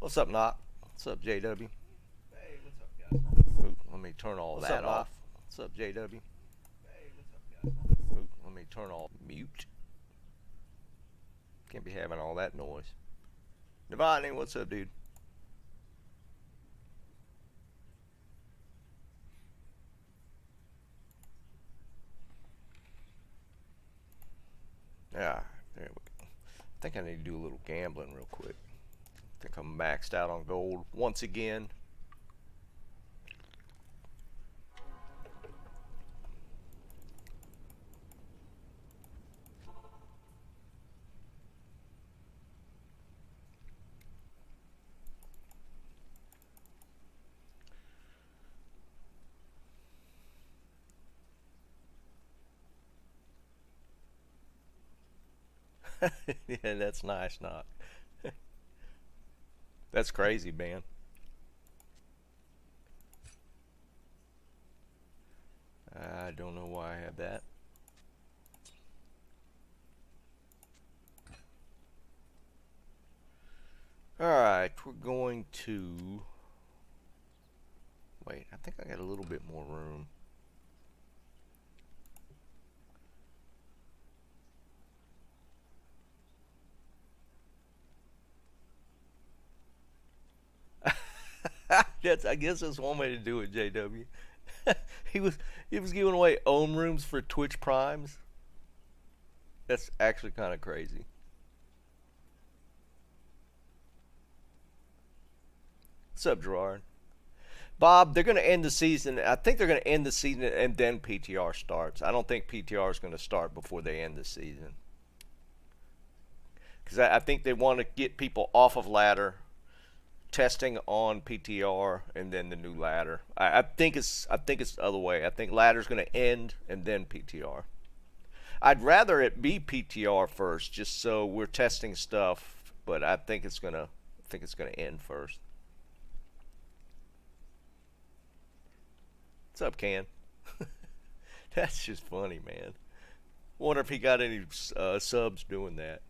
What's up, Knock? What's up, JW? Hey, what's up, guys? Ooh, let me turn all that off. What's up, JW? Hey, what's up, guys? Ooh, let me turn all mute. Can't be having all that noise. Devani, what's up, dude? Yeah, there we go. I think I need to do a little gambling real quick. I think I'm maxed out on gold once again. Yeah, that's nice, Knock. That's crazy, man. I don't know why I have that. Alright, we're going to... Wait, I think I got a little bit more room. I guess that's one way to do it, JW. he was giving away own rooms for Twitch Primes. That's actually kind of crazy. What's up, Gerard? Bob, they're going to end the season. I think they're going to end the season and then PTR starts. I don't think PTR is going to start before they end the season. Because I think they want to get people off of ladder, testing on PTR, and then the new ladder. I think it's the other way. I think ladder's going to end and then PTR. I'd rather it be PTR first, just so we're testing stuff. But I think it's gonna end first. What's up, Can? That's just funny, man. Wonder if he got any subs doing that.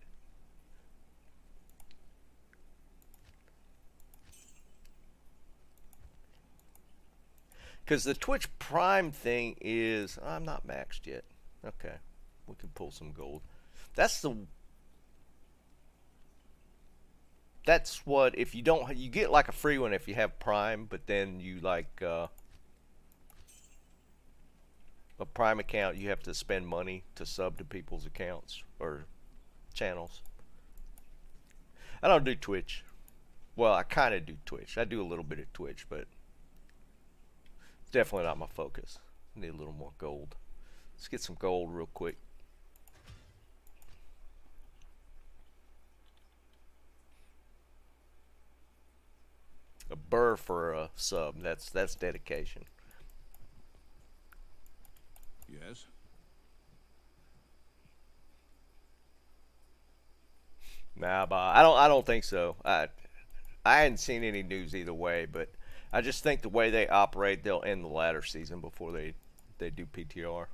Because the Twitch Prime thing is... I'm not maxed yet. Okay. We can pull some gold. That's what... If you don't... You get like a free one if you have Prime, but then you like... a Prime account, you have to spend money to sub to people's accounts or channels. I don't do Twitch. Well, I kind of do Twitch. I do a little bit of Twitch, but... It's definitely not my focus. I need a little more gold. Let's get some gold real quick. A burr for a sub. That's dedication. Yes. Nah, but I don't think so. I hadn't seen any news either way, but I just think the way they operate, they'll end the ladder season before they do PTR.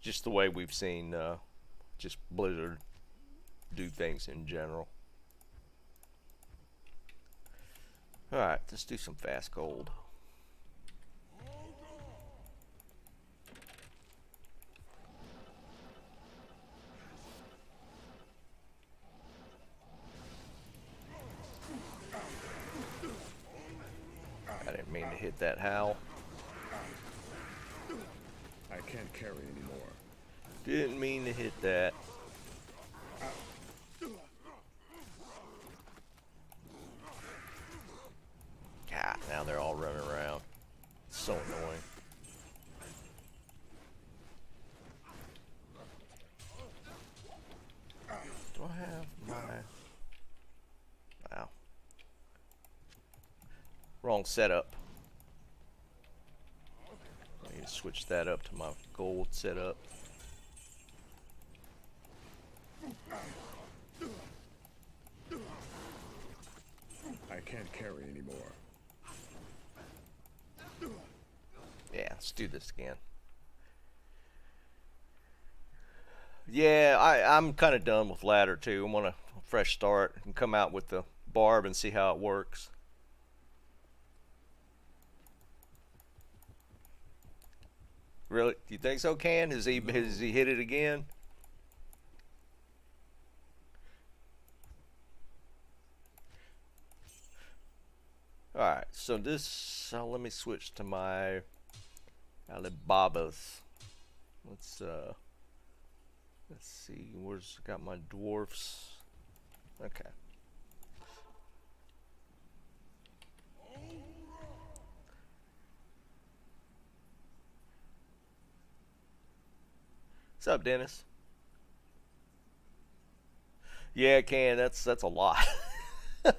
Just the way we've seen just Blizzard do things in general. Alright, let's do some fast gold. I didn't mean to hit that howl. I can't carry anymore. Didn't mean to hit that. God, now they're all running around. It's so annoying. Do I have my... Wow. Wrong setup. I need to switch that up to my gold setup. I can't carry anymore. Yeah, let's do this again. Yeah, I'm kind of done with ladder too. I want to fresh start and come out with the barb and see how it works. Really? Do you think so, Can? Has he hit it again? Alright, so this, let me switch to my Alibabas. Let's see, got my dwarfs. Okay. What's up, Dennis? Yeah, Can, that's a lot.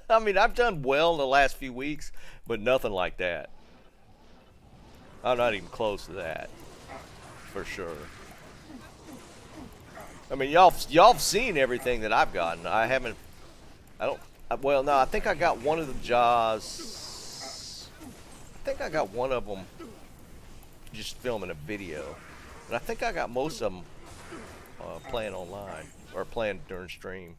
I mean, I've done well in the last few weeks, but nothing like that. I'm not even close to that, for sure. I mean, y'all have seen everything that I've gotten. I haven't. I don't. Well, no, I think I got one of the jaws. I think I got one of them just filming a video, and I think I got most of them playing online or playing during stream.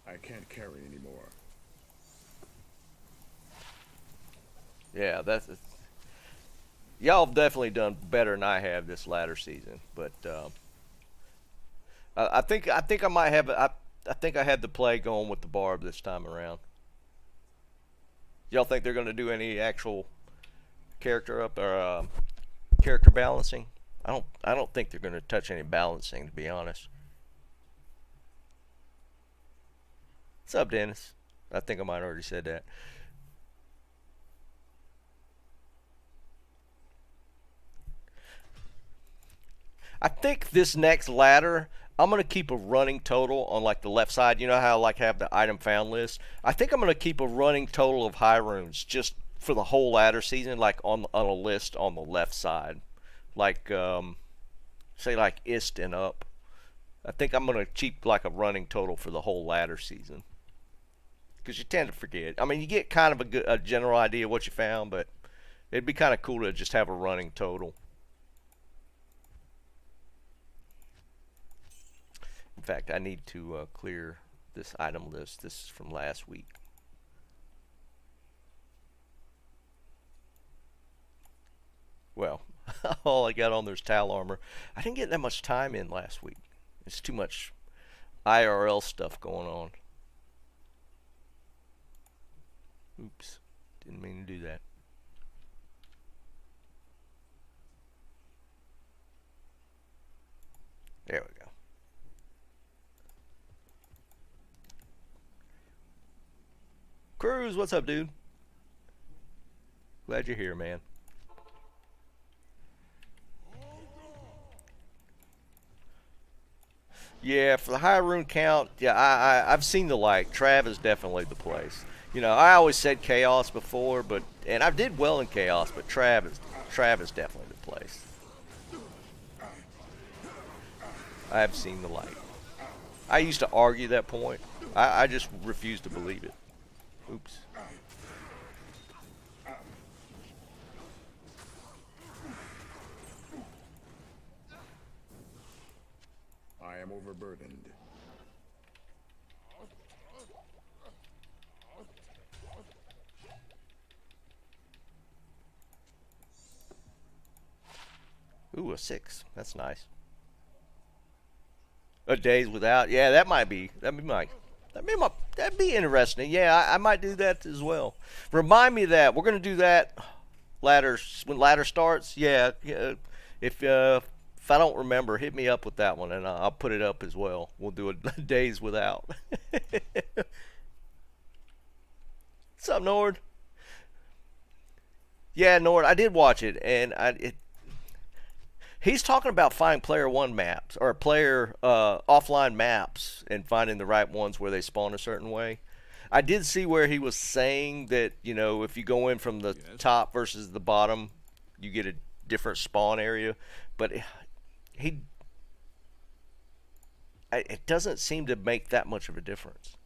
I can't carry anymore. Yeah, y'all have definitely done better than I have this latter season, but I think I might have I think I had the play going with the barb this time around. Y'all think they're going to do any actual character up or character balancing? I don't think they're going to touch any balancing, to be honest. What's up, Dennis? I think I might have already said that. I think this next ladder, I'm going to keep a running total on like the left side. You know how I like have the item found list? I think I'm going to keep a running total of high runes just for the whole ladder season, like on a list on the left side. Like, say like Ist and up. I think I'm going to keep like a running total for the whole ladder season. Because you tend to forget. I mean, you get kind of a general idea of what you found, but it'd be kind of cool to just have a running total. In fact, I need to clear this item list. This is from last week. Well, all I got on there is Tal Armor. I didn't get that much time in last week. It's too much IRL stuff going on. Oops, didn't mean to do that. There we go. Cruz, what's up, dude? Glad you're here, man. Yeah, for the high rune count, yeah, I've seen the light. Trav is definitely the place. You know, I always said Chaos before, and I did well in Chaos, but Trav is definitely the place. I have seen the light. I used to argue that point. I just refuse to believe it. Oops. I am overburdened. Ooh, a 6. That's nice. A days without. Yeah, that'd be interesting. Yeah, I might do that as well. Remind me of that. We're gonna do that when ladder starts. Yeah. If I don't remember, hit me up with that one, and I'll put it up as well. We'll do a days without. What's up, Nord? Yeah, Nord, I did watch it, and he's talking about finding player one maps or player offline maps and finding the right ones where they spawn a certain way. I did see where he was saying that, you know, if you go in from the top versus the bottom, you get a different spawn area, but it doesn't seem to make that much of a difference.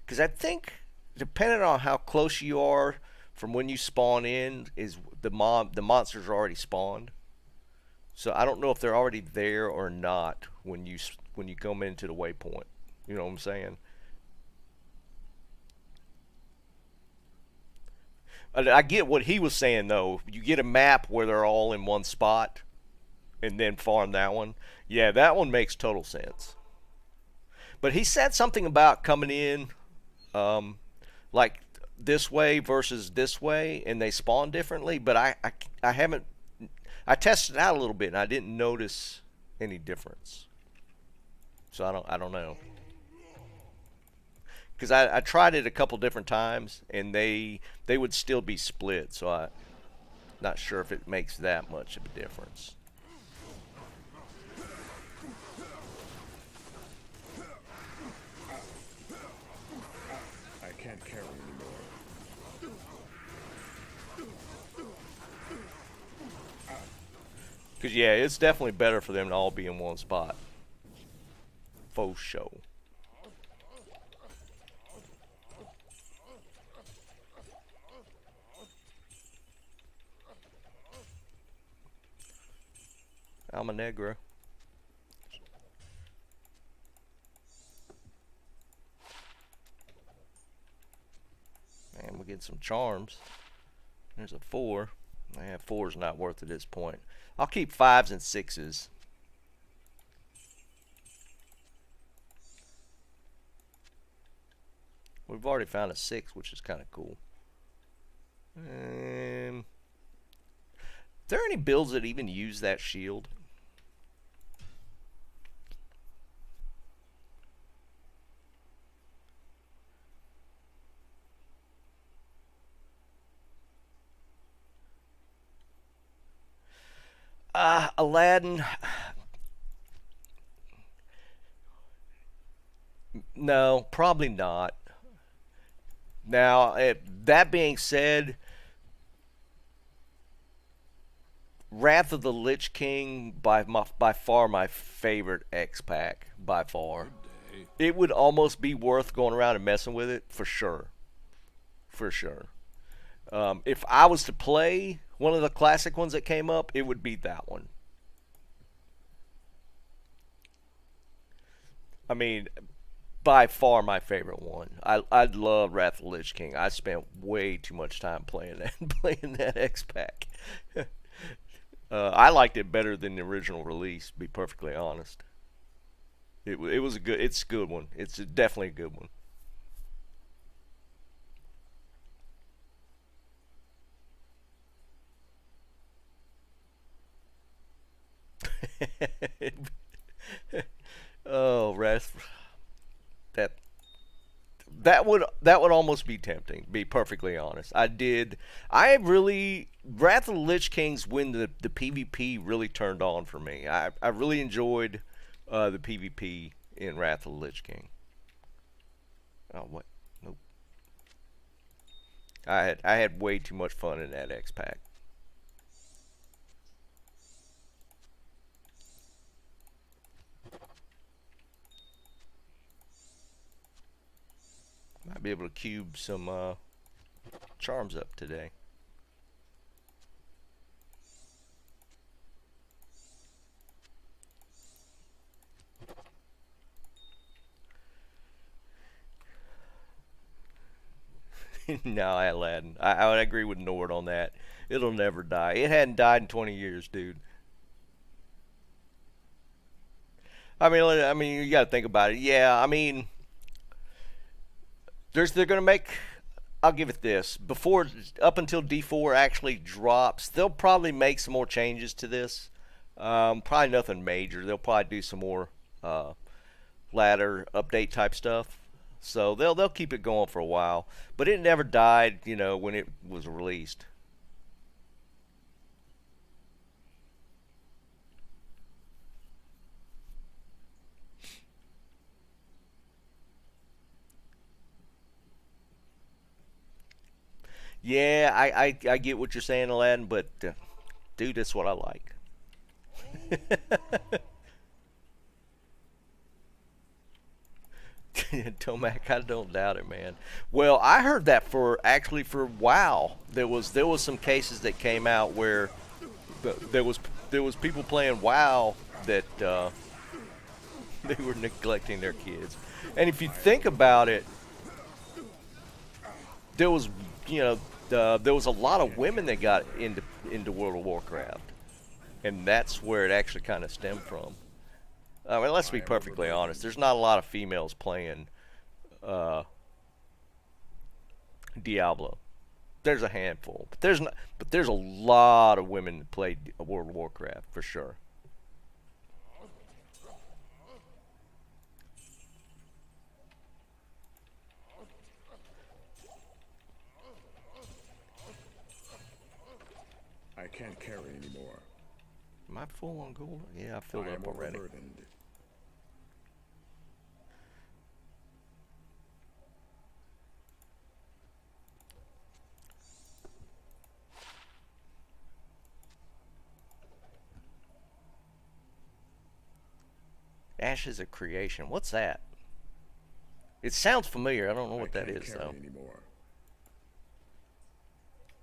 Because I think depending on how close you are from when you spawn in, is the monsters are already spawned. So I don't know if they're already there or not when you come into the waypoint. You know what I'm saying? I get what he was saying though. You get a map where they're all in one spot, and then farm that one. Yeah, that one makes total sense. But he said something about coming in, like this way versus this way, and they spawn differently. But I haven't. I tested it out a little bit, and I didn't notice any difference. So I don't know. Because I tried it a couple different times, and they would still be split. So I'm not sure if it makes that much of a difference. I can't carry anymore. Because yeah, it's definitely better for them to all be in one spot. Faux show. Alma Negra. And we get some charms. There's a 4. Yeah, 4's not worth at this point. I'll keep 5s and 6s. We've already found a 6, which is kind of cool. Are there any builds that even use that shield? Aladdin. No, probably not. Now, that being said, Wrath of the Lich King by far my favorite X pack by far. It would almost be worth going around and messing with it for sure. For sure. If I was to play one of the classic ones that came up, it would be that one. I mean, by far my favorite one. I love Wrath of the Lich King. I spent way too much time playing that X pack. I liked it better than the original release, to be perfectly honest. It's a good one. It's definitely a good one. Oh, Wrath. That would almost be tempting, to be perfectly honest. Wrath of the Lich King's when the PvP really turned on for me. I really enjoyed the PvP in Wrath of the Lich King. Oh, what? Nope. I had way too much fun in that X pack. Might be able to cube some charms up today. No, Aladdin. I would agree with Nord on that. It'll never die. It hadn't died in 20 years, dude. I mean, you got to think about it. Yeah, I mean, they're gonna make. I'll give it this. Up until D4 actually drops, they'll probably make some more changes to this. Probably nothing major. They'll probably do some more ladder update type stuff. So they'll keep it going for a while. But it never died, when it was released. Yeah, I get what you're saying, Aladdin, but dude, that's what I like. Tomac, I don't doubt it, man. Well, I heard that for actually for WoW, there was some cases that came out where there was people playing WoW that they were neglecting their kids, and if you think about it, there was there was a lot of women that got into World of Warcraft, and that's where it actually kind of stemmed from. I mean, let's be perfectly honest. There's not a lot of females playing Diablo. There's a handful, but there's not. But there's a lot of women that play World of Warcraft for sure. I can't carry anymore. Am I full on gold? Yeah, I filled I up am already. overburdened. Ashes of Creation. What's that? It sounds familiar. I don't know what that can't is carry though. anymore.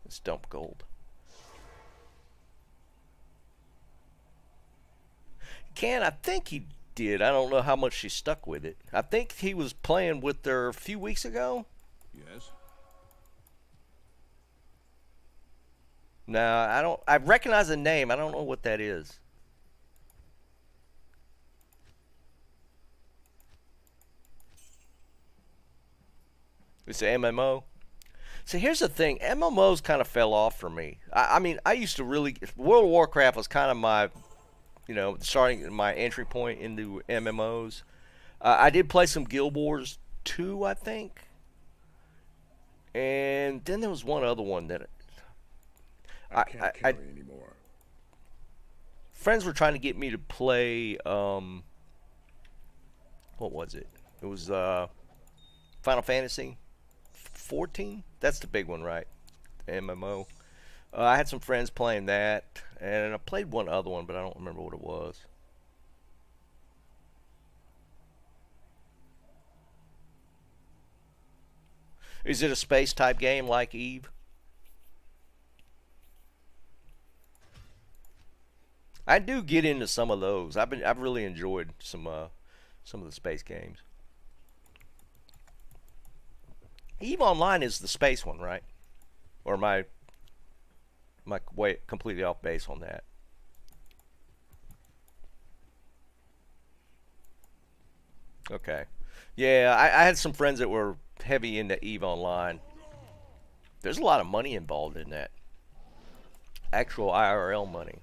It's dump gold. I think he did. I don't know how much she stuck with it. I think he was playing with her a few weeks ago. Yes. No, I don't. I recognize the name. I don't know what that is. It's an MMO. So here's the thing. MMOs kind of fell off for me. I mean, I used to really. World of Warcraft was kind of my, starting my entry point into MMOs. I did play some Guild Wars 2, I think. And then there was one other one that I can't carry anymore. friends were trying to get me to play. What was it? It was Final Fantasy 14. That's the big one, right? The MMO. I had some friends playing that, and I played one other one, but I don't remember what it was. Is it a space type game like Eve? I do get into some of those. I've really enjoyed some of the space games. Eve Online is the space one, right? Or am I way completely off base on that? Okay. Yeah, I had some friends that were heavy into Eve Online. There's a lot of money involved in that. Actual IRL money.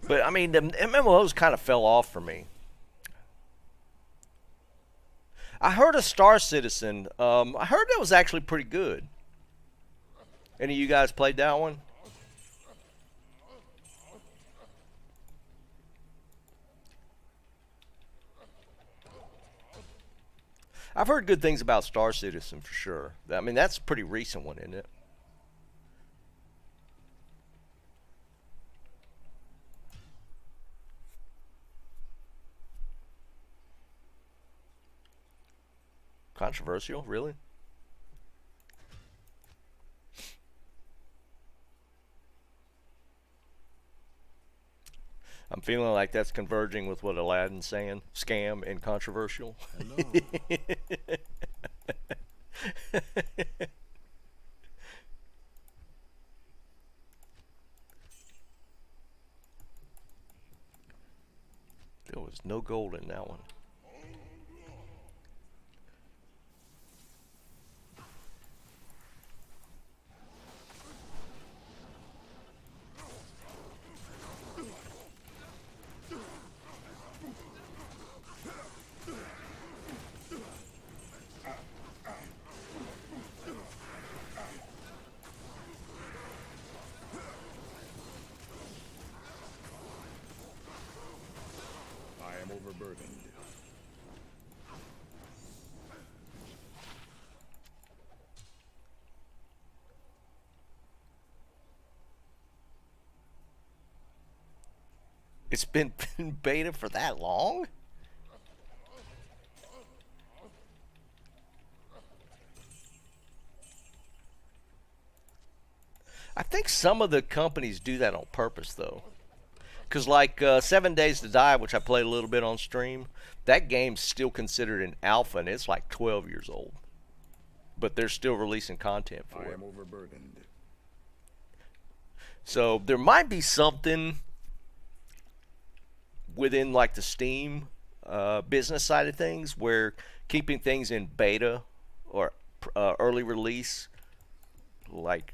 But I mean, the MMOs kind of fell off for me. I heard of Star Citizen. I heard that was actually pretty good. Any of you guys played that one? I've heard good things about Star Citizen for sure. I mean, that's a pretty recent one, isn't it? Controversial, really? I'm feeling like that's converging with what Aladdin's saying. Scam and controversial. Hello. There was no gold in that one. overburdened. It's been in beta for that long? I think some of the companies do that on purpose, though. Because, like, 7 Days to Die, which I played a little bit on stream, that game's still considered an alpha, and it's like 12 years old. But they're still releasing content for I it. am overburdened. So there might be something within, like, the Steam business side of things where keeping things in beta or early release, like,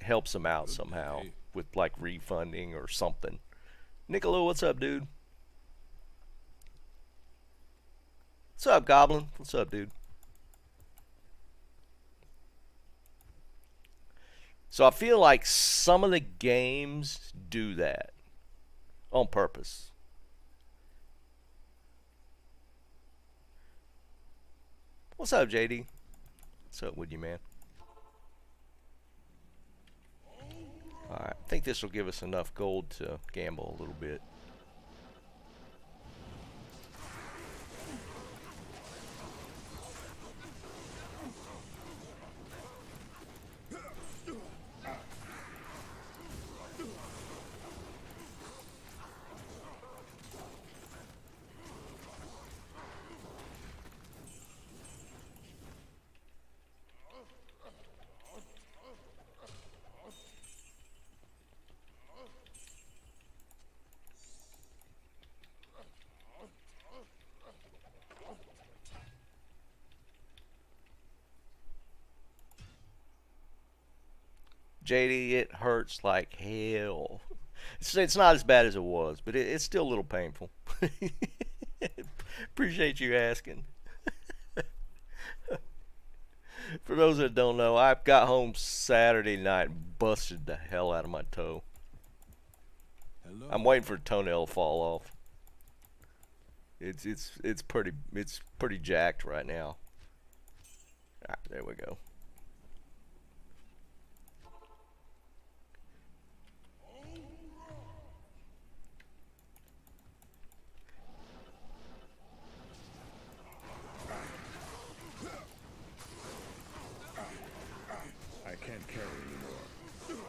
helps them out somehow with, like, refunding or something. Niccolo, what's up, dude? What's up, Goblin? What's up, dude? So I feel like some of the games do that on purpose. What's up, JD? What's up with you, man? Alright, I think this will give us enough gold to gamble a little bit. JD, it hurts like hell. It's not as bad as it was, but it's still a little painful. Appreciate you asking. For those that don't know, I got home Saturday night and busted the hell out of my toe. Hello. I'm waiting for the toenail to fall off. It's pretty jacked right now. Alright, there we go. I can't carry anymore.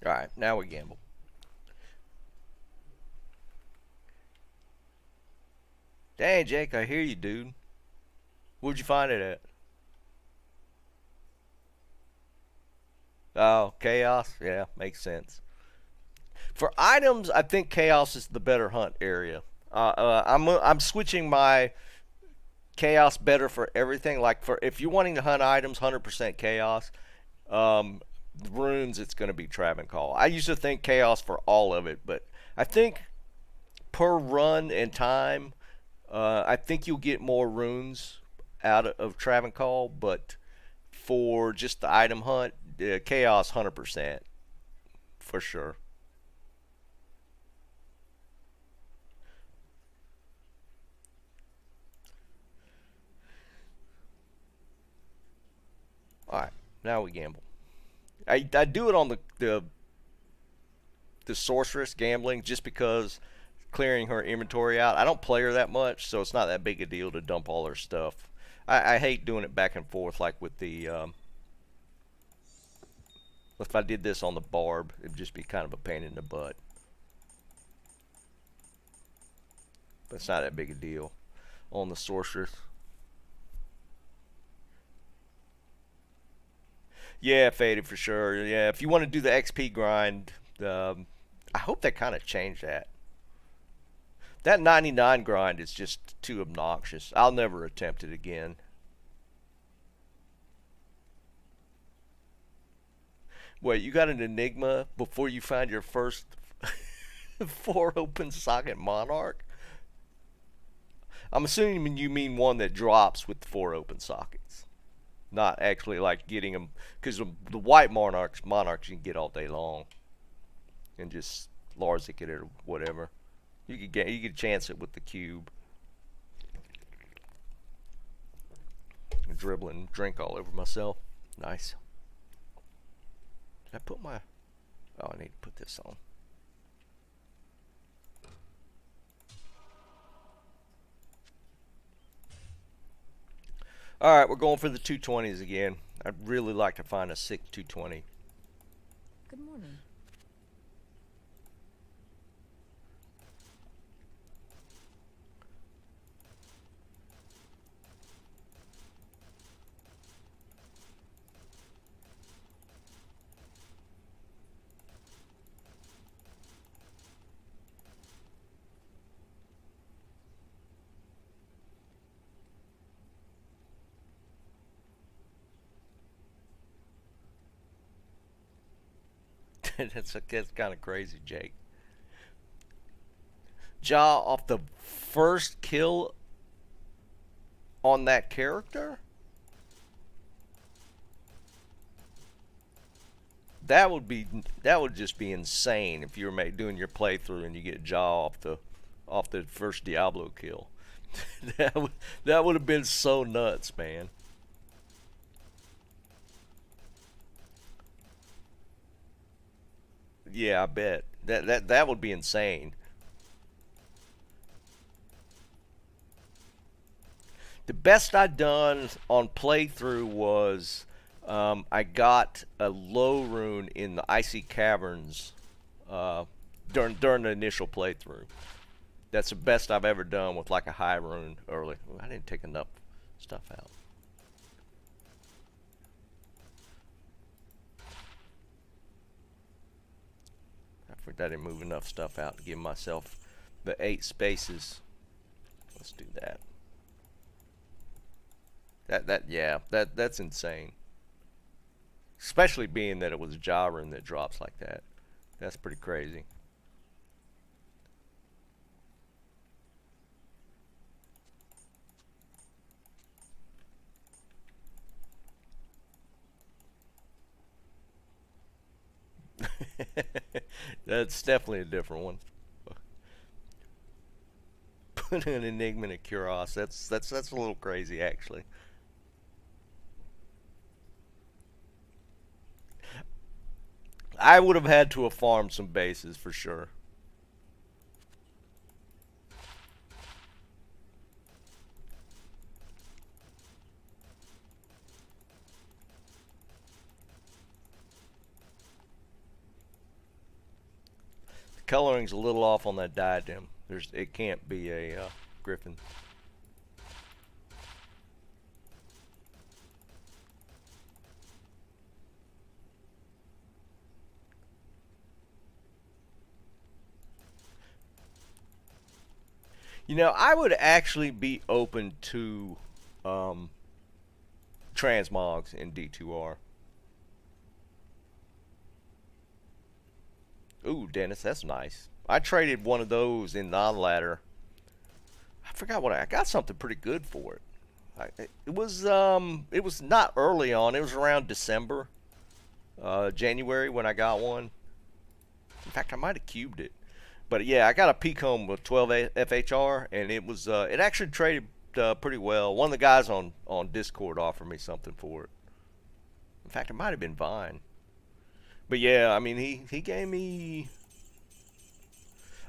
Alright, now we gamble. Dang, Jake, I hear you, dude. Where'd you find it at? Oh, Chaos? Yeah, makes sense. For items, I think Chaos is the better hunt area. I'm switching my Chaos better for everything. Like, for if you're wanting to hunt items, 100% Chaos. Runes, it's going to be Travancore. I used to think Chaos for all of it, but I think per run and time, I think you'll get more runes out of Travancore, but for just the item hunt, Chaos 100% for sure. Alright, now we gamble. I do it on the sorceress gambling just because clearing her inventory out. I don't play her that much, so it's not that big a deal to dump all her stuff. I hate doing it back and forth like with the if I did this on the Barb, it'd just be kind of a pain in the butt. But it's not that big a deal on the sorceress. Yeah, Faded for sure. Yeah, if you want to do the XP grind, I hope they kind of changed that. That 99 grind is just too obnoxious. I'll never attempt it again. Wait, you got an Enigma before you find your first 4 open socket Monarch? I'm assuming you mean one that drops with 4 open sockets. Not actually like getting them, because the white monarchs you can get all day long, and just Larzik it or whatever. You could chance it with the cube. I'm dribbling drink all over myself. Nice. Did I put my? Oh, I need to put this on. All right, we're going for the 220s again. I'd really like to find a sick 220. Good morning. That's kind of crazy, Jake. Jaw off the first kill on that character? That would just be insane if you were doing your playthrough and you get Jaw off the first Diablo kill. that would have been so nuts, man. Yeah, I bet. That would be insane. The best I'd done on playthrough was I got a low rune in the Icy Caverns during the initial playthrough. That's the best I've ever done with like a high rune early. I didn't take enough stuff out. I didn't move enough stuff out to give myself the 8 spaces. Let's do that. That's insane. Especially being that it was a jaw rune that drops like that. That's pretty crazy. That's definitely a different one. Put an Enigma and a Cuirass. That's a little crazy, actually. I would have had to have farmed some bases for sure. Coloring's a little off on that diadem. It can't be a griffin. You know, I would actually be open to transmogs in D2R. Ooh, Dennis, that's nice. I traded one of those in non-ladder. I forgot what I got something pretty good for it. It was not early on. It was around December, January when I got one. In fact, I might have cubed it. But yeah, I got a P-comb with 12 FHR, and it was it actually traded pretty well. One of the guys on Discord offered me something for it. In fact, it might have been Vine. But yeah, I mean, he gave me...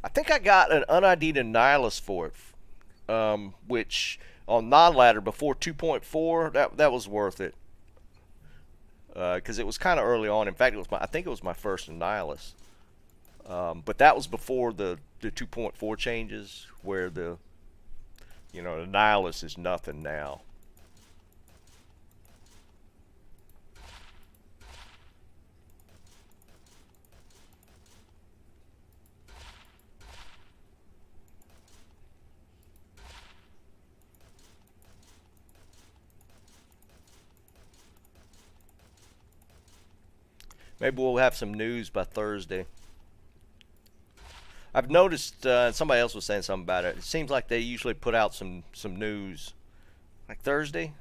I think I got an un-ID'd Annihilus for it, which on non-ladder before 2.4, that was worth it. Because it was kind of early on. In fact, I think it was my first Annihilus. But that was before the 2.4 changes, where the Annihilus is nothing now. Maybe we'll have some news by Thursday. I've noticed somebody else was saying something about it. It seems like they usually put out some news like Thursday.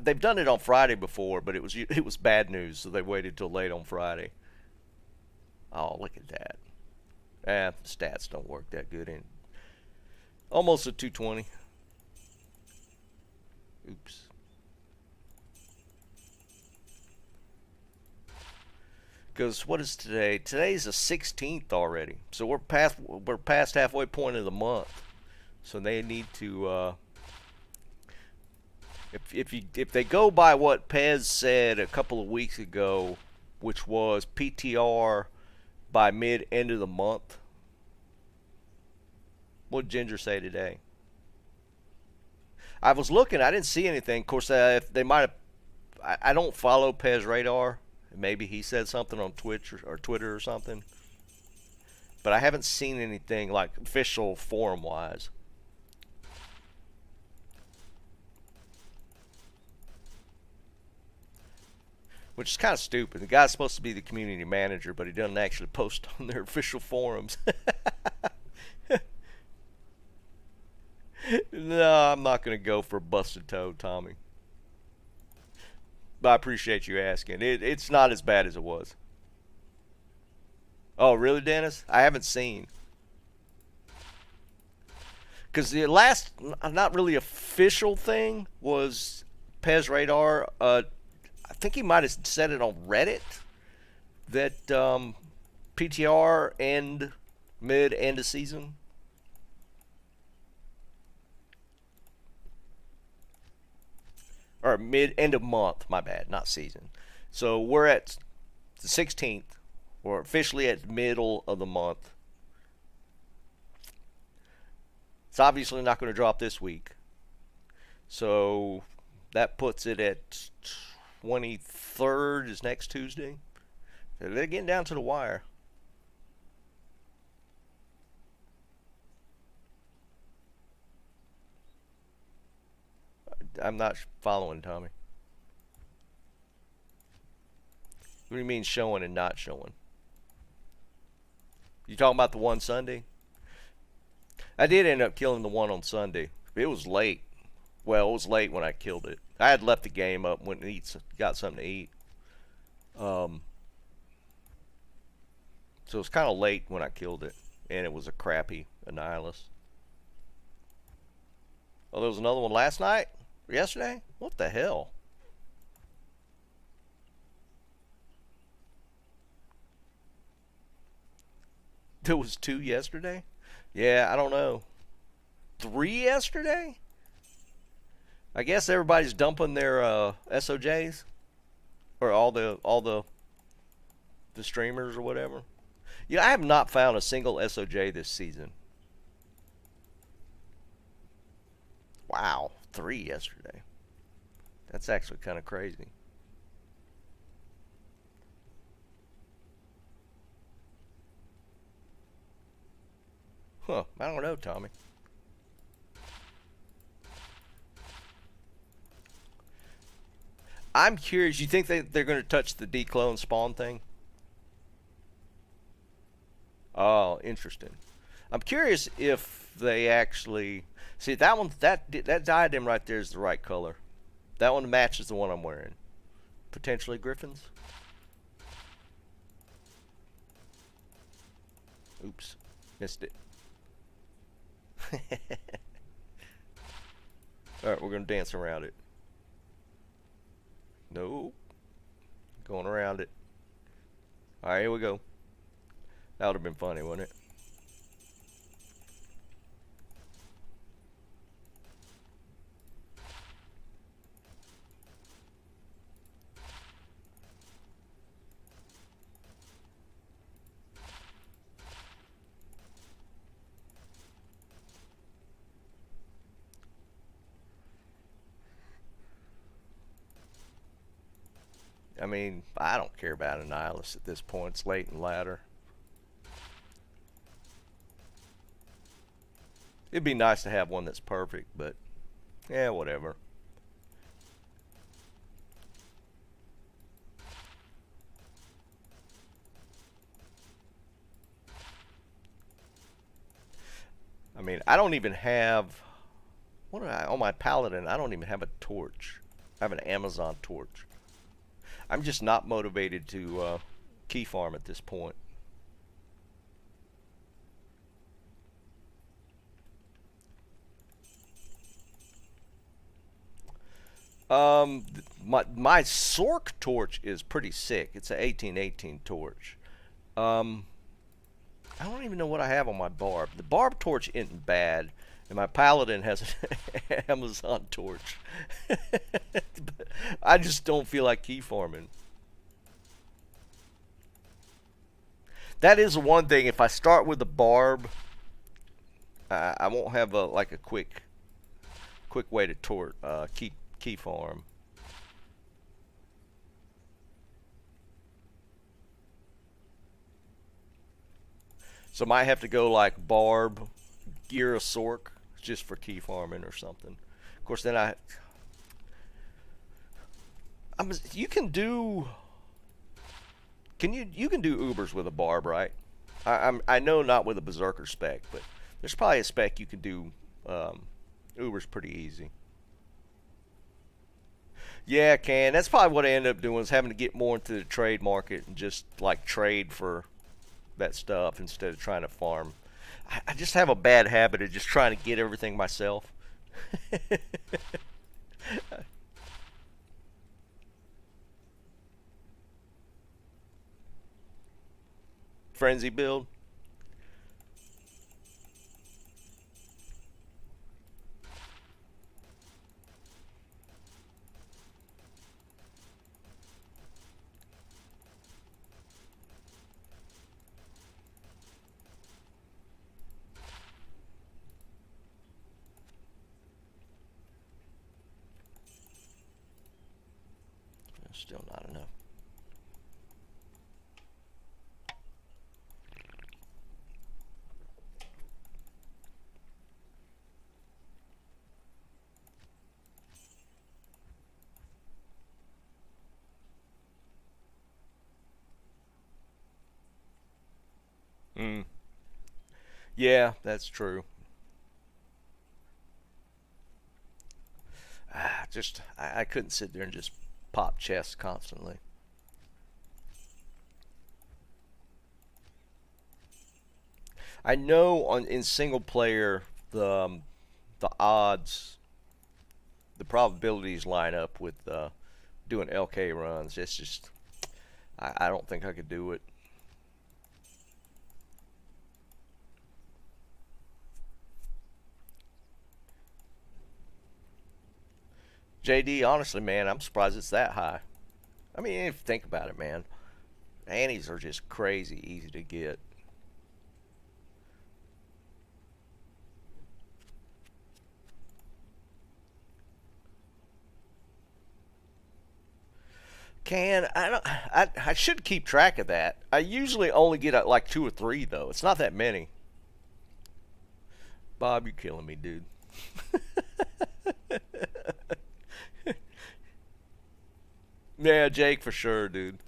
They've done it on Friday before, but it was bad news, so they waited till late on Friday. Oh, look at that. The stats don't work that good in. Almost a 220. Oops. Because what is today? Today's the 16th already, so we're past halfway point of the month. So they need to, if they go by what Pez said a couple of weeks ago, which was PTR by end of the month. What did Ginger say today? I was looking, I didn't see anything. Of course, if they might have, I don't follow Pez Radar. Maybe he said something on Twitch or Twitter or something. But I haven't seen anything like official forum-wise. Which is kind of stupid. The guy's supposed to be the community manager, but he doesn't actually post on their official forums. No, I'm not going to go for busted toe, Tommy. But I appreciate you asking. It's not as bad as it was. Oh, really, Dennis? I haven't seen. Because the last, not really official thing was Pez Radar. I think he might have said it on Reddit that PTR end of season. Or end of month, my bad, not season. So we're at the 16th. We're officially at middle of the month. It's obviously not going to drop this week. So that puts it at 23rd is next Tuesday. So they're getting down to the wire. I'm not following, Tommy. What do you mean showing and not showing? You talking about the one Sunday? I did end up killing the one on Sunday. It was late. Well, it was late when I killed it. I had left the game up, went and got something to eat. So it was kind of late when I killed it, and it was a crappy Annihilus. Oh, there was another one last night? Yesterday? What the hell? There was 2 yesterday? Yeah, I don't know. 3 yesterday? I guess everybody's dumping their SOJs, or all the streamers or whatever. Yeah, I have not found a single SOJ this season. Wow, 3 yesterday. That's actually kind of crazy. Huh, I don't know, Tommy. I'm curious, you think they're going to touch the declone spawn thing? Oh, interesting. I'm curious if they actually... See, that one, that diadem right there is the right color. That one matches the one I'm wearing. Potentially Griffins. Oops, missed it. Alright, we're going to dance around it. Nope. Going around it. Alright, here we go. That would have been funny, wouldn't it? I mean, I don't care about Annihilus at this point. It's late in ladder. It'd be nice to have one that's perfect, but yeah, whatever. I mean, I don't even have, what do I, on my paladin, I don't even have a torch. I have an Amazon torch. I'm just not motivated to key farm at this point. My Sork torch is pretty sick. It's an 1818 torch. I don't even know what I have on my barb. The barb torch isn't bad, and my paladin has an Amazon torch. I just don't feel like key farming. That is one thing. If I start with the barb, I won't have like a quick way to key farm. So might have to go like barb, gear a sork just for key farming or something. Of course, then you can do. You can do Ubers with a barb, right? I know not with a berserker spec, but there's probably a spec you can do Ubers pretty easy. Yeah, can. That's probably what I ended up doing, is having to get more into the trade market and just like trade for that stuff instead of trying to farm. I just have a bad habit of just trying to get everything myself. Frenzy build. Still not enough. Yeah, that's true. I couldn't sit there and just pop chests constantly. I know in single player the odds, the probabilities line up with doing LK runs. It's just I don't think I could do it. JD, honestly, man, I'm surprised it's that high. I mean, if you think about it, man, annies are just crazy easy to get. I should keep track of that. I usually only get like 2 or 3 though. It's not that many. Bob, you're killing me, dude. Yeah, Jake, for sure, dude.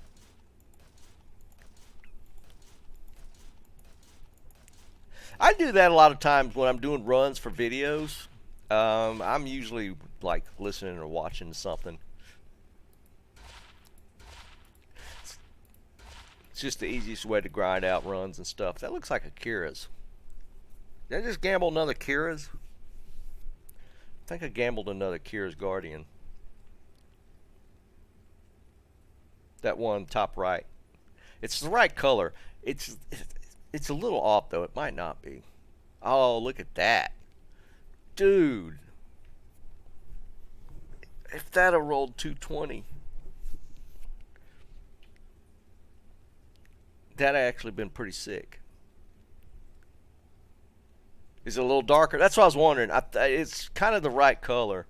I do that a lot of times when I'm doing runs for videos. I'm usually like listening or watching something. It's just the easiest way to grind out runs and stuff. That looks like a Kira's. Did I just gamble another Kira's? I think I gambled another Kira's Guardian. That one top right. It's the right color. It's a little off though. It might not be. Oh, look at that. Dude. If that had rolled 220. That actually been pretty sick. Is it a little darker? That's what I was wondering. It's kind of the right color.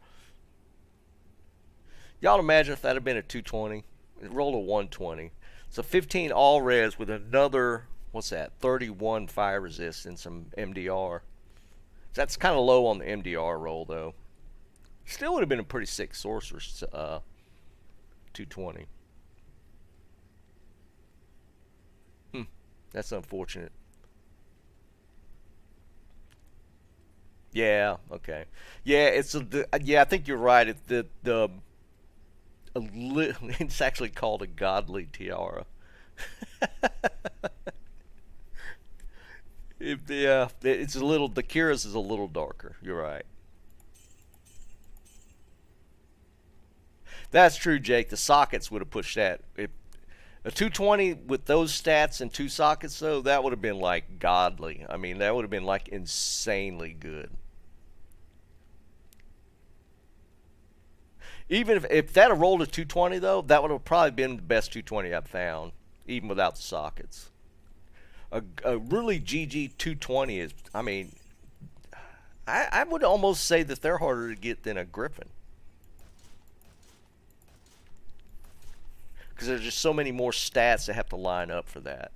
Y'all imagine if that had been a 220. It rolled a 120. So 15 all res with another, what's that, 31 fire resist and some MDR. That's kind of low on the MDR roll, though. Still would have been a pretty sick sorcerer's 220. That's unfortunate. Yeah. Okay. Yeah. Yeah. I think you're right. It's actually called a godly tiara. Yeah. It's a little. The Kira's is a little darker. You're right. That's true, Jake. The sockets would have pushed that. If a 220 with those stats and two sockets, though, that would have been like godly. I mean, that would have been like insanely good. Even if that had rolled a 220, though, that would have probably been the best 220 I've found, even without the sockets. A really GG 220 is, I mean, I would almost say that they're harder to get than a Griffin. Because there's just so many more stats that have to line up for that.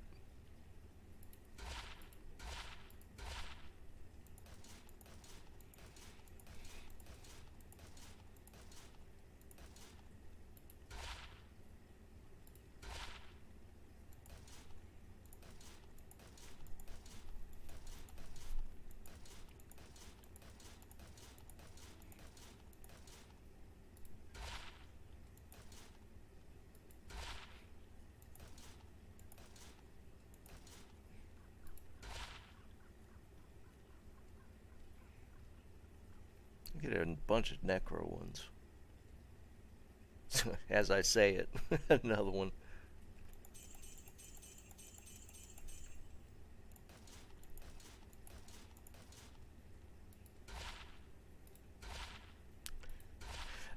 Get a bunch of necro ones. As I say it, another one.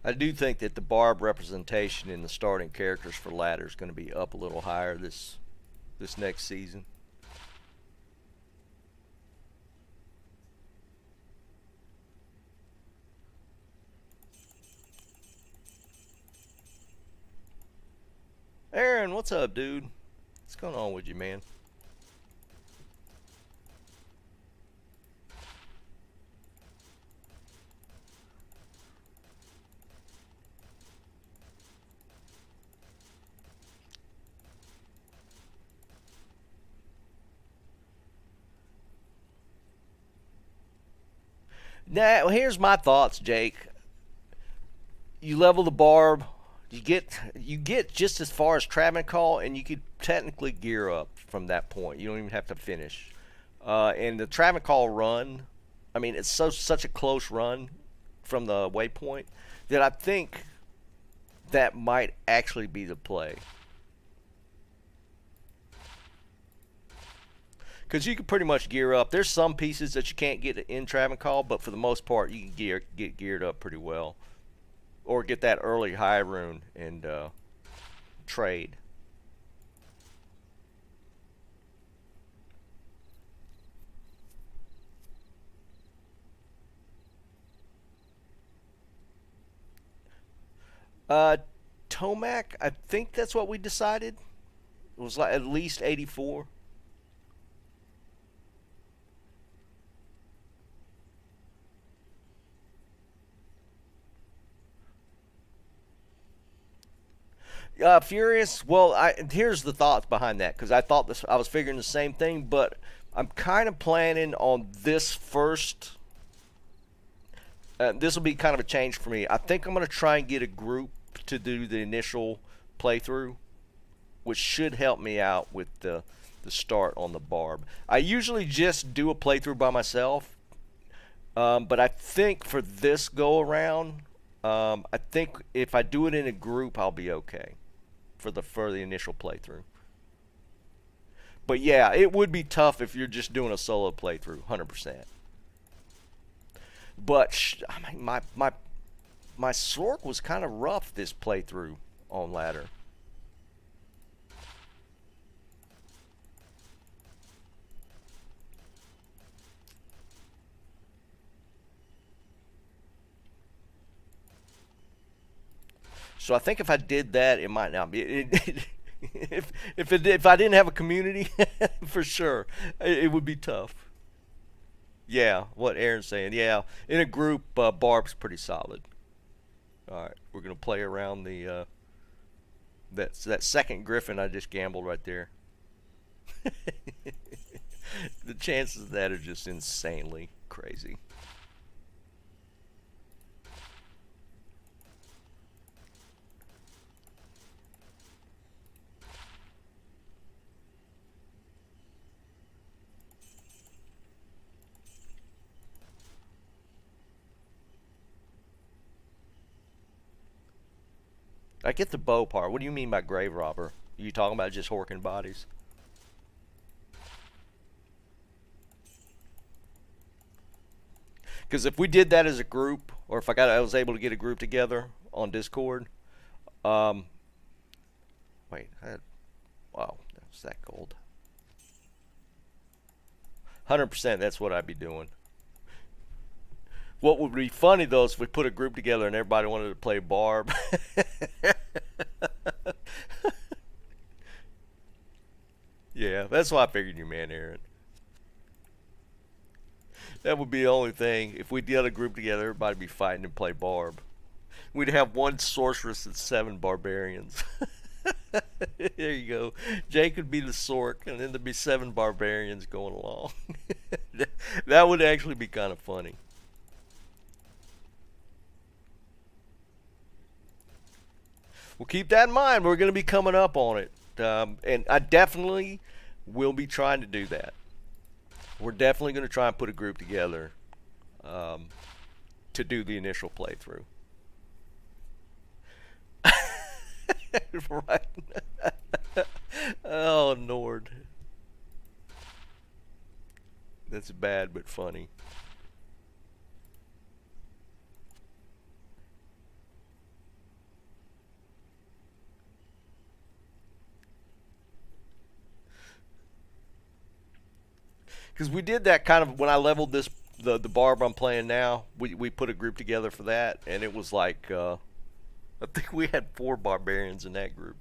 I do think that the barb representation in the starting characters for ladder is going to be up a little higher this next season. Aaron, what's up, dude? What's going on with you, man? Now, here's my thoughts, Jake. You level the barb, you get just as far as Travancore, and you could technically gear up from that point. You don't even have to finish. And the Travancore run, I mean, it's such a close run from the waypoint that I think that might actually be the play. Because you can pretty much gear up. There's some pieces that you can't get in Travancore, but for the most part, you can get geared up pretty well. Or get that early high rune and trade. Tomac, I think that's what we decided. It was like at least 84. Furious. Well, here's the thoughts behind that, because I was figuring the same thing, but I'm kind of planning on this first. This will be kind of a change for me. I think I'm going to try and get a group to do the initial playthrough, which should help me out with the start on the barb. I usually just do a playthrough by myself, but I think for this go around, I think if I do it in a group, I'll be okay for the initial playthrough. But yeah, it would be tough if you're just doing a solo playthrough, 100%. But I mean, my Sork was kind of rough this playthrough on ladder. So I think if I did that, it might not be. If I didn't have a community, for sure, it would be tough. Yeah, what Aaron's saying. Yeah, in a group, Barb's pretty solid. All right, we're gonna play around the that second Griffin I just gambled right there. The chances of that are just insanely crazy. I get the bow part. What do you mean by grave robber? Are you talking about just horking bodies? Because if we did that as a group, or if I was able to get a group together on Discord, wait, wow, that's that gold. 100%, that's what I'd be doing. What would be funny though is if we put a group together and everybody wanted to play Barb. Yeah, that's why I figured you, man, Aaron. That would be the only thing. If we did a group together, everybody'd be fighting and play Barb. We'd have one sorceress and 7 barbarians. There you go. Jake would be the sork, and then there'd be 7 barbarians going along. That would actually be kind of funny. Well, keep that in mind. We're going to be coming up on it. And I definitely will be trying to do that. We're definitely going to try and put a group together to do the initial playthrough. Right. Oh, Nord. That's bad but funny. Because we did that kind of when I leveled this the Barb I'm playing now. We put a group together for that, and it was like I think we had 4 barbarians in that group.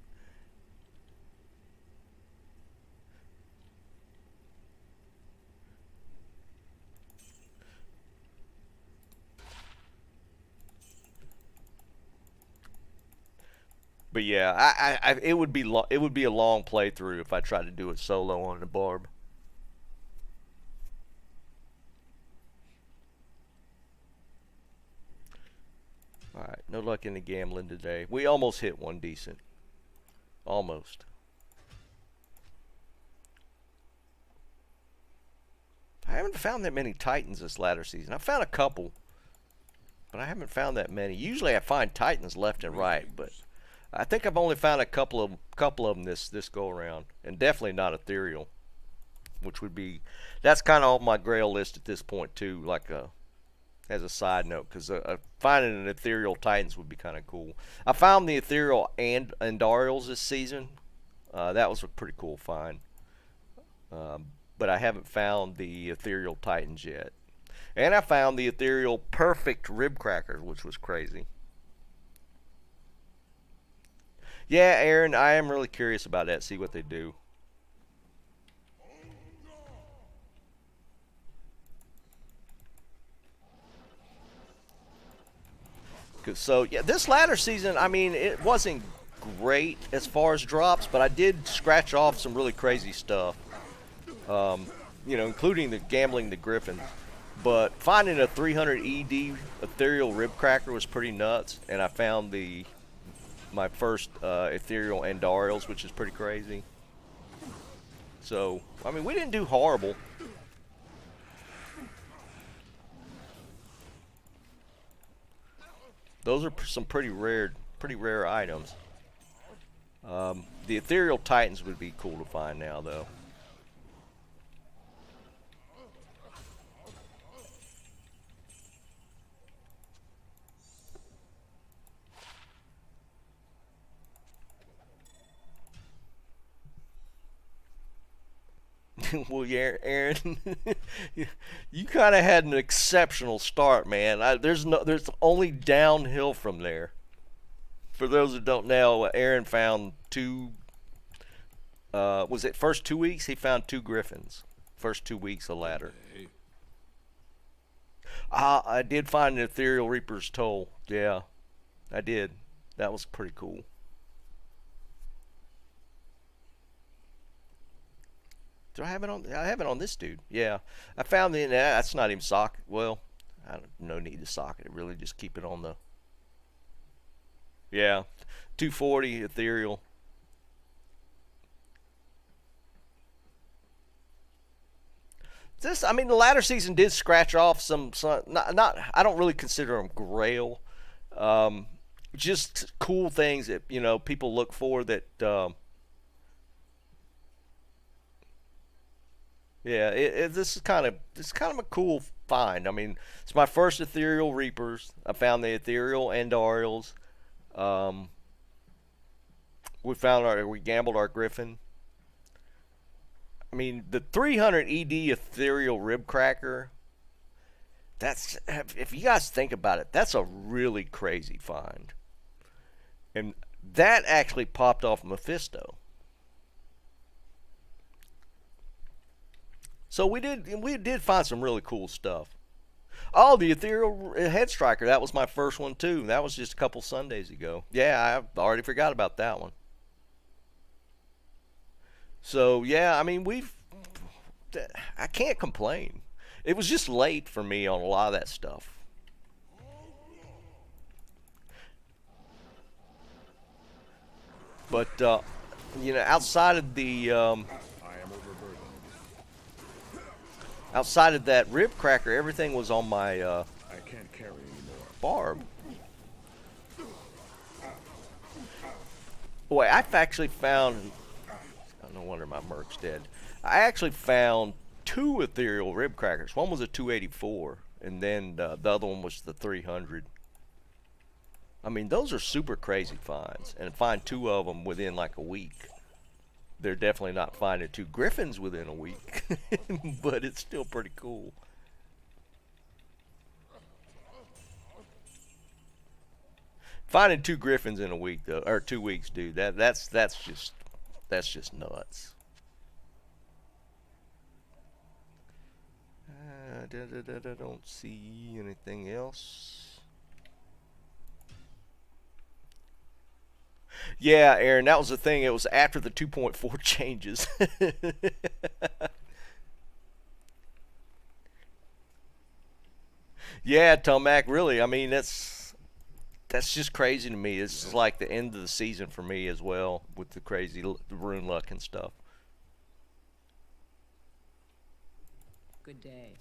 But yeah, it would be it would be a long playthrough if I tried to do it solo on the Barb. Alright, no luck in the gambling today. We almost hit one decent. Almost. I haven't found that many Titans this latter season. I found a couple, but I haven't found that many. Usually I find Titans left and right, but I think I've only found a couple of them this go around, and definitely not ethereal, which would be that's kind of on my grail list at this point too, like as a side note, because finding an ethereal Titans would be kind of cool. I found the ethereal and Andariels this season. That was a pretty cool find, but I haven't found the ethereal Titans yet. And I found the ethereal perfect rib crackers, which was crazy. Yeah, Aaron, I am really curious about that. See what they do. So yeah, this latter season, I mean, it wasn't great as far as drops, but I did scratch off some really crazy stuff. You know, including the gambling the Griffin. But finding a 300 ED ethereal rib cracker was pretty nuts, and I found my first ethereal Andariels, which is pretty crazy. So, I mean, we didn't do horrible. Those are some pretty rare items. The ethereal Titans would be cool to find now, though. Well, yeah, Aaron, you kind of had an exceptional start, man. There's only downhill from there. For those that don't know, Aaron found 2. Was it first 2 weeks? He found 2 Griffins. First 2 weeks of ladder. I did find an ethereal Reaper's Toll. Yeah, I did. That was pretty cool. Do I have it on? I have it on this dude. Yeah, I found the. That's not even socket. Well, I don't no need to socket it. Really, just keep it on the. Yeah, 240 ethereal. This, I mean, the latter season did scratch off some not. I don't really consider them grail. just cool things that people look for that. Yeah, this is kind of a cool find. I mean, it's my first ethereal reapers. I found the ethereal Andariels. Um, we gambled our griffin. I mean, the 300 ED ethereal rib cracker. That's, if you guys think about it, that's a really crazy find. And that actually popped off Mephisto. So we did find some really cool stuff. Oh, the ethereal head striker, that was my first one too. That was just a couple Sundays ago. Yeah, I already forgot about that one. So yeah, I mean I can't complain. It was just late for me on a lot of that stuff. But outside of the I am overburdened. outside of that rib cracker, everything was on my I can't carry anymore. barb. Boy, I've actually found. No wonder my merc's dead. I actually found two ethereal rib crackers. One was a 284, and then the other one was the 300. I mean, those are super crazy finds, and find two of them within like a week. They're definitely not finding two griffins within a week, but it's still pretty cool. Finding two griffins in a week though, or 2 weeks, dude. That's just nuts. Don't see anything else. Yeah, Aaron, that was the thing. It was after the 2.4 changes. Yeah, Tomac, really. I mean, that's just crazy to me. It's just like the end of the season for me as well with the crazy rune luck and stuff. Good day.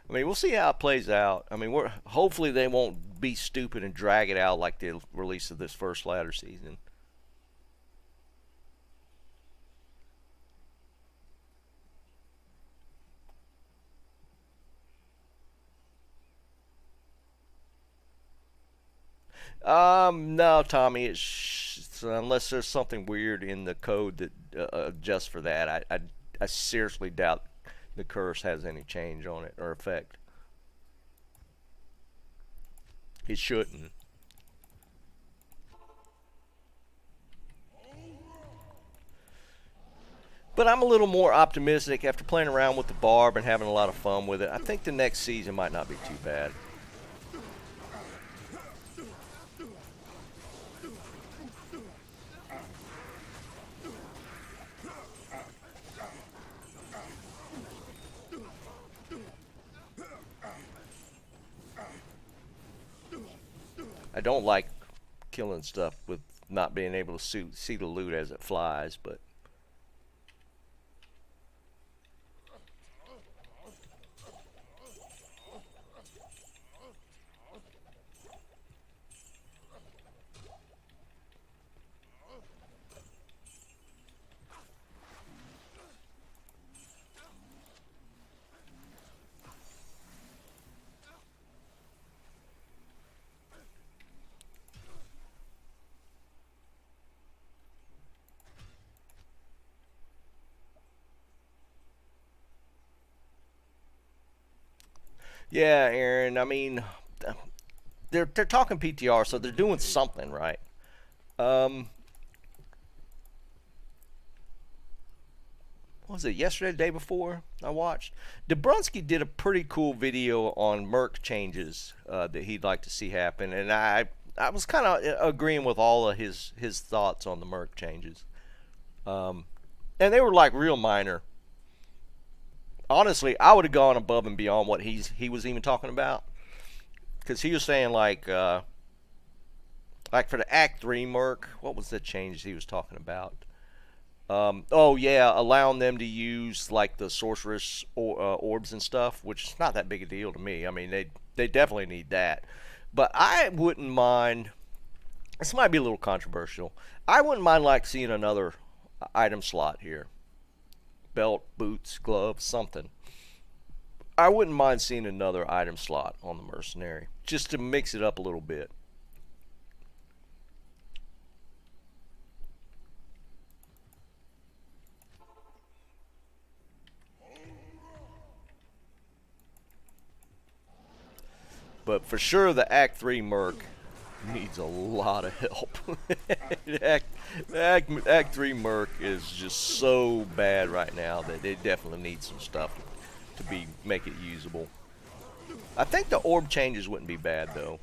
I mean, we'll see how it plays out. I mean, hopefully they won't be stupid and drag it out like the release of this first ladder season. No, Tommy. Unless there's something weird in the code that adjusts for that, I seriously doubt the curse has any change on it or effect. It shouldn't. But I'm a little more optimistic after playing around with the barb and having a lot of fun with it. I think the next season might not be too bad. I don't like killing stuff with not being able to see the loot as it flies, but yeah, Aaron. I mean, they're talking PTR, so they're doing something right. Um, what was it yesterday, the day before? I watched. Dobrunsky did a pretty cool video on Merc changes that he'd like to see happen, and I was kind of agreeing with all of his thoughts on the Merc changes. And they were like real minor. Honestly, I would have gone above and beyond what he was even talking about, because he was saying like for the Act 3 Merc, what was the change he was talking about? Oh yeah, allowing them to use like the sorceress orbs and stuff, which is not that big a deal to me. I mean, they definitely need that. But I wouldn't mind. This might be a little controversial. I wouldn't mind like seeing another item slot here. Belt, boots, gloves, something. I wouldn't mind seeing another item slot on the Mercenary, just to mix it up a little bit. But for sure, the Act 3 Merc needs a lot of help. Act 3 Merc is just so bad right now that it definitely needs some stuff to make it usable. I think the orb changes wouldn't be bad though,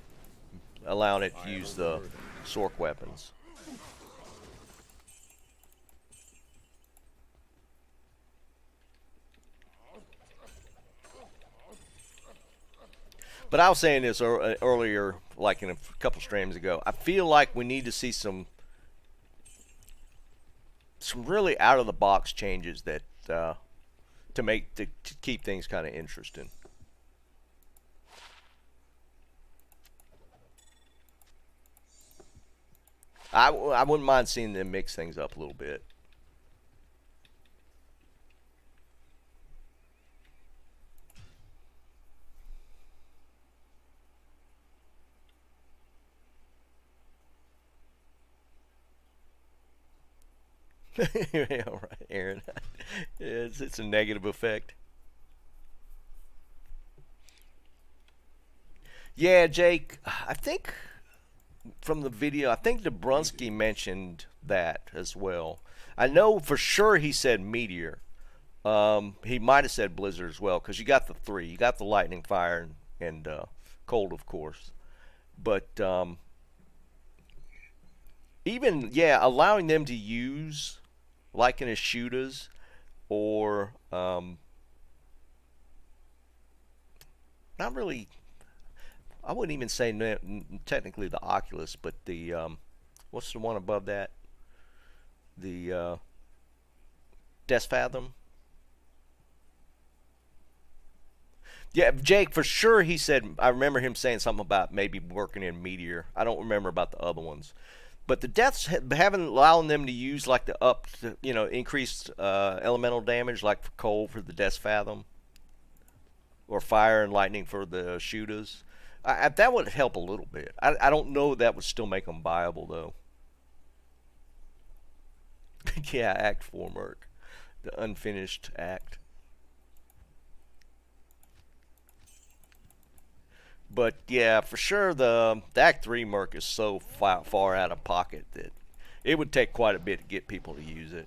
allowing it to use the Sorc weapons. But I was saying this earlier, like in a couple streams ago. I feel like we need to see some really out of the box changes that to keep things kind of interesting. I wouldn't mind seeing them mix things up a little bit. Yeah, right, Aaron. It's a negative effect. Yeah, Jake, I think from the video, I think Dobrunsky mentioned that as well. I know for sure he said meteor. He might have said blizzard as well, because you got the three. You got the lightning, fire, and cold, of course. But even, yeah, allowing them to use like in a shooters or not really, I wouldn't even say technically the Oculus, but the what's the one above that, the Death Fathom. Yeah, Jake, for sure he said, I remember him saying something about maybe working in Meteor. I don't remember about the other ones. But the deaths haven't allowed them to use like the increased elemental damage, like for cold for the Death Fathom, or fire and lightning for the shooters. That would help a little bit. I don't know that would still make them viable though. Yeah, Act 4 Merc, the unfinished act. But yeah, for sure the Act 3 Merc is so far out of pocket that it would take quite a bit to get people to use it.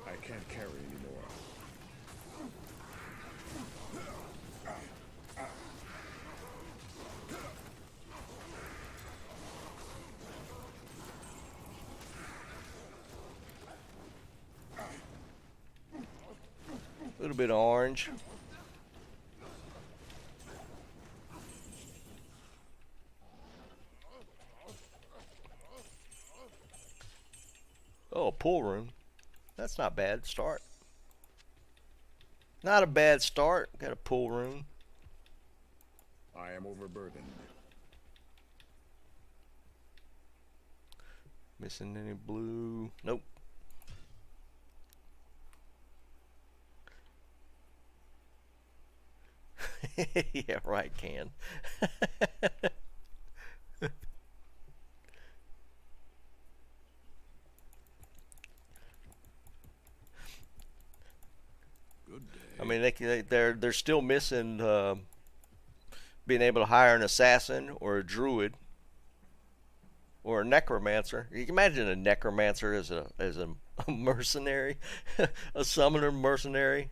I can't carry anymore. A little bit of orange. Oh, a pool room. That's not bad start. Not a bad start. Got a pool room. I am overburdened. Missing any blue? Nope. Yeah, right, Can. Good day. I mean, they're still missing being able to hire an assassin or a druid or a necromancer. You can imagine a necromancer as a mercenary, a summoner mercenary.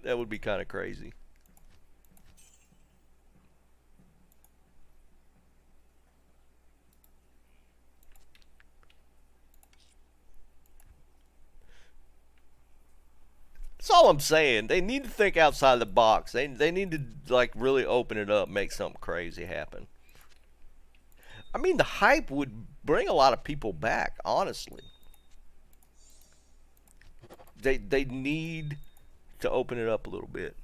That would be kind of crazy. That's all I'm saying. They need to think outside the box. They need to like really open it up, make something crazy happen. I mean, the hype would bring a lot of people back, honestly. They need to open it up a little bit.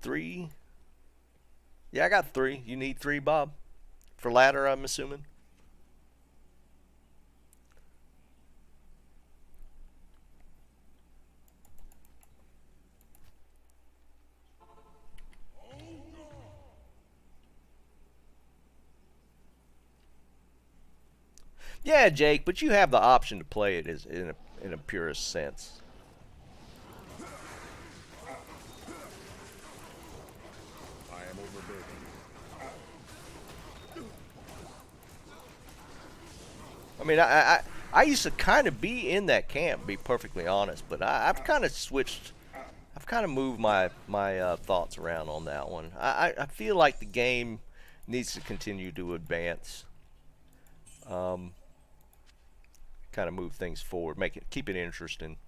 3. Yeah, I got 3. You need 3, Bob? For ladder, I'm assuming. Yeah, Jake, but you have the option to play it as in a purest sense. I am overburdened. I mean, I used to kind of be in that camp, be perfectly honest, but I've kind of switched. I've kind of moved my thoughts around on that one. I feel like the game needs to continue to advance. Kind of move things forward, keep it interesting.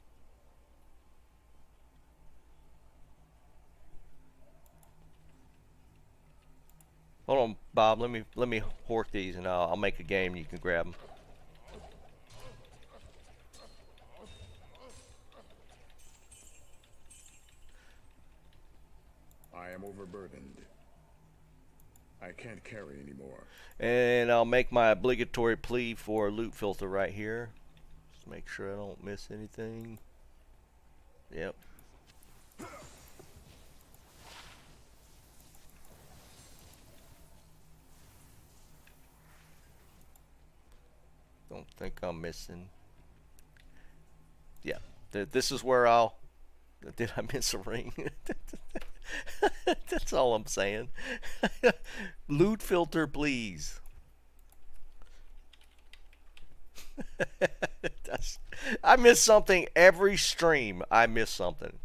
Hold on, Bob. Let me hork these, and I'll make a game. And you can grab them. I am overburdened. I can't carry anymore. And I'll make my obligatory plea for a loot filter right here. Just make sure I don't miss anything. Yep. Don't think I'm missing. Yeah. This is where I'll... Did I miss a ring? That's all I'm saying. Loot filter, please. I miss something every stream. I miss something.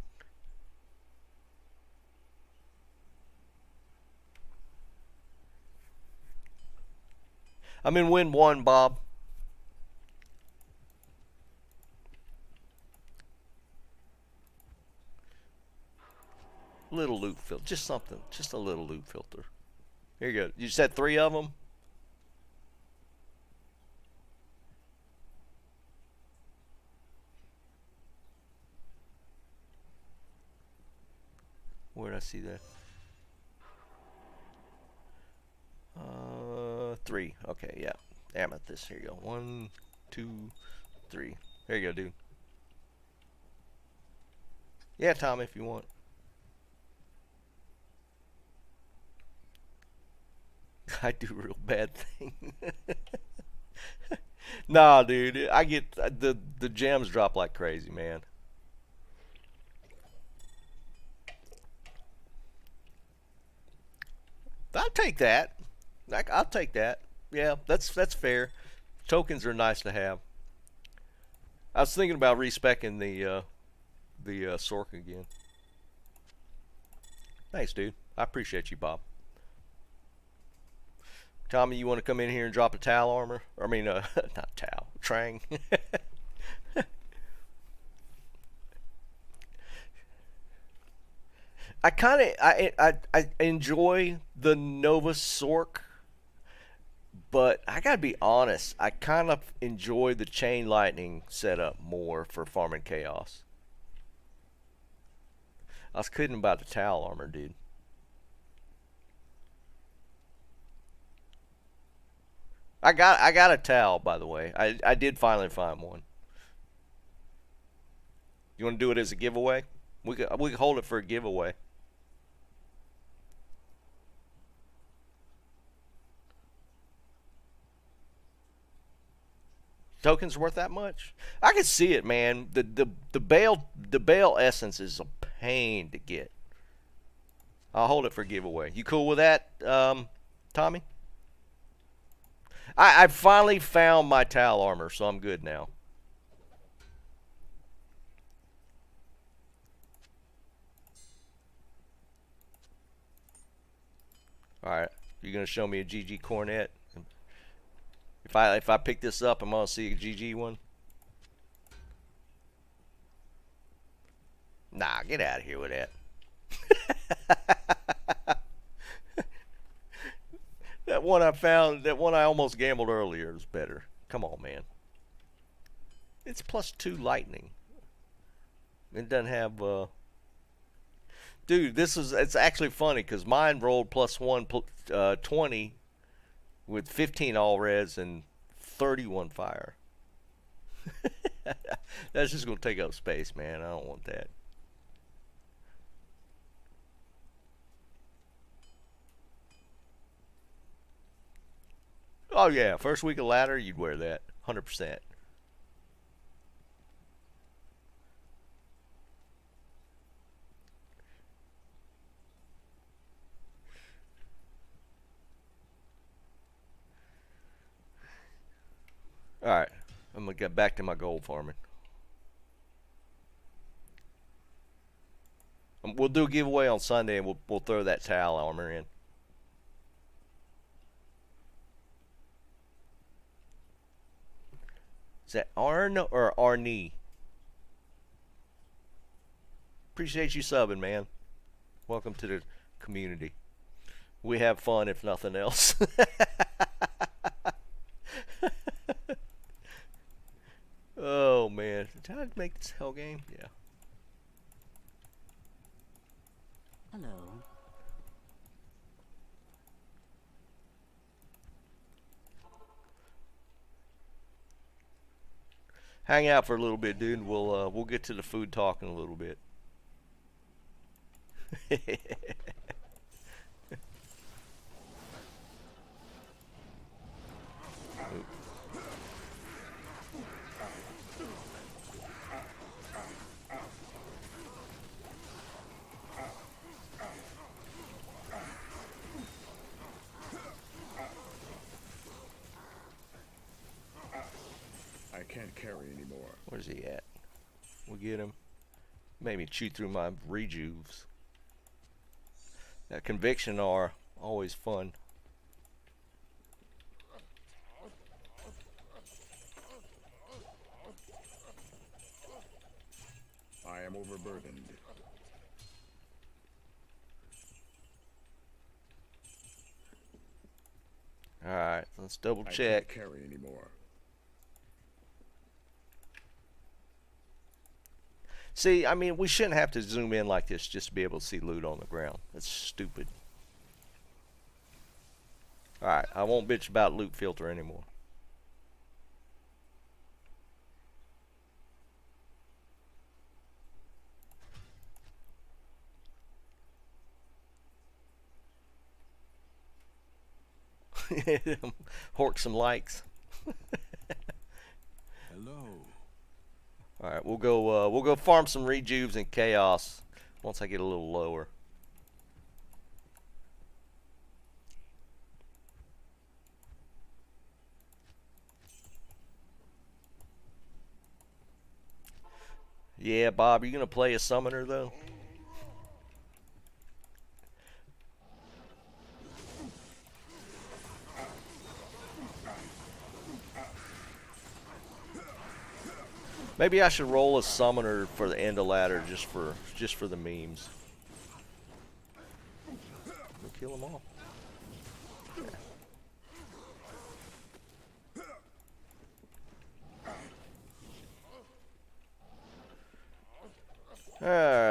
I'm in win 1, Bob. Little loot filter, just something, just a little loot filter. Here you go. You said 3 of them. Where did I see that? 3. Okay, yeah. Amethyst. Here you go. 1, 2, 3. There you go, dude. Yeah, Tom, if you want. I do real bad thing. Nah, dude, I get the gems drop like crazy, man. I'll take that. I'll take that. Yeah, that's fair. Tokens are nice to have. I was thinking about respecing the Sork again. Thanks, dude. I appreciate you, Bob. Tommy, you want to come in here and drop a Tal armor? I mean, not Tal, Trang. I enjoy the Nova Sork, but I gotta be honest, I kind of enjoy the Chain Lightning setup more for farming chaos. I was kidding about the Tal armor, dude. I got a towel, by the way. I did finally find one. You want to do it as a giveaway? We could hold it for a giveaway. Tokens worth that much? I can see it, man. The bale essence is a pain to get. I'll hold it for a giveaway. You cool with that, Tommy? I finally found my Tal armor, so I'm good now. Alright, you're gonna show me a GG Cornet. If I pick this up, I'm gonna see a GG one. Nah, get out of here with that. That one I found, that one I almost gambled earlier is better. Come on, man. It's +2 lightning. It doesn't have dude, it's actually funny because mine rolled +1 20 with 15 all res and 31 fire. That's just gonna take up space, man. I don't want that. Oh yeah, first week of ladder, you'd wear that 100%. Alright, I'm going to get back to my gold farming. We'll do a giveaway on Sunday and we'll throw that towel armor in. Is that Arn or Arnie? Appreciate you subbing, man. Welcome to the community. We have fun if nothing else. Oh man, did I make this hell game? Yeah. Hello. Hang out for a little bit, dude. We'll get to the food talk in a little bit. I can't carry anymore. Where's he at? We'll get him. Made me chew through my rejuves. That conviction are always fun. I am overburdened. Alright, let's double I check. can't carry anymore. See, I mean, we shouldn't have to zoom in like this just to be able to see loot on the ground. That's stupid. Alright, I won't bitch about loot filter anymore. Hork some likes. Hello. All right, we'll go farm some rejuves and chaos once I get a little lower. Yeah, Bob, you gonna play a summoner though? Maybe I should roll a summoner for the end of ladder just for the memes. We'll kill them all.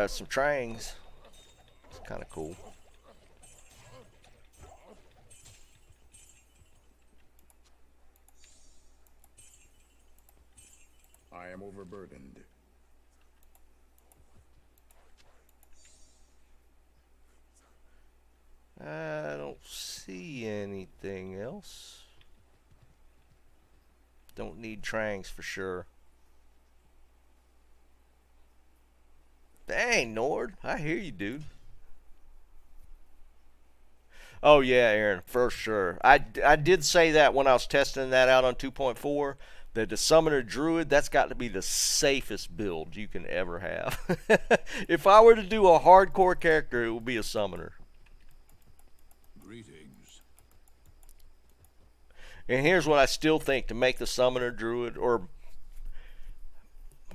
Some trangs. It's kind of cool. I am overburdened. I don't see anything else. Don't need trangs for sure. Dang, Nord. I hear you, dude. Oh, yeah, Aaron, for sure. I did say that when I was testing that out on 2.4. That the Summoner Druid, that's got to be the safest build you can ever have. If I were to do a hardcore character, it would be a Summoner. Greetings. And here's what I still think to make the Summoner Druid, or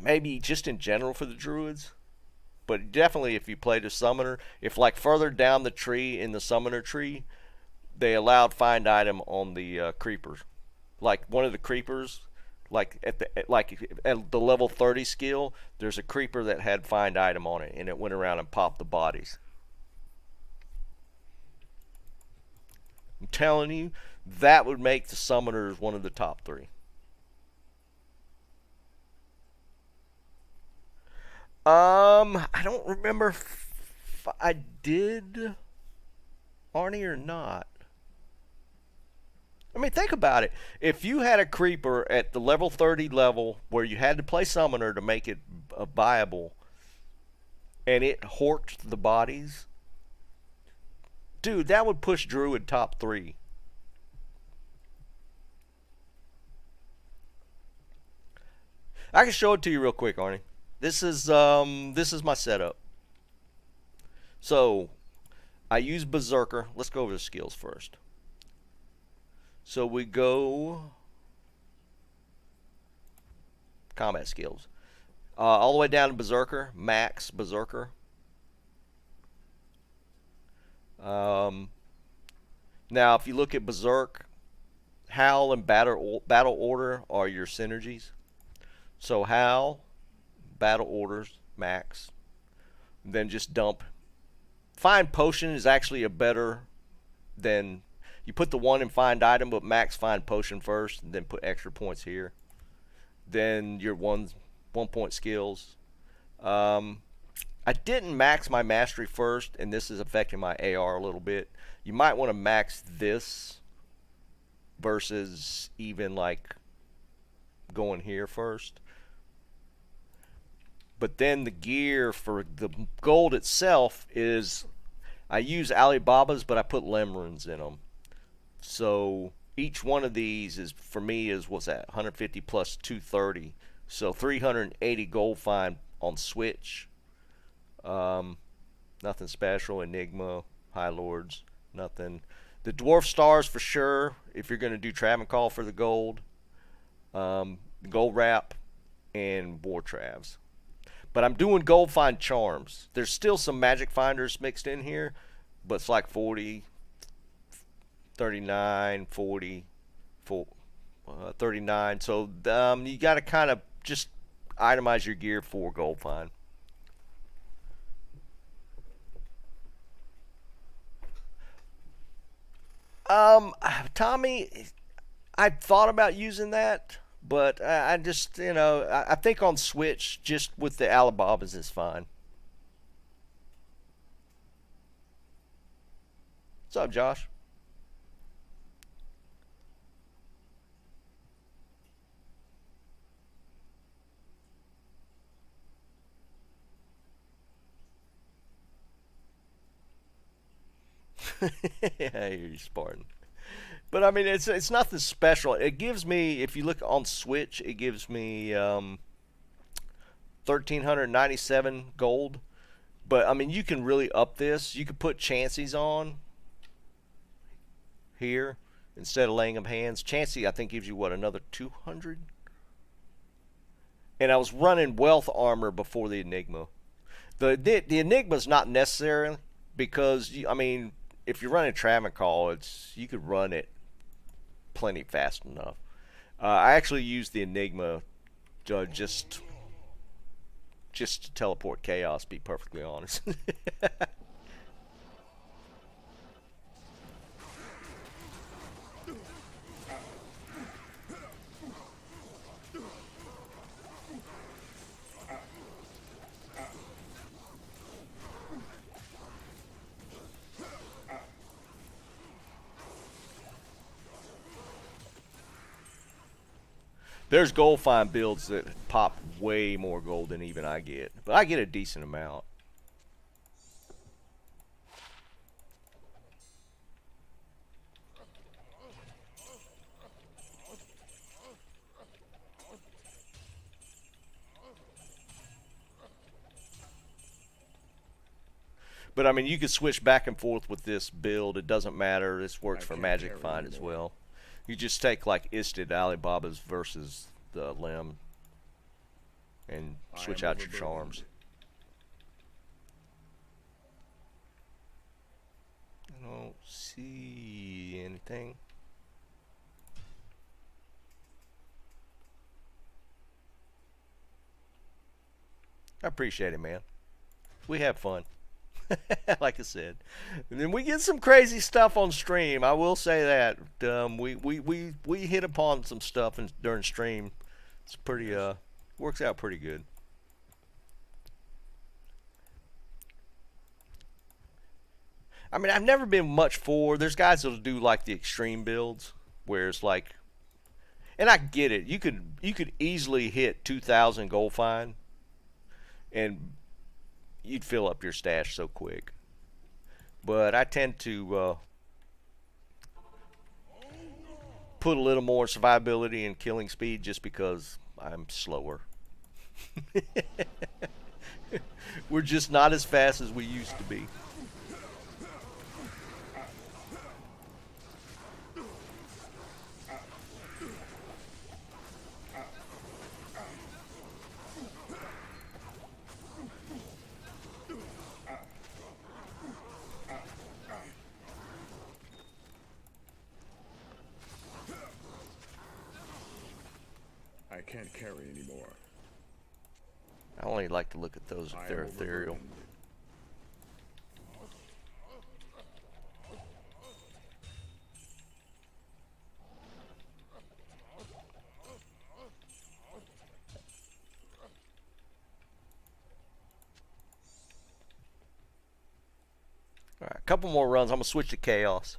maybe just in general for the Druids, but definitely if you played a Summoner, if like further down the tree in the Summoner tree, they allowed find item on the creepers. Like one of the creepers, Like at the level 30 skill, there's a creeper that had find item on it, and it went around and popped the bodies. I'm telling you, that would make the summoners one of the top 3. I don't remember if I did Arnie or not. I mean, think about it. If you had a creeper at the level 30 level where you had to play summoner to make it viable, and it horked the bodies, dude, that would push Druid top 3. I can show it to you real quick, Arnie. This is my setup. So I use Berserker. Let's go over the skills first. So we go combat skills. All the way down to Berserker, max Berserker. Now, if you look at Berserk, Howl and Battle Order are your synergies. So Howl, Battle Orders, max. Then just dump. Find Potion is actually a better than... You put the 1 in find item, but max find potion first, and then put extra points here. Then your one point skills. I didn't max my mastery first, and this is affecting my AR a little bit. You might want to max this versus even like going here first. But then the gear for the gold itself is, I use Alibaba's, but I put Lemruns in them. So each one of these is, for me, is, what's that, 150 plus 230. So 380 gold find on Switch. Nothing special. Enigma, High Lords, nothing. The Dwarf Stars for sure, if you're going to do Travencall for the gold. Gold Wrap and War Travs. But I'm doing gold find charms. There's still some magic finders mixed in here, but it's like 40, 39, 40, 39. So you got to kind of just itemize your gear for gold find. Tommy, I thought about using that, but I just, I think on Switch, just with the Alibabas is fine. What's up, Josh? Yeah, you're Spartan. But I mean, it's nothing special. It gives me, if you look on Switch, it gives me 1,397 gold. But I mean, you can really up this. You could put Chansey's on here instead of laying of hands. Chansey, I think, gives you what, another 200. And I was running wealth armor before the Enigma. The Enigma's not necessary because I mean, if you're running Travencall, you could run it plenty fast enough. I actually use the Enigma just to teleport chaos, to be perfectly honest. There's gold find builds that pop way more gold than even I get. But I get a decent amount. But I mean, you could switch back and forth with this build. It doesn't matter. This works for Magic Find as well. You just take like Isted Alibaba's versus the Lem and switch out your charms. I don't see anything. I appreciate it, man. We have fun. Like I said. And then we get some crazy stuff on stream. I will say that. We hit upon some stuff during stream. It's pretty, works out pretty good. I mean, I've never been much for. There's guys that'll do like the extreme builds, where it's like, and I get it. You could easily hit 2,000 gold find, and you'd fill up your stash so quick. But I tend to put a little more survivability and killing speed just because I'm slower. We're just not as fast as we used to be. I can't carry anymore. I only like to look at those if they're ethereal. Alright, a couple more runs. I'm going to switch to Chaos.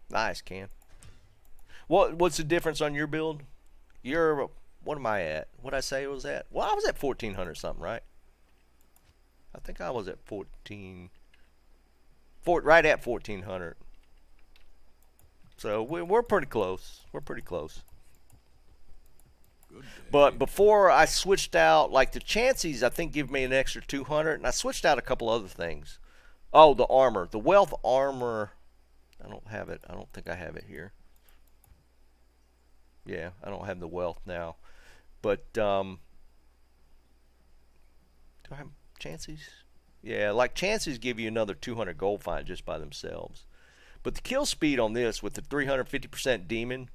Nice, Ken. What's the difference on your build? You're, what am I at? What'd I say it was at? Well, I was at 1,400 something, right? I think I was at right at 1,400. So we're pretty close. We're pretty close. But before I switched out, like the chances, I think give me an extra 200, and I switched out a couple other things. Oh, the armor, the wealth armor. I don't have it. I don't think I have it here. Yeah, I don't have the wealth now. But, do I have chances? Yeah, like chances give you another 200 gold find just by themselves. But the kill speed on this with the 350% demon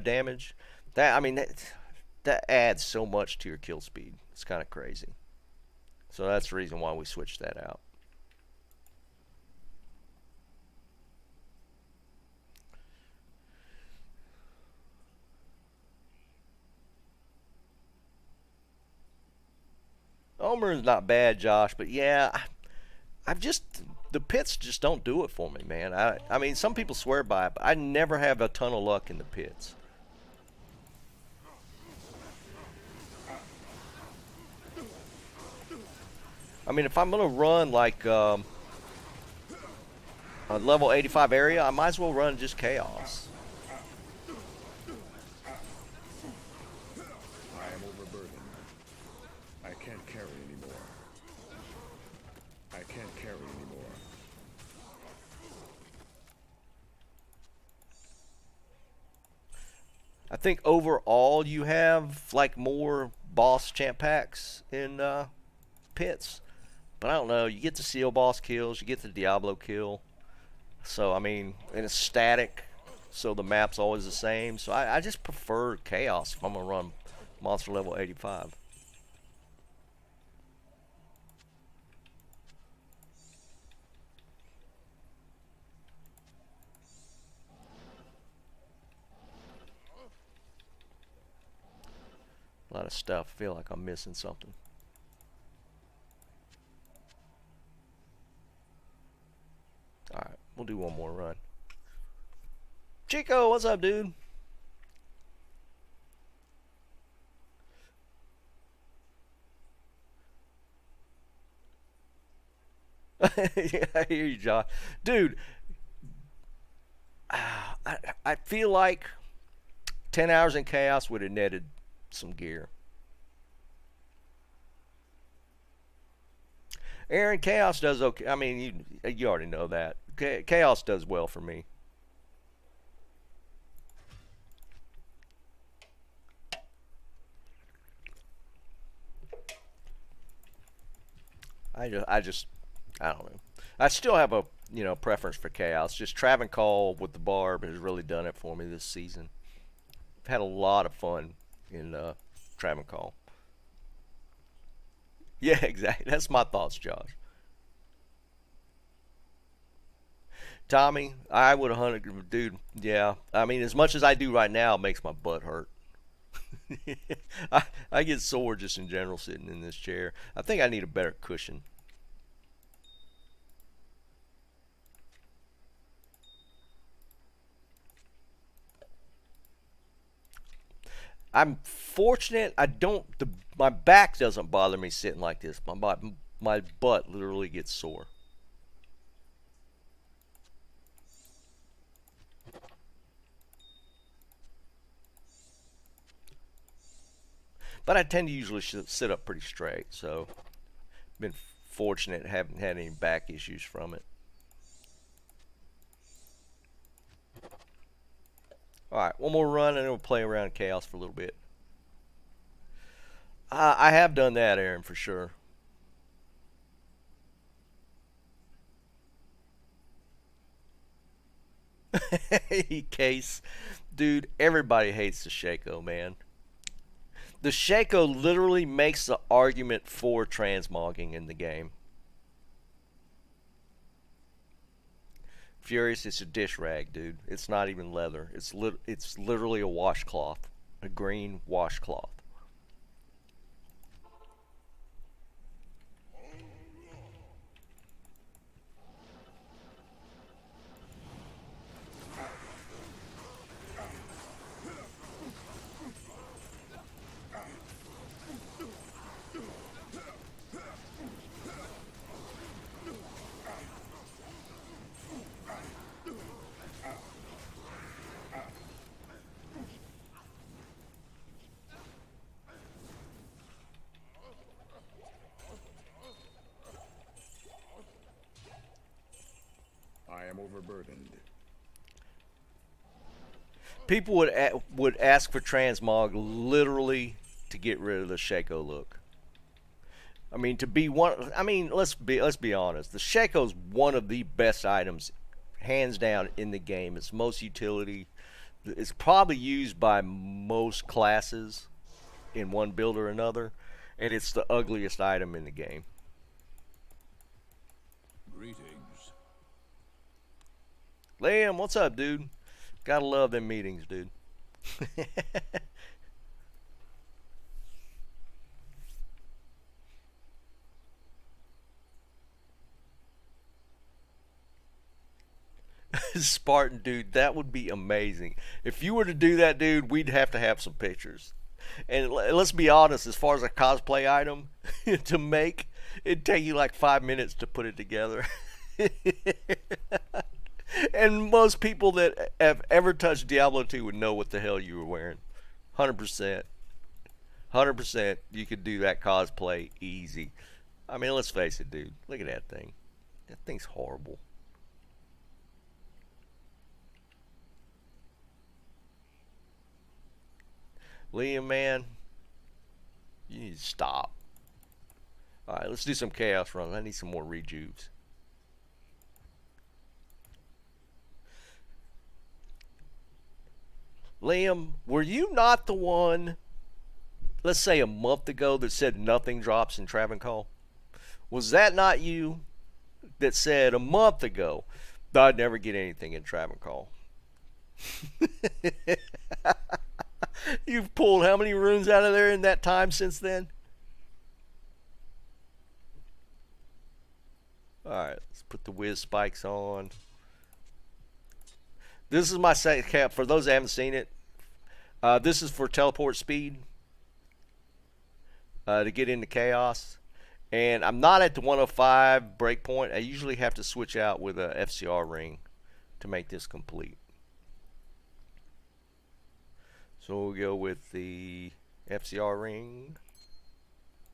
damage, that, I mean, that adds so much to your kill speed. It's kind of crazy. So that's the reason why we switched that out. Omer is not bad, Josh, but yeah, the pits just don't do it for me, man. I mean, some people swear by it, but I never have a ton of luck in the pits. I mean, if I'm gonna run like a level 85 area, I might as well run just Chaos. I think overall you have like more boss champ packs in pits, but I don't know. You get the seal boss kills, you get the Diablo kill. So I mean, and it's static, so the map's always the same. So I just prefer Chaos if I'm gonna run monster level 85. A lot of stuff. I feel like I'm missing something. Alright, we'll do one more run. Chico, what's up, dude? Yeah, I hear you, Josh. Dude, I feel like 10 hours in Chaos would have netted some gear. Aaron, Chaos does okay. I mean, you already know that. Chaos does well for me. I don't know. I still have a preference for Chaos. Just Travancore with the Barb has really done it for me this season. I've had a lot of fun in Travancore. Yeah, exactly. That's my thoughts, Josh. Tommy, I would 100, dude. Yeah, I mean, as much as I do right now, it makes my butt hurt. I get sore just in general sitting in this chair. I think I need a better cushion. I'm fortunate. I don't. My back doesn't bother me sitting like this. My butt literally gets sore. But I tend to usually sit up pretty straight, so been fortunate, haven't had any back issues from it. All right, one more run, and then we'll play around in chaos for a little bit. I have done that, Aaron, for sure. Case, dude, everybody hates the Shaco, man. The Shaco literally makes the argument for transmogging in the game. Furious, it's a dish rag, dude. It's not even leather. It's literally a washcloth, a green washcloth. I am overburdened. People would ask for transmog literally to get rid of the Shaco look. I mean, to be one. I mean, let's be honest. The Shaco's one of the best items, hands down, in the game. It's most utility. It's probably used by most classes in one build or another, and it's the ugliest item in the game. Greetings. Liam, what's up, dude? Gotta love them meetings, dude. Spartan, dude, that would be amazing. If you were to do that, dude, we'd have to have some pictures. And let's be honest, as far as a cosplay item to make, it'd take you like 5 minutes to put it together. And most people that have ever touched Diablo 2 would know what the hell you were wearing. 100%. 100% you could do that cosplay easy. I mean, let's face it, dude. Look at that thing. That thing's horrible. Liam, man, you need to stop. Alright, let's do some chaos runs. I need some more rejuves. Liam, were you not the one, let's say a month ago, that said nothing drops in Travancore? Was that not you that said a month ago that I'd never get anything in Travancore? You've pulled how many runes out of there in that time since then? Alright, let's put the whiz spikes on. This is my second cap. For those that haven't seen it, this is for teleport speed to get into chaos. And I'm not at the 105 breakpoint. I usually have to switch out with a FCR ring to make this complete. So we'll go with the FCR ring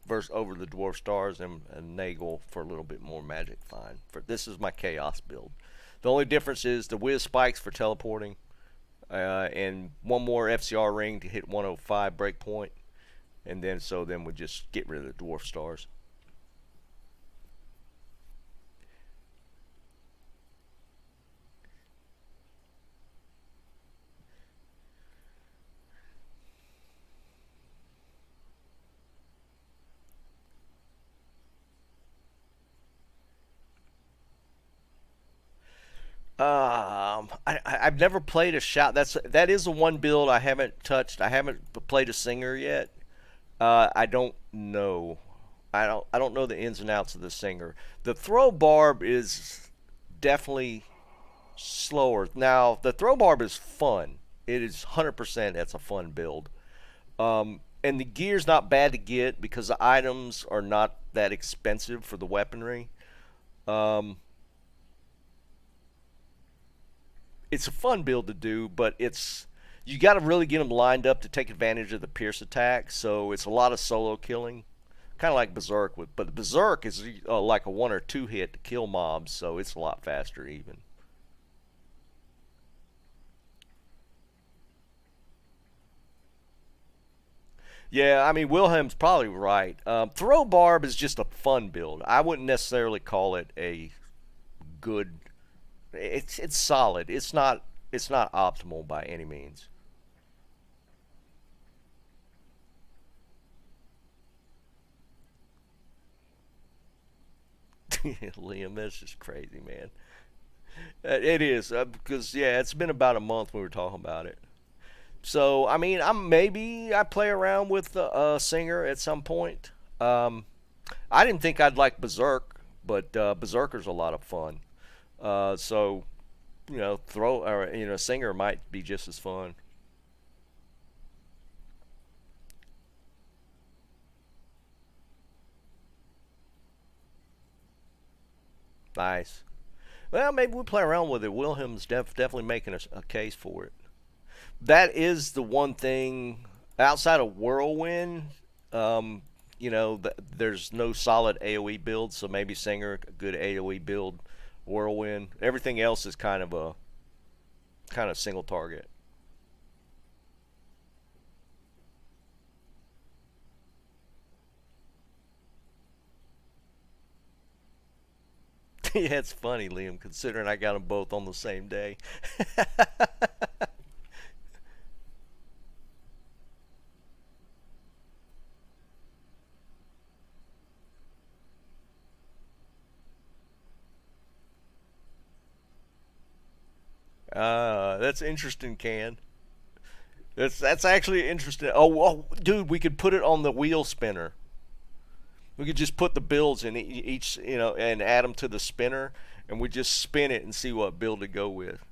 versus over the dwarf stars and Nagel for a little bit more magic. Fine. This is my chaos build. The only difference is the whiz spikes for teleporting, and one more FCR ring to hit 105 breakpoint, and then we just get rid of the dwarf stars. I've never played a shot. That is the one build I haven't touched. I haven't played a singer yet. I don't know. I don't know the ins and outs of the singer. The throw barb is definitely slower. Now the throw barb is fun. It is 100%. That's a fun build. And the gear's not bad to get because the items are not that expensive for the weaponry. Um, it's a fun build to do, but you got to really get them lined up to take advantage of the pierce attack. So it's a lot of solo killing, kind of like Berserk but Berserk is like a 1 or 2 hit to kill mobs, so it's a lot faster even. Yeah, I mean Wilhelm's probably right. Throw barb is just a fun build. I wouldn't necessarily call it a good. It's solid. It's not optimal by any means. Liam, that's just crazy, man. It is because yeah, it's been about a month we were talking about it. So I mean, I play around with the singer at some point. Um, I didn't think I'd like Berserk, but Berserker's a lot of fun. So throw or singer might be just as fun. Nice. Well, maybe we play around with it. Wilhelm's definitely making a case for it. That is the one thing outside of Whirlwind. Um, there's no solid AOE build, so maybe Singer a good AOE build. Whirlwind. Everything else is kind of single target. Yeah, it's funny, Liam, considering I got them both on the same day. That's interesting, Can. That's actually interesting. Oh, dude, we could put it on the wheel spinner. We could just put the builds in each, and add them to the spinner, and we just spin it and see what build to go with.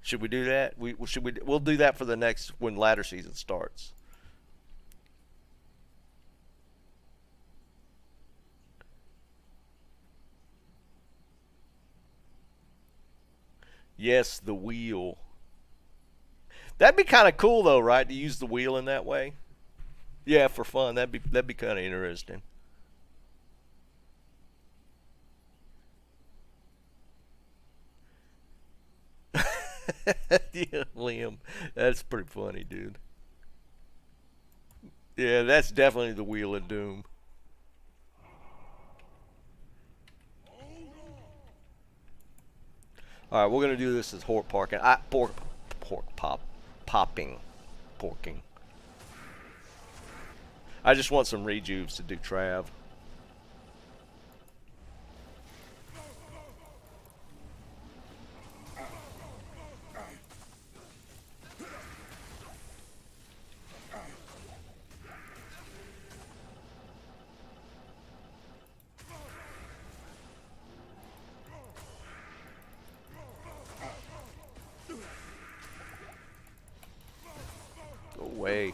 Should we do that? We'll do that for the next when ladder season starts. Yes, the wheel. That'd be kind of cool though, right? To use the wheel in that way. Yeah, for fun. That'd be kind of interesting. Yeah, Liam, that's pretty funny, dude. Yeah, that's definitely the wheel of doom. All right, we're gonna do this as pork parking. Pork popping, porking. I just want some rejuves to do Trav. Go away.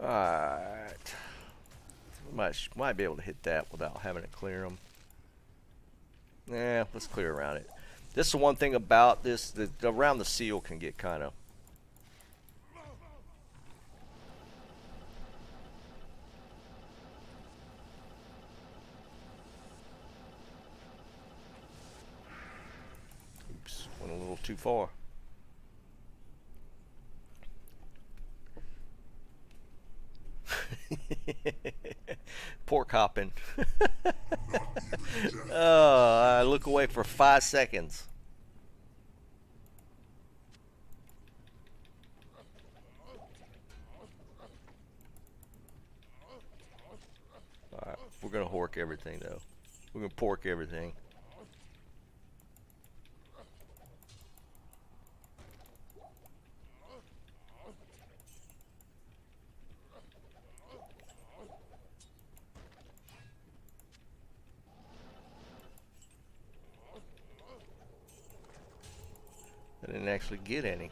Alright. Might be able to hit that without having to clear them. Yeah, let's clear around it. This is the one thing about this, around the seal can get kind of... Oops, went a little too far. Pork hopping. Oh, I look away for 5 seconds. Alright, we're gonna hork everything though. We're gonna pork everything. I didn't actually get any.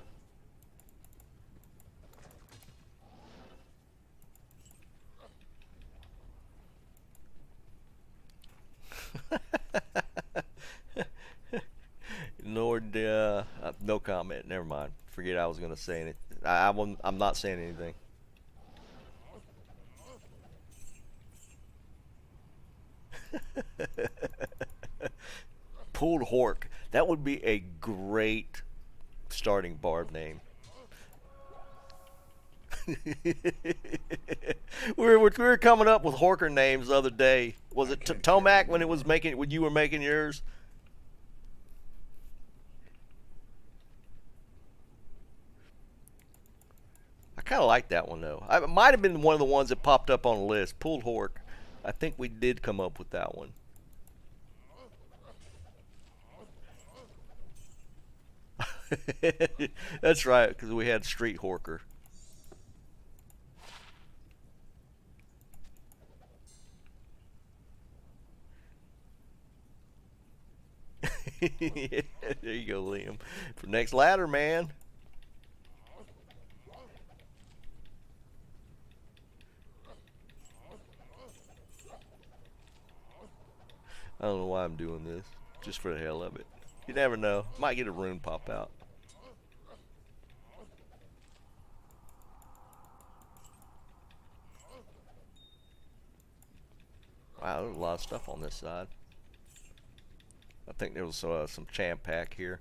Lord, no comment. Never mind. Forget I was gonna say anything. I'm not saying anything. Pulled Hork. That would be a great starting barb name. we were coming up with Horker names the other day. Was it Tomac when you were making yours? I kind of like that one though. It might have been one of the ones that popped up on the list. Pulled Hork. I think we did come up with that one. That's right, because we had Street Horker. Yeah, there you go, Liam. For next ladder, man. I don't know why I'm doing this. Just for the hell of it. You never know. Might get a rune pop out. Wow, there's a lot of stuff on this side. I think there was some champ pack here.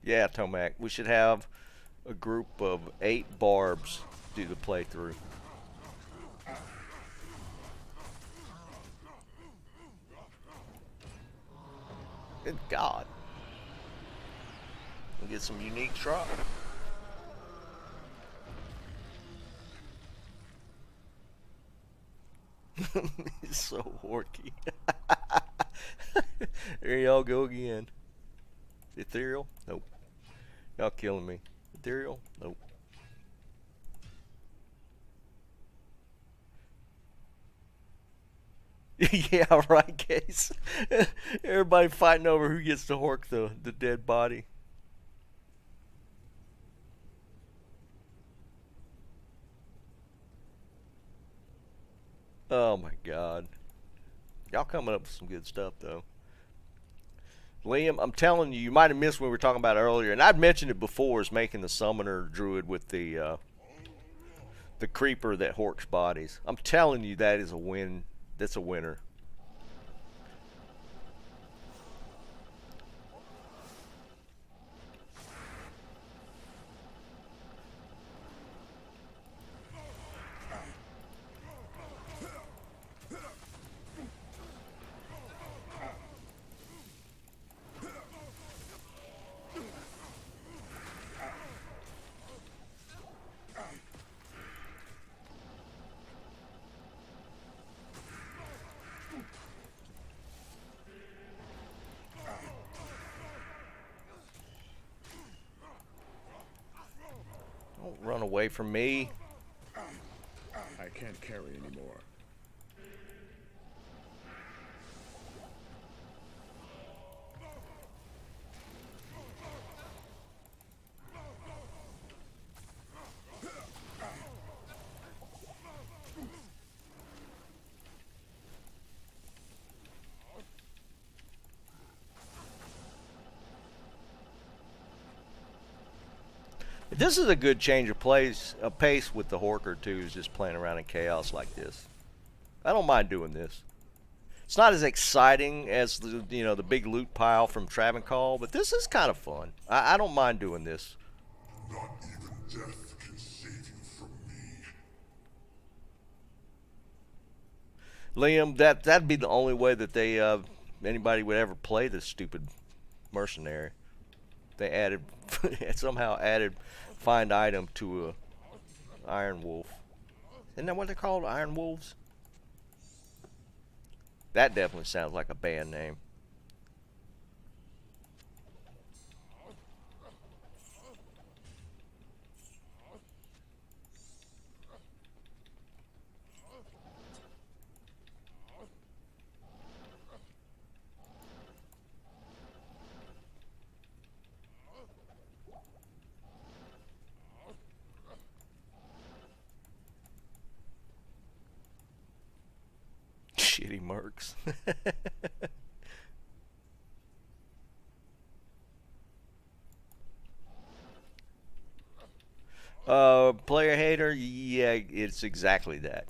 Yeah, Tomac, we should have a group of 8 barbs do the playthrough. Good God. We'll get some unique drop. He's so horky. There y'all go again. Ethereal? Nope. Y'all killing me. Ethereal? Nope. Yeah, right, Case. Everybody fighting over who gets to hork the dead body. Oh my God. Y'all coming up with some good stuff though. Liam, I'm telling you, you might have missed what we were talking about earlier, and I'd mentioned it before, is making the summoner druid with the creeper that horks bodies. I'm telling you, that is a win. That's a winner. Don't run away from me. I can't carry anymore. This is a good change of pace with the Horker too, is just playing around in chaos like this. I don't mind doing this. It's not as exciting as the big loot pile from Travancore, but this is kind of fun. I don't mind doing this. Not even death can save you from me. Liam, that'd be the only way that they anybody would ever play this stupid mercenary. They added somehow added find item to a Iron Wolf. Isn't that what they're called? Iron Wolves? That definitely sounds like a band name. Shitty mercs. Player hater? Yeah, it's exactly that.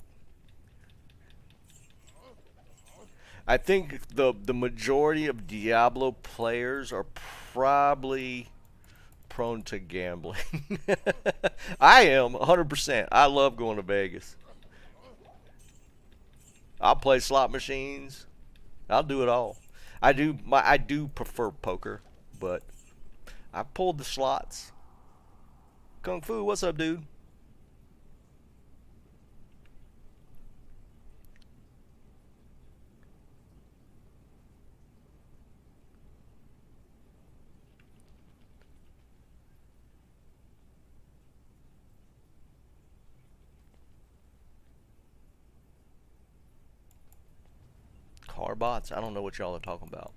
I think the majority of Diablo players are probably prone to gambling. I am 100%. I love going to Vegas. I'll play slot machines. I'll do it all. I do prefer poker, but I pulled the slots. Kung Fu, what's up, dude? Car bots? I don't know what y'all are talking about.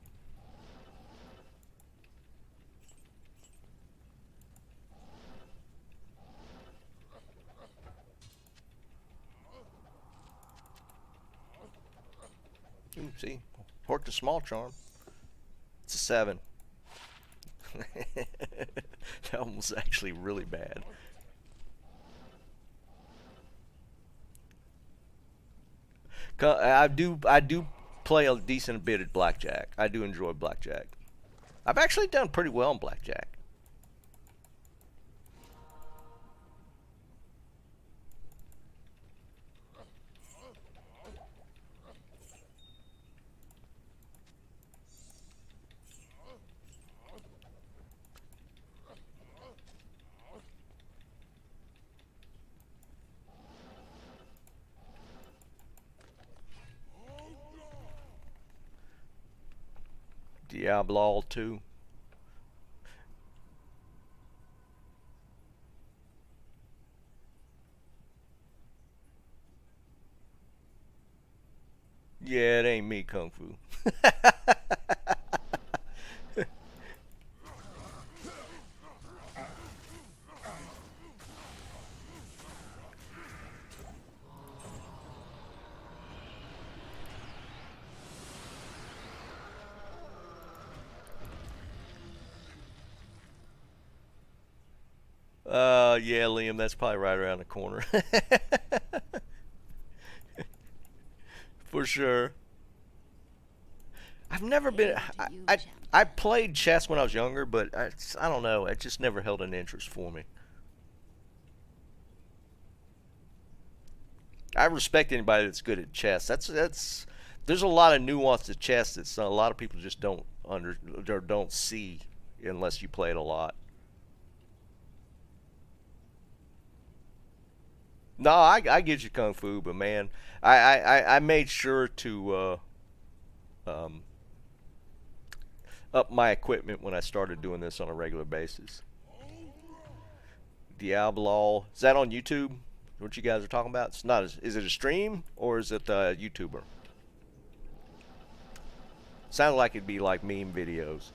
Ooh, see, worked a small charm. It's a 7. That one was actually really bad. I do play a decent bit at blackjack. I do enjoy blackjack. I've actually done pretty well in blackjack. Diablo 2. Yeah, it ain't me, Kung Fu. Yeah, Liam, that's probably right around the corner. For sure. I've never been. I played chess when I was younger, but I don't know. It just never held an interest for me. I respect anybody that's good at chess. That's. There's a lot of nuance to chess that a lot of people just don't or don't see unless you play it a lot. No, I get you Kung Fu, but man, I made sure to um, up my equipment when I started doing this on a regular basis. Diablo, is that on YouTube? What you guys are talking about? It's not. Is it a stream or is it a YouTuber? Sounds like it'd be like meme videos.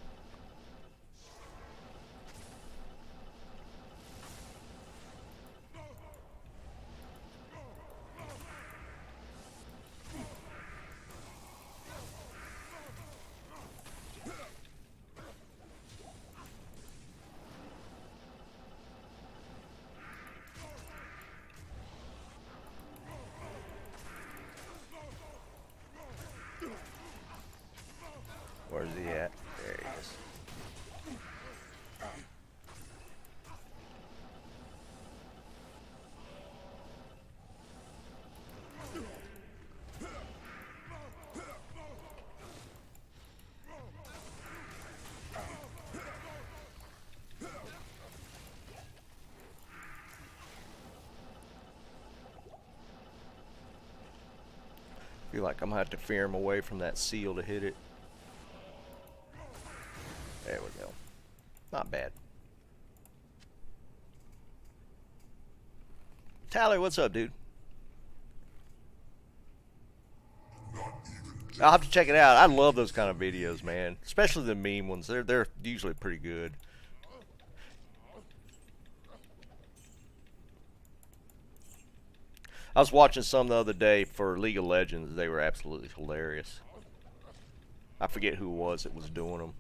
feel like I'm gonna have to fear him away from that seal to hit it. There we go. Not bad. Tyler, what's up, dude? I'll have to check it out. I love those kind of videos, man. Especially the meme ones. They're usually pretty good. I was watching some the other day for League of Legends. They were absolutely hilarious. I forget who it was that was doing them.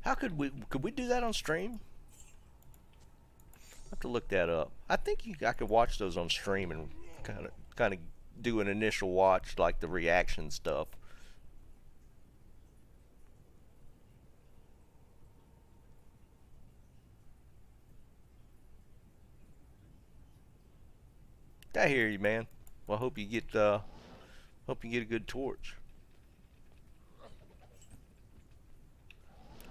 How could we do that on stream? I have to look that up. I think I could watch those on stream and kind of do an initial watch, like the reaction stuff. I hear you, man. Well, I hope you get a good torch.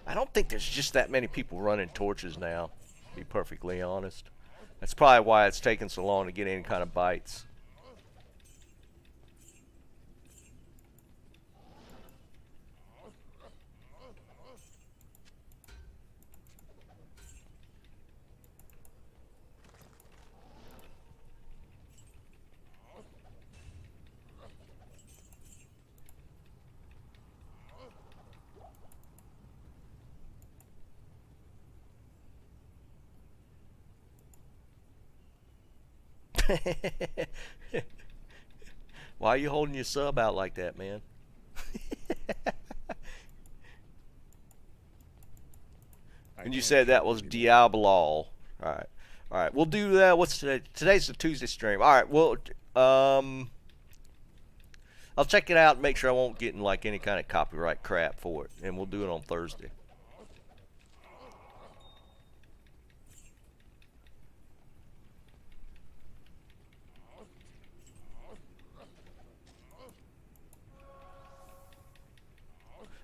I don't think there's just that many people running torches now, to be perfectly honest. That's probably why it's taking so long to get any kind of bites. Why are you holding your sub out like that, man? And you said that was Diablo. Alright. Alright, we'll do that. What's today? Today's the Tuesday stream. Alright, well, I'll check it out and make sure I won't get in like any kind of copyright crap for it. And we'll do it on Thursday.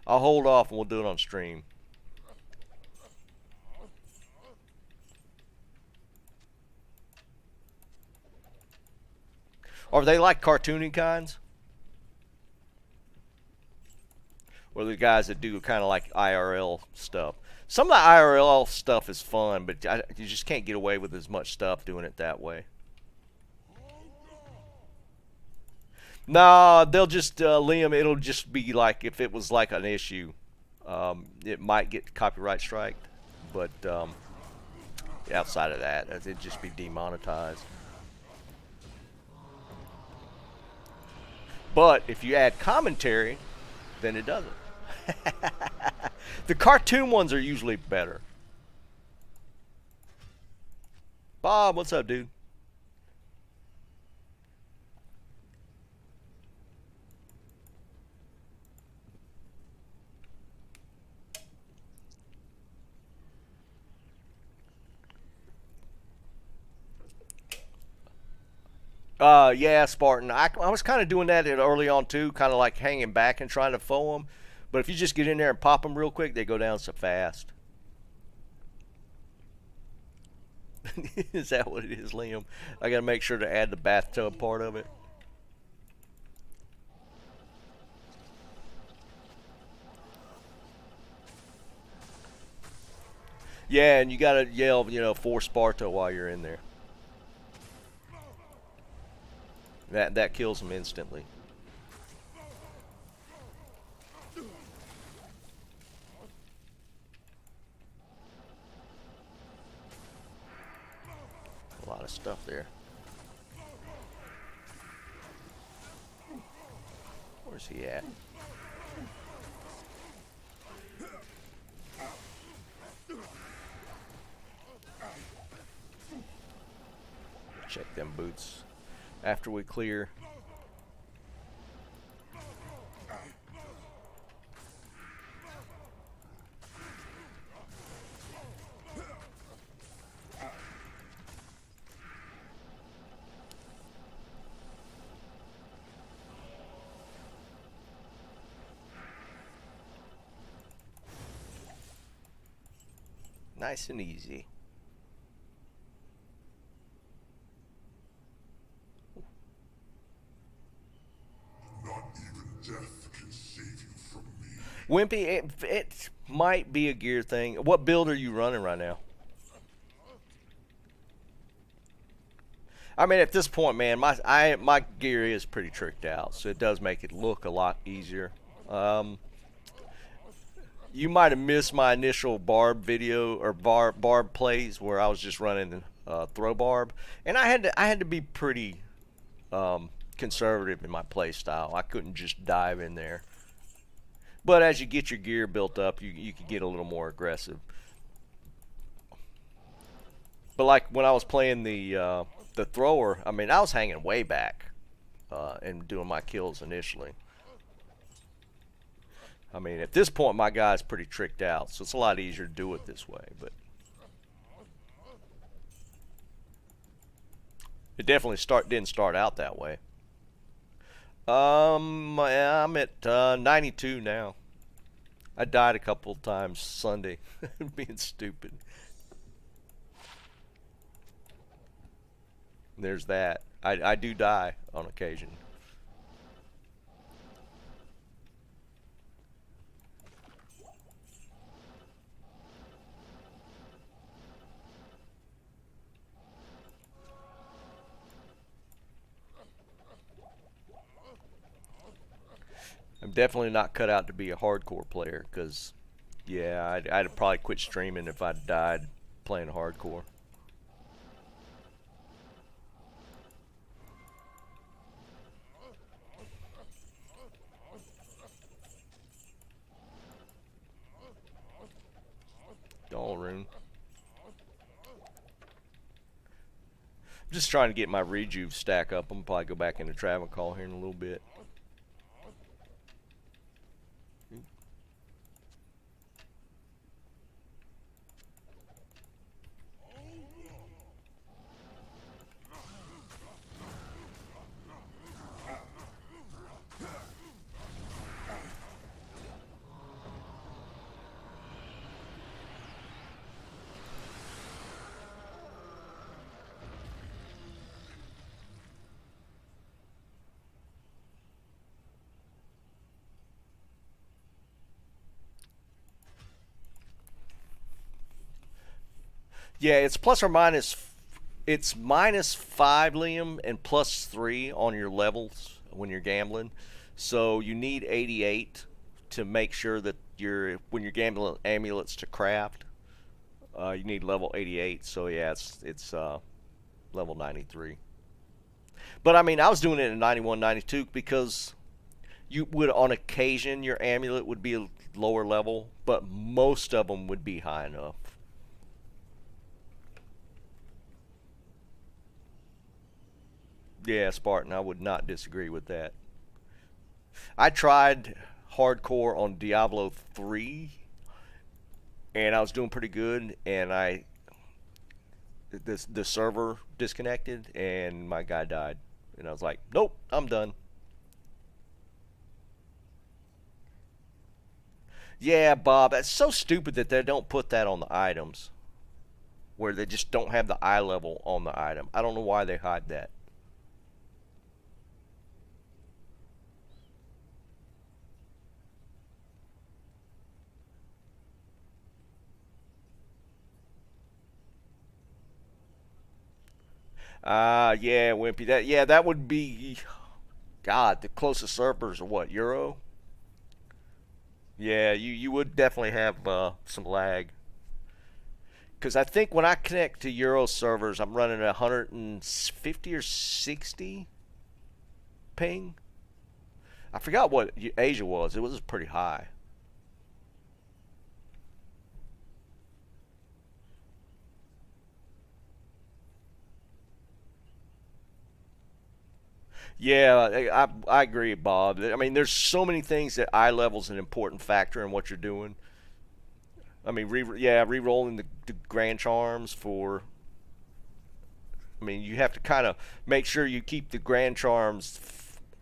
I'll hold off and we'll do it on stream. Are they like cartoony kinds? Or the guys that do kind of like IRL stuff? Some of the IRL stuff is fun, but you just can't get away with as much stuff doing it that way. No, they'll just, Liam, it'll just be like, if it was like an issue, it might get copyright striked, but outside of that, it'd just be demonetized. But if you add commentary, then it doesn't. The cartoon ones are usually better. Bob, what's up, dude? Yeah, Spartan. I was kind of doing that early on too, kind of like hanging back and trying to foe them. But if you just get in there and pop them real quick, they go down so fast. Is that what it is, Liam? I gotta make sure to add the bathtub part of it. Yeah, and you gotta yell, for Sparta while you're in there. That kills them instantly. A lot of stuff there. Where's he at? check them boots after we clear. Nice and easy. Not even death can save you from me. Wimpy, it might be a gear thing. What build are you running right now? I mean, at this point, man, my gear is pretty tricked out, so it does make it look a lot easier. You might have missed my initial barb video or barb plays where I was just running throw barb, and I had to be pretty conservative in my play style. I couldn't just dive in there. But as you get your gear built up, you can get a little more aggressive. But like when I was playing the thrower, I mean, I was hanging way back and doing my kills initially. I mean, at this point, my guy's pretty tricked out, so it's a lot easier to do it this way. But it definitely didn't start out that way. I'm at 92 now. I died a couple of times Sunday, being stupid. There's that. I do die on occasion. I'm definitely not cut out to be a hardcore player, because, yeah, I'd have probably quit streaming if I'd died playing hardcore. All rune. I'm just trying to get my rejuve stack up. I'm gonna probably go back into travel call here in a little bit. Yeah, it's plus or minus. It's -5, Liam, and +3 on your levels when you're gambling. So you need 88 to make sure that when you're gambling amulets to craft, you need level 88. So yeah, it's level 93. But I mean, I was doing it in 91, 92 because you would, on occasion, your amulet would be a lower level, but most of them would be high enough. Yeah, Spartan, I would not disagree with that. I tried hardcore on Diablo 3, and I was doing pretty good, and the server disconnected, and my guy died. And I was like, nope, I'm done. Yeah, Bob, that's so stupid that they don't put that on the items, where they just don't have the eye level on the item. I don't know why they hide that. Yeah, Wimpy. That would be, God, the closest servers are what, Euro? Yeah, you would definitely have some lag. Because I think when I connect to Euro servers, I'm running 150 or 60 ping. I forgot what Asia was. It was pretty high. Yeah, I agree, Bob. I mean, there's so many things that eye level's an important factor in what you're doing. I mean, re-rolling the grand charms for. I mean, you have to kind of make sure you keep the grand charms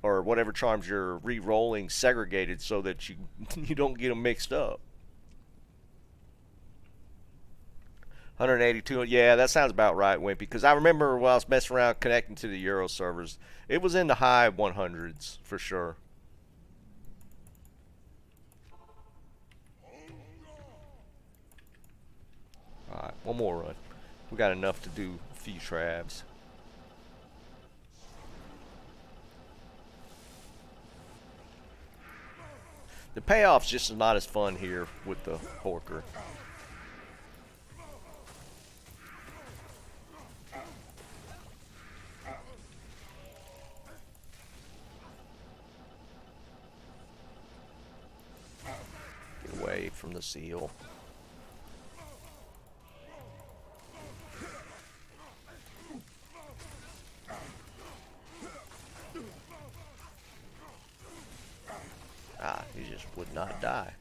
or whatever charms you're re-rolling segregated so that you you don't get them mixed up. 182. Yeah, that sounds about right, Wimpy. Because I remember when I was messing around connecting to the Euro servers, it was in the high 100s for sure. All right, one more run. We got enough to do a few trabs. The payoff's just not as fun here with the Porker. Get away from the seal. Ah, he just would not die.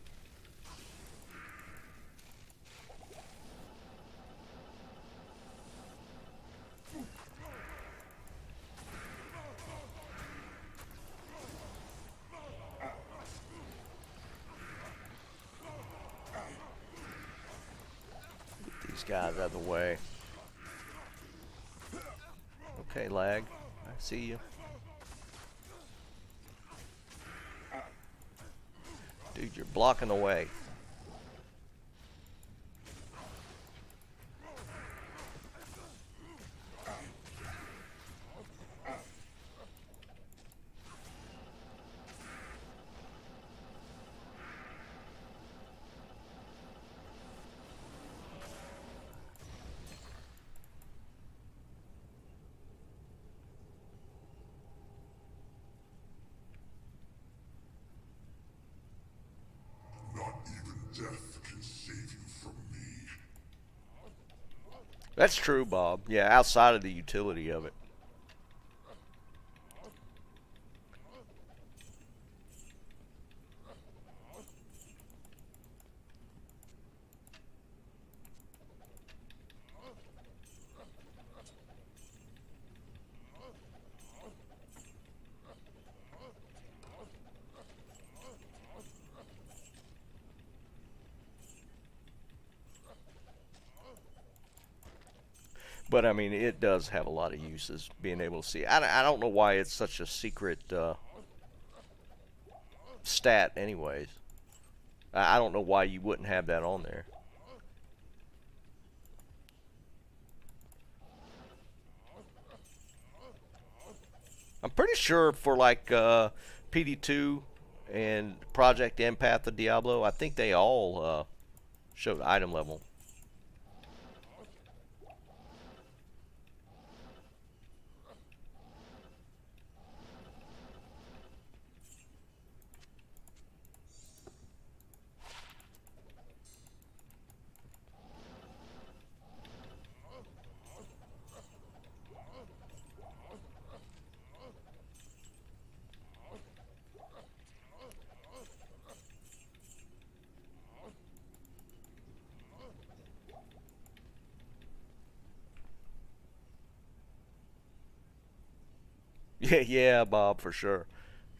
Get these guys out of the way. Okay, lag. I see you. Dude, you're blocking the way. Death can save you from me. That's true, Bob. Yeah, outside of the utility of it. But I mean, it does have a lot of uses. Being able to see, I don't know why it's such a secret stat, anyways. I don't know why you wouldn't have that on there. I'm pretty sure for like PD2 and Project Empath of Diablo, I think they all showed item level. Yeah, yeah, Bob, for sure.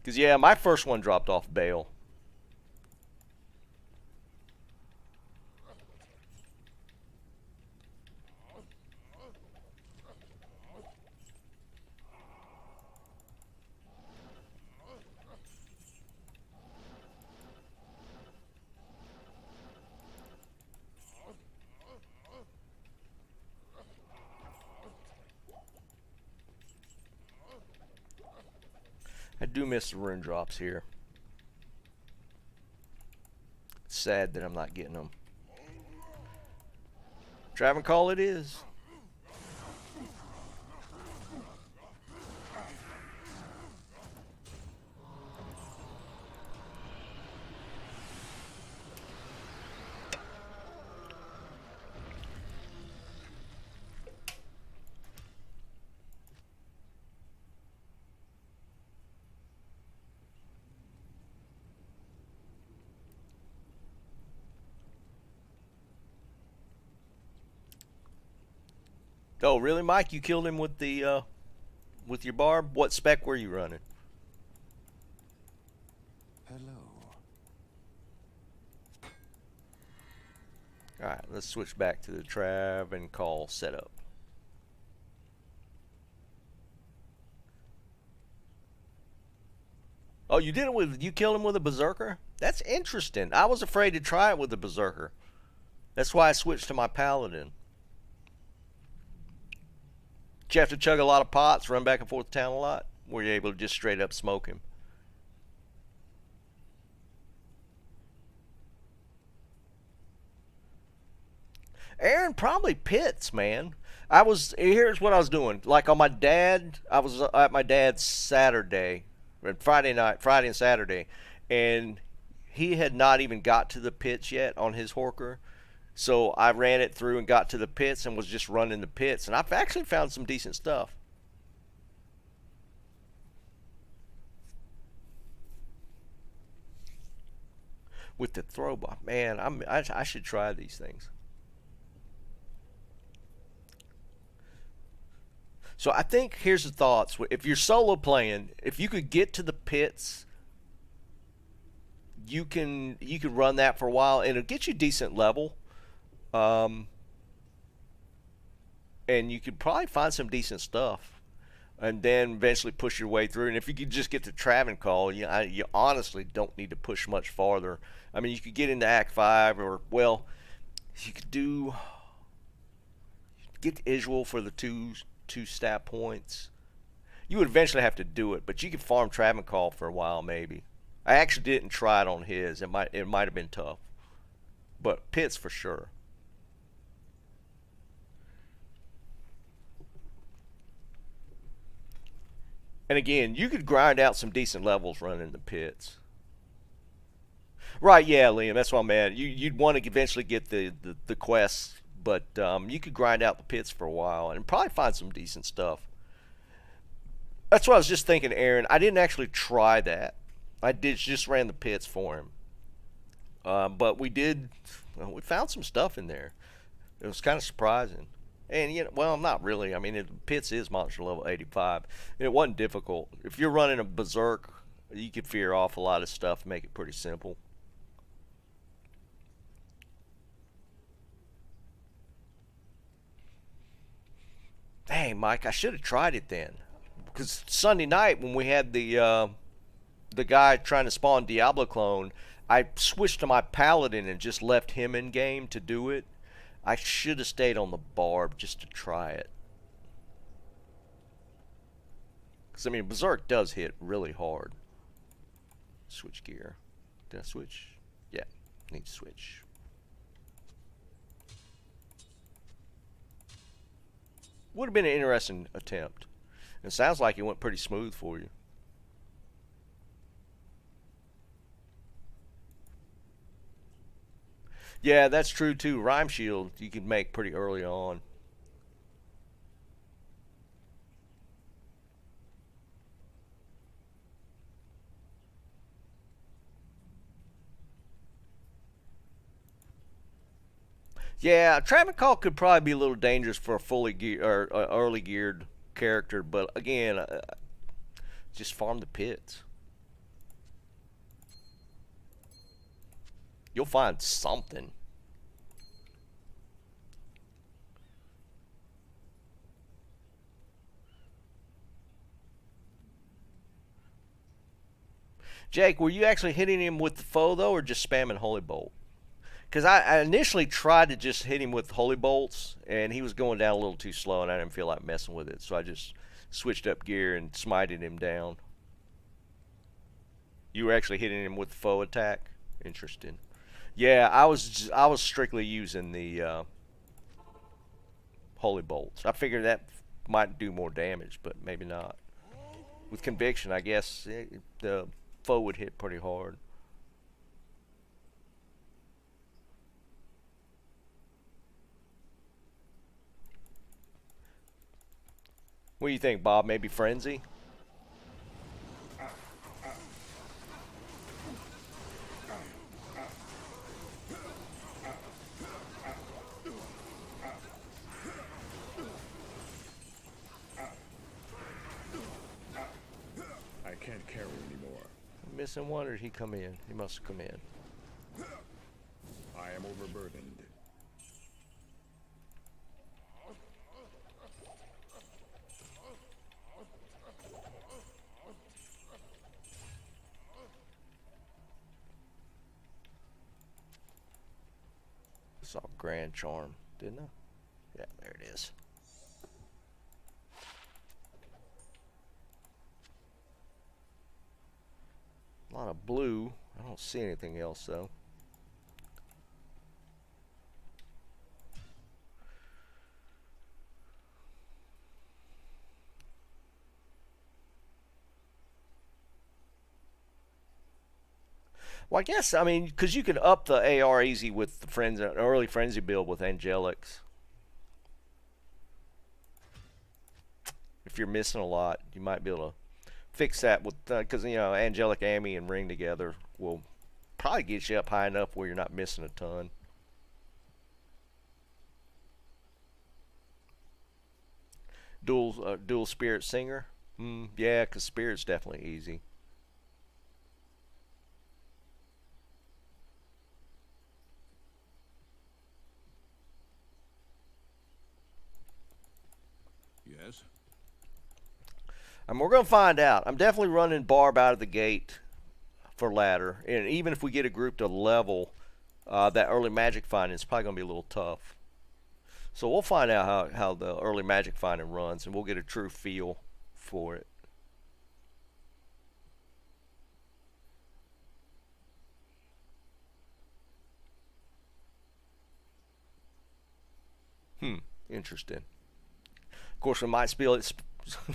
Because, yeah, my first one dropped off bail. I do miss the rune drops here. It's sad that I'm not getting them. Travencall it is. Oh, really, Mike? You killed him with your barb? What spec were you running? Hello. All right, let's switch back to the Trav and call setup. Oh, you killed him with a berserker? That's interesting. I was afraid to try it with a berserker. That's why I switched to my paladin. Did you have to chug a lot of pots, run back and forth town a lot? Were you able to just straight up smoke him? Aaron, probably pits, man. Here's what I was doing. Like on my dad, I was at my dad's Saturday, Friday and Saturday, and he had not even got to the pits yet on his Horker. So I ran it through and got to the pits and was just running the pits, and I've actually found some decent stuff. With the throwbar, man, I should try these things. So I think here's the thoughts. If you're solo playing, if you could get to the pits, you can run that for a while, and it'll get you decent level. And you could probably find some decent stuff, and then eventually push your way through. And if you could just get the Traven call, you honestly don't need to push much farther. I mean, you could get into Act 5, or, well, you could get Isuel for the two stat points. You would eventually have to do it, but you could farm Traven call for a while, maybe. I actually didn't try it on his. It might have been tough, but pits for sure. And again, you could grind out some decent levels running the pits. Right, yeah, Liam, that's what I'm at. You'd want to eventually get the quests, but you could grind out the pits for a while and probably find some decent stuff. That's what I was just thinking, Aaron. I didn't actually try that. I just ran the pits for him. But we found some stuff in there. It was kind of surprising. And, well, not really. I mean, pits is monster level 85. And it wasn't difficult. If you're running a berserk, you could fear off a lot of stuff and make it pretty simple. Dang, Mike, I should have tried it then. Because Sunday night when we had the guy trying to spawn Diablo clone, I switched to my paladin and just left him in game to do it. I should have stayed on the barb just to try it. Because, I mean, berserk does hit really hard. Switch gear. Did I switch? Yeah, need to switch. Would have been an interesting attempt. It sounds like it went pretty smooth for you. Yeah, that's true too. Rhyme Shield you can make pretty early on. Yeah, Travancore could probably be a little dangerous for a fully gear or early geared character, but again, just farm the pits. You'll find something. Jake, were you actually hitting him with the foe though, or just spamming Holy Bolt? Because I initially tried to just hit him with Holy Bolts, and he was going down a little too slow, and I didn't feel like messing with it, so I just switched up gear and smited him down. You were actually hitting him with the foe attack? Interesting. Yeah, I was strictly using the Holy Bolts. I figured that might do more damage, but maybe not. With Conviction, I guess the foe would hit pretty hard. What do you think, Bob? Maybe Frenzy? missing one, or did he come in? He must have come in. I am overburdened. Saw Grand Charm, didn't I? Yeah, there it is. A lot of blue. I don't see anything else though. Well, I guess, I mean, because you can up the AR easy with the early Frenzy build with Angelics. If you're missing a lot, you might be able to fix that with, because, you know, Angelic Ammy and Ring together will probably get you up high enough where you're not missing a ton. Dual Spirit Singer? Yeah, because Spirit's definitely easy. Yes? And we're going to find out. I'm definitely running Barb out of the gate for ladder. And even if we get a group to level, that early magic finding is probably going to be a little tough. So we'll find out how the early magic finding runs, and we'll get a true feel for it. Interesting. Of course, we might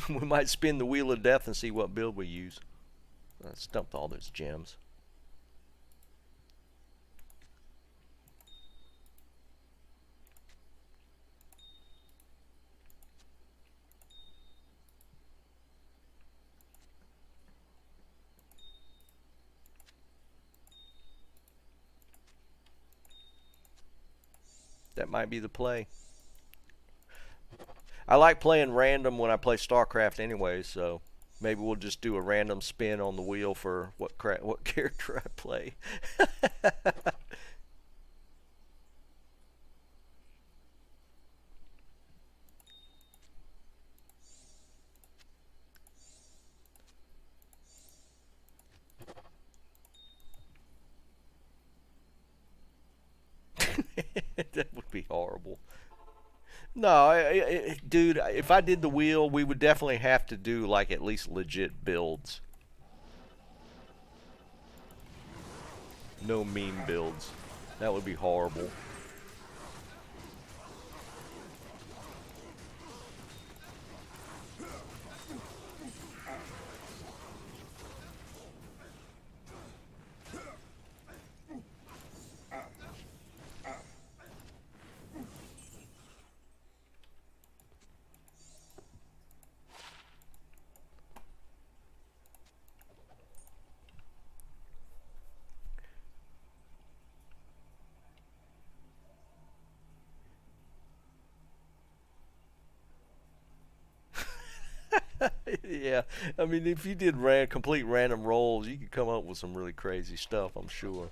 we might spin the wheel of death and see what build we use. I stumped all those gems. That might be the play. I like playing random when I play StarCraft anyway, so maybe we'll just do a random spin on the wheel for what character I play. That would be horrible. No, dude, if I did the wheel, we would definitely have to do like at least legit builds. No meme builds. That would be horrible. Yeah, I mean, if you did complete random rolls, you could come up with some really crazy stuff, I'm sure.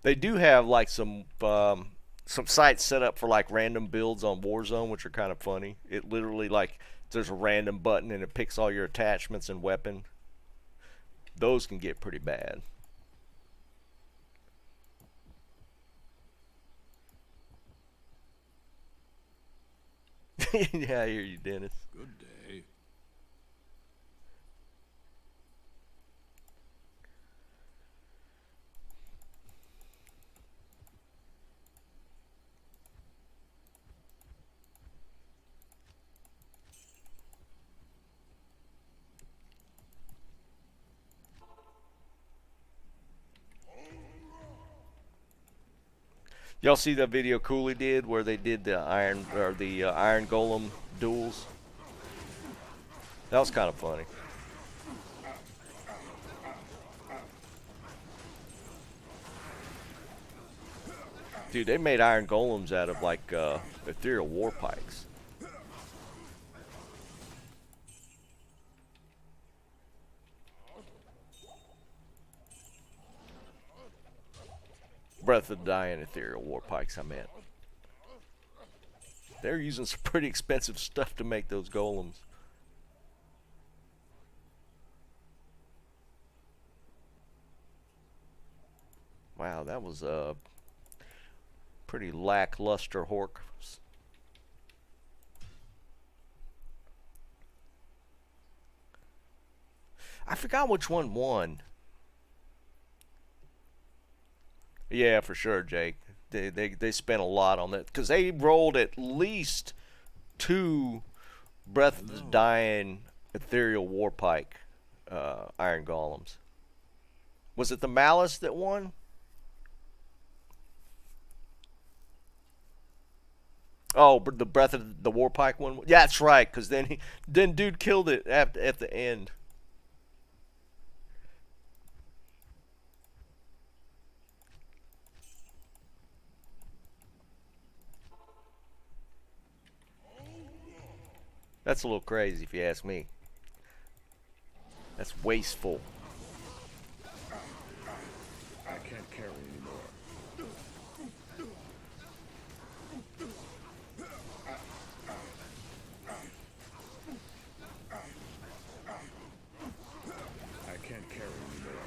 They do have like some sites set up for like random builds on Warzone, which are kind of funny. It literally like there's a random button and it picks all your attachments and weapon. Those can get pretty bad. Yeah, I hear you, Dennis. Good day. Y'all see that video Cooley did where they did the Iron Golem duels? That was kind of funny. Dude, they made Iron Golems out of like ethereal war pikes. Breath of the Dying ethereal war pikes, I meant. They're using some pretty expensive stuff to make those golems. Wow, that was a pretty lackluster Hork. I forgot which one won. Yeah, for sure, Jake. They spent a lot on that because they rolled at least 2 Breath of the Dying ethereal war pike Iron Golems. Was it the Malice that won? Oh, the Breath of the War Pike one. Yeah, that's right. Because then dude killed it at the end. That's a little crazy if you ask me. That's wasteful. I can't carry anymore. I can't carry anymore.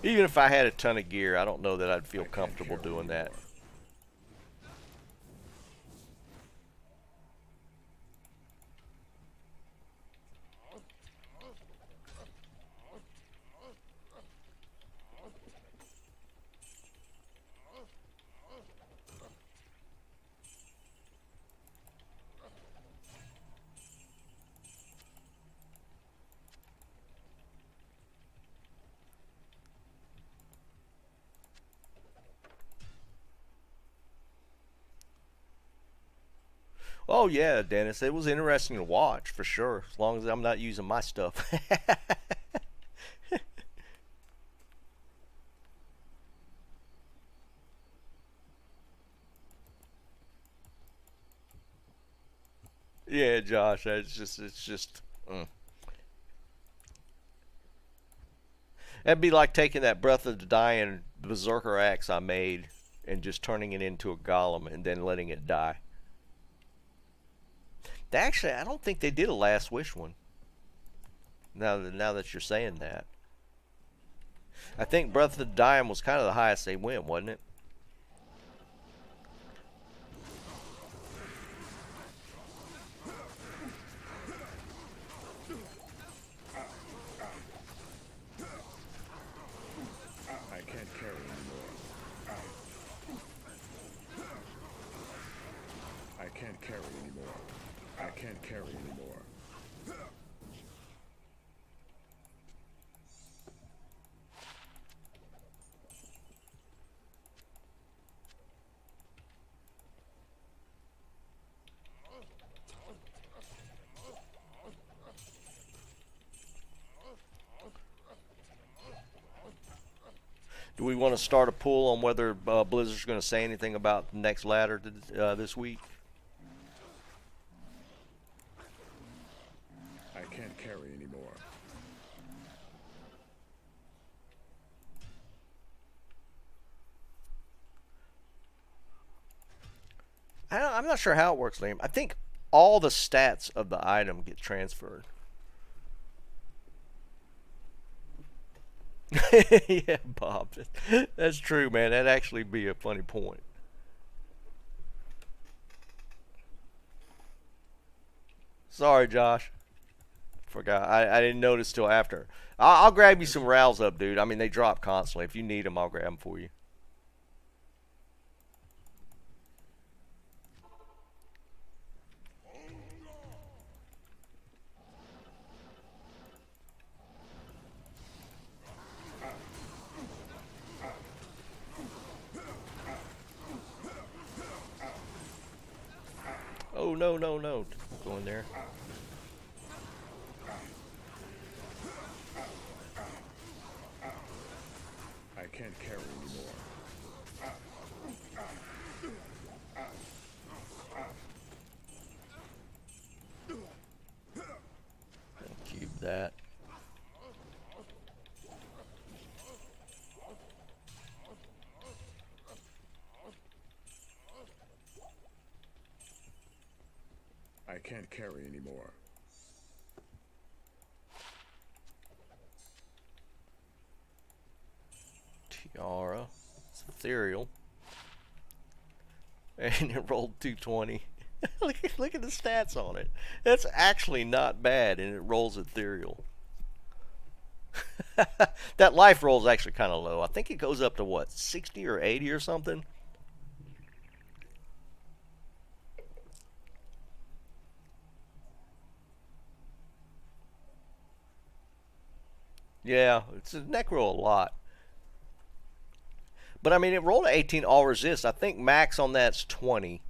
Even if I had a ton of gear, I don't know that I'd feel comfortable doing that. Oh yeah, Dennis, it was interesting to watch for sure. As long as I'm not using my stuff. Yeah, Josh, it's just. That'd be like taking that Breath of the Dying Berserker axe I made and just turning it into a golem and then letting it die. Actually, I don't think they did a Last Wish one. Now that you're saying that. I think Breath of the Dying was kind of the highest they went, wasn't it? I can't carry anymore. I can't carry anymore. I can't carry anymore. Do we want to start a poll on whether Blizzard's going to say anything about the next ladder this week? I can't carry anymore. I'm not sure how it works, Liam. I think all the stats of the item get transferred. Yeah, Bob. That's true, man. That'd actually be a funny point. Sorry, Josh. Forgot. I didn't notice till after. I'll grab you some rows up, dude. I mean, they drop constantly. If you need them, I'll grab them for you. no, no, no. Don't go in there. I can't carry anymore. Cube that. I can't carry anymore. Tiara. It's ethereal. And it rolled 220. look at the stats on it. That's actually not bad, and it rolls ethereal. That life roll is actually kind of low. I think it goes up to what, 60 or 80 or something? Yeah, it's a necro a lot. But I mean, it rolled a 18 all resist. I think max on that's 20.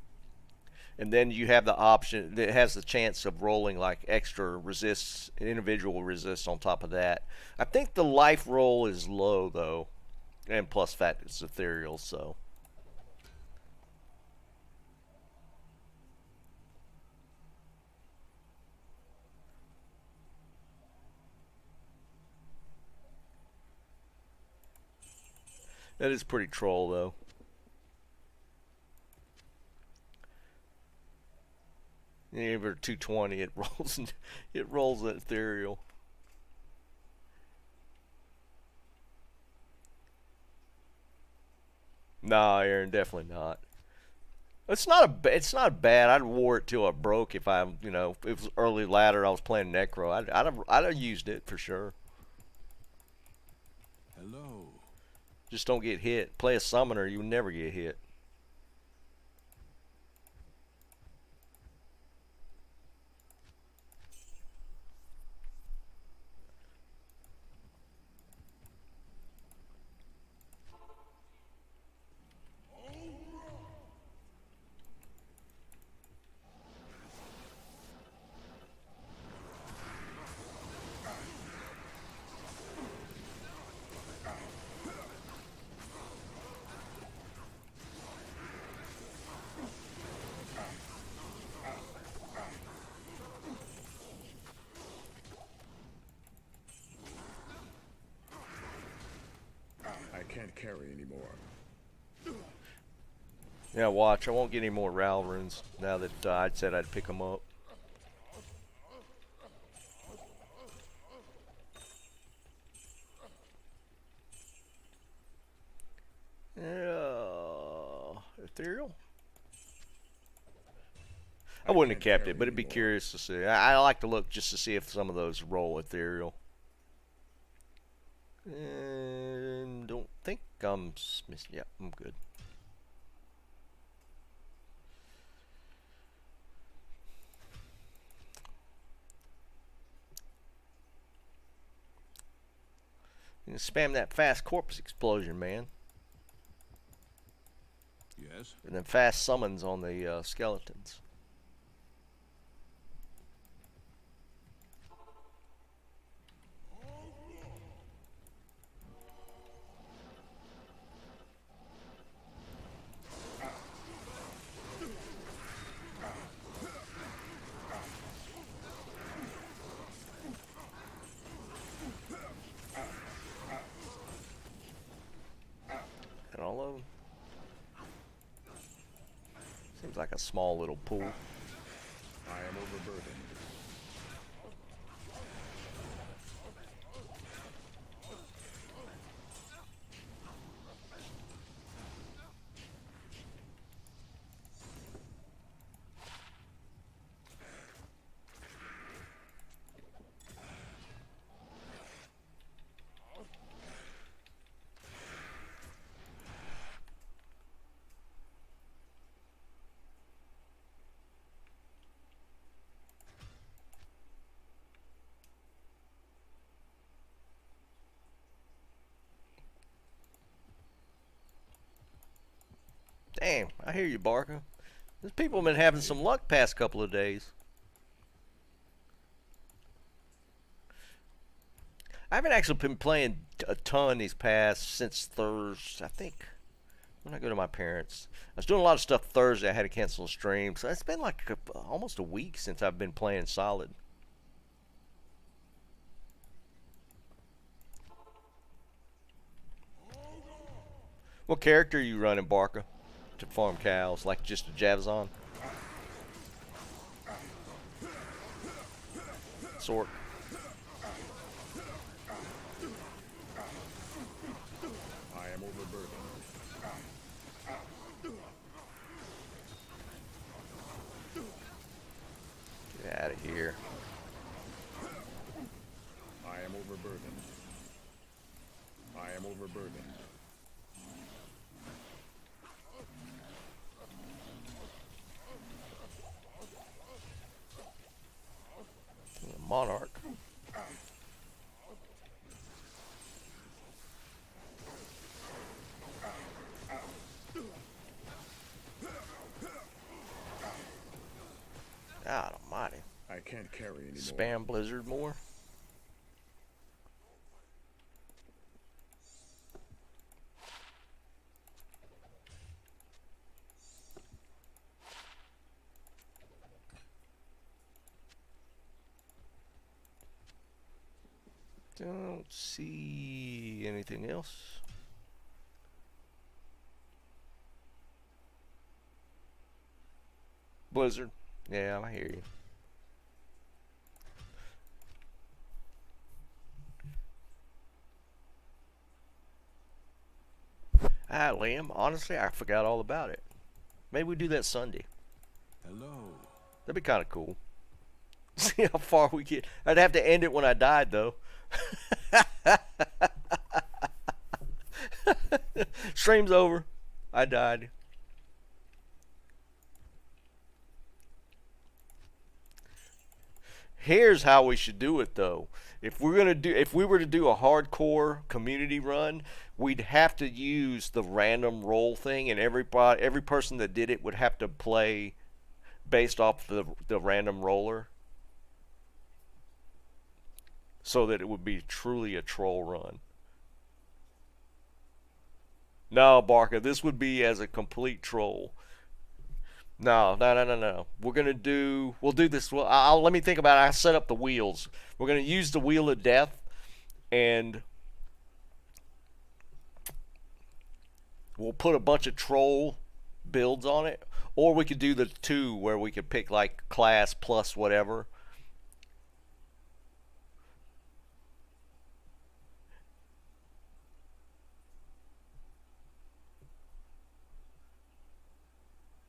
And then you have the option that has the chance of rolling like extra resists, individual resists on top of that. I think the life roll is low though. And plus fact it's ethereal, so. That is pretty troll though. Even for 220, it rolls ethereal. Nah, Aaron, definitely not. It's not bad. I'd wore it till it broke if if it was early ladder. I was playing necro. I'd have used it for sure. Hello. Just don't get hit. Play a summoner, you never get hit. I can't carry anymore. Yeah, watch. I won't get any more Ral runes now that I'd said I'd pick them up. Yeah, ethereal. I wouldn't have kept it, but it'd be curious to see. I like to look just to see if some of those roll ethereal. And don't think I'm missing. Yeah, I'm good. You can spam that fast corpse explosion, man. Yes. And then fast summons on the skeletons. And all of them. Seems like a small little pool. I am overburdened. Damn, I hear you, Barker. These people have been having some luck past couple of days. I haven't actually been playing a ton these past since Thursday. I think when I go to my parents, I was doing a lot of stuff Thursday. I had to cancel a stream, so it's been like almost a week since I've been playing solid. What character are you running, Barker, to farm cows? Like just a Javazon? Sort. I am overburdened. Get out of here. I am overburdened. I am overburdened. Monarch. God almighty. I can't carry anymore. Spam Blizzard more. Don't see anything else. Blizzard. Yeah, I hear you. Ah, Liam, honestly, I forgot all about it. Maybe we do that Sunday. Hello. That'd be kind of cool. See how far we get. I'd have to end it when I died, though. Stream's over. I died. Here's how we should do it, though. If we were to do a hardcore community run, we'd have to use the random roll thing, and every person that did it would have to play based off the random roller, so that it would be truly a troll run. No, Barker, this would be as a complete troll. No. We'll do this. Well, let me think about it. I set up the wheels. We're gonna use the wheel of death, and we'll put a bunch of troll builds on it, or we could do the two where we could pick like class plus whatever.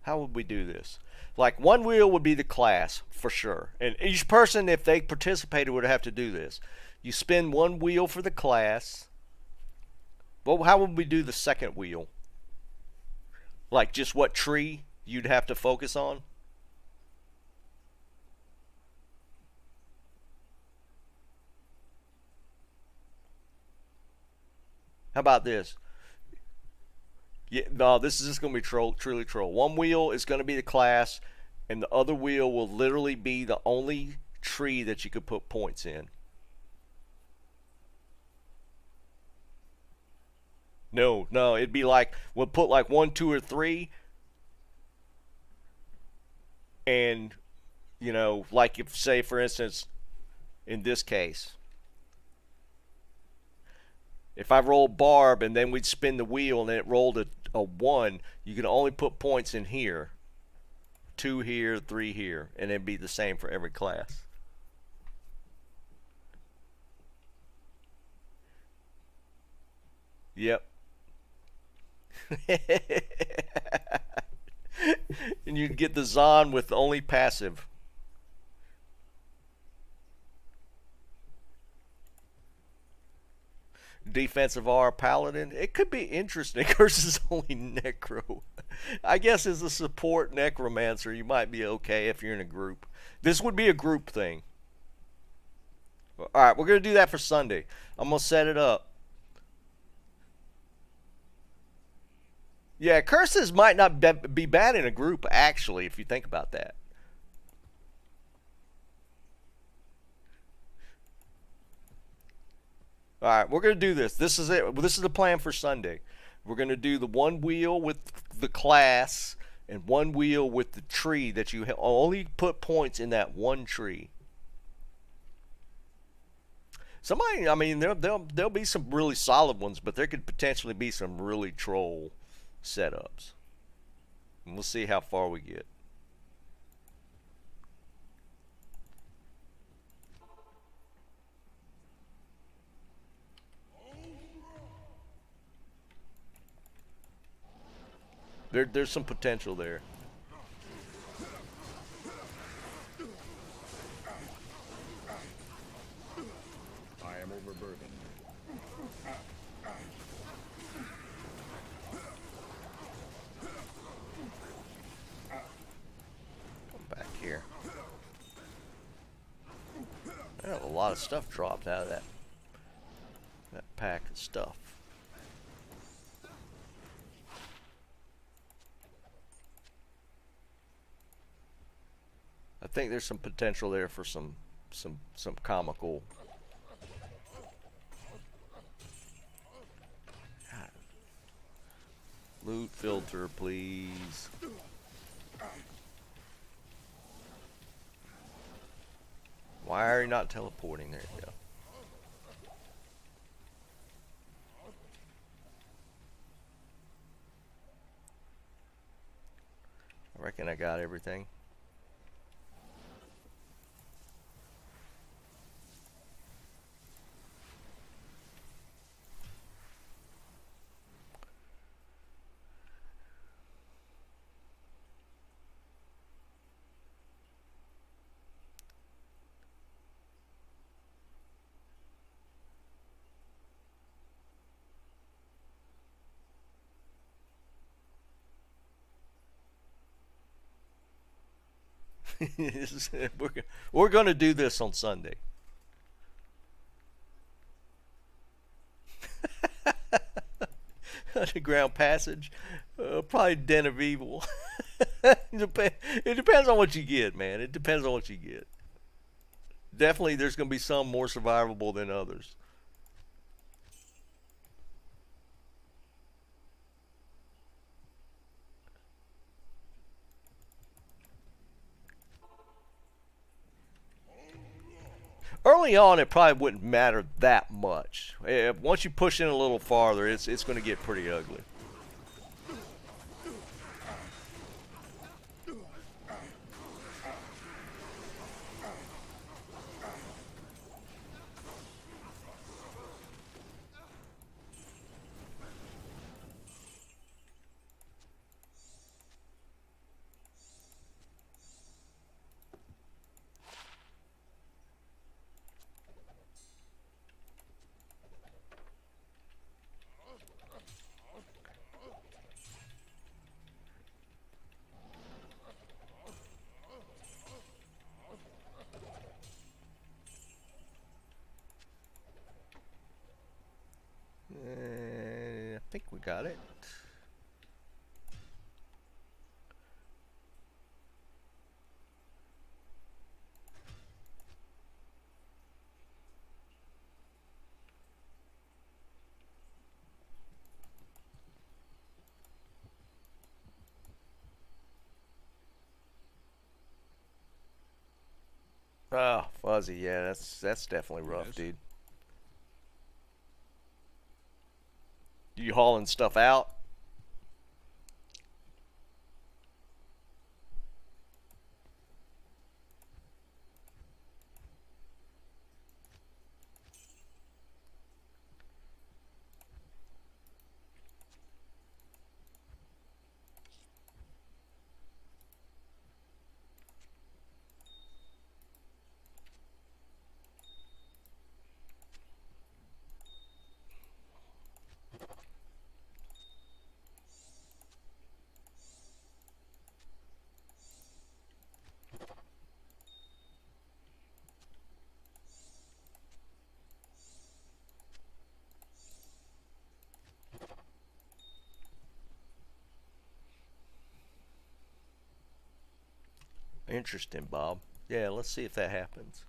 How would we do this? Like, one wheel would be the class, for sure. And each person, if they participated, would have to do this. You spin one wheel for the class. Well, how would we do the second wheel? Like, just what tree you'd have to focus on? How about this? Yeah, no, this is just going to be truly troll. One wheel is going to be the class, and the other wheel will literally be the only tree that you could put points in. No, it'd be like, we'll put like 1, 2, or 3, and, you know, like if, say, for instance, in this case, if I roll Barb and then we'd spin the wheel and then it rolled a 1, you can only put points in here. 2 here, 3 here, and it'd be the same for every class. Yep. And you'd get the Zon with only passive. Defensive R Paladin. It could be interesting. Curses only Necro. I guess as a support Necromancer, you might be okay if you're in a group. This would be a group thing. Alright, we're going to do that for Sunday. I'm going to set it up. Yeah, curses might not be bad in a group, actually, if you think about that. All right, we're going to do this. This is it. This is the plan for Sunday. We're going to do the one wheel with the class and one wheel with the tree that you only put points in that one tree. Somebody, I mean, there'll be some really solid ones, but there could potentially be some really troll setups. And we'll see how far we get. There's some potential there. I am overburdened. Come back here. I have a lot of stuff dropped out of that pack of stuff. I think there's some potential there for some comical. God. Loot filter, please. Why are you not teleporting? There you go. I reckon I got everything. we're going to do this on Sunday. Underground passage, probably Den of Evil. It depends on what you get, man. It depends on what you get. Definitely, there's going to be some more survivable than others. Early on, it probably wouldn't matter that much. Once you push in a little farther, it's going to get pretty ugly. I think we got it. Oh, fuzzy. Yeah, that's definitely rough, Yes. dude. You hauling stuff out? Interesting, Bob. Yeah, let's see if that happens.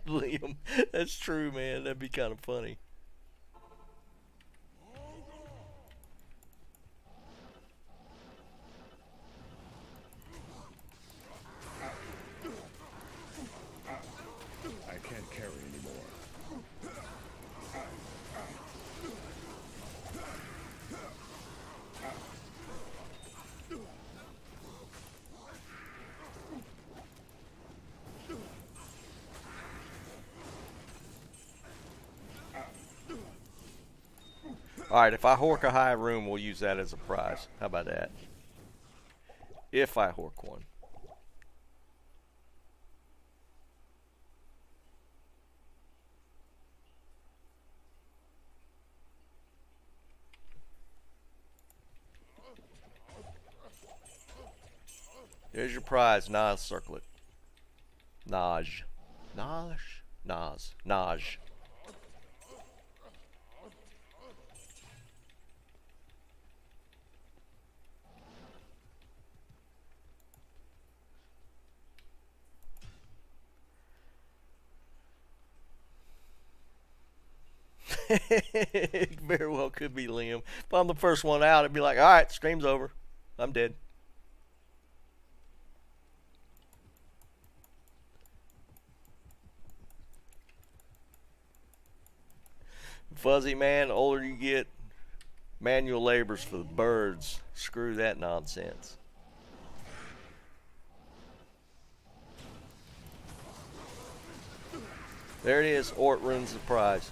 Liam, that's true, man. That'd be kind of funny. I can't carry anymore. Alright, if I hork a high room, we'll use that as a prize. How about that? If I hork one. There's your prize. Naj, circle it. Naj. Naj? Naj. Naj. It very well could be Liam. If I'm the first one out, it'd be like, alright, stream's over. I'm dead. Fuzzy man, the older you get, manual labor's for the birds. Screw that nonsense. There it is. Ort ruins the prize.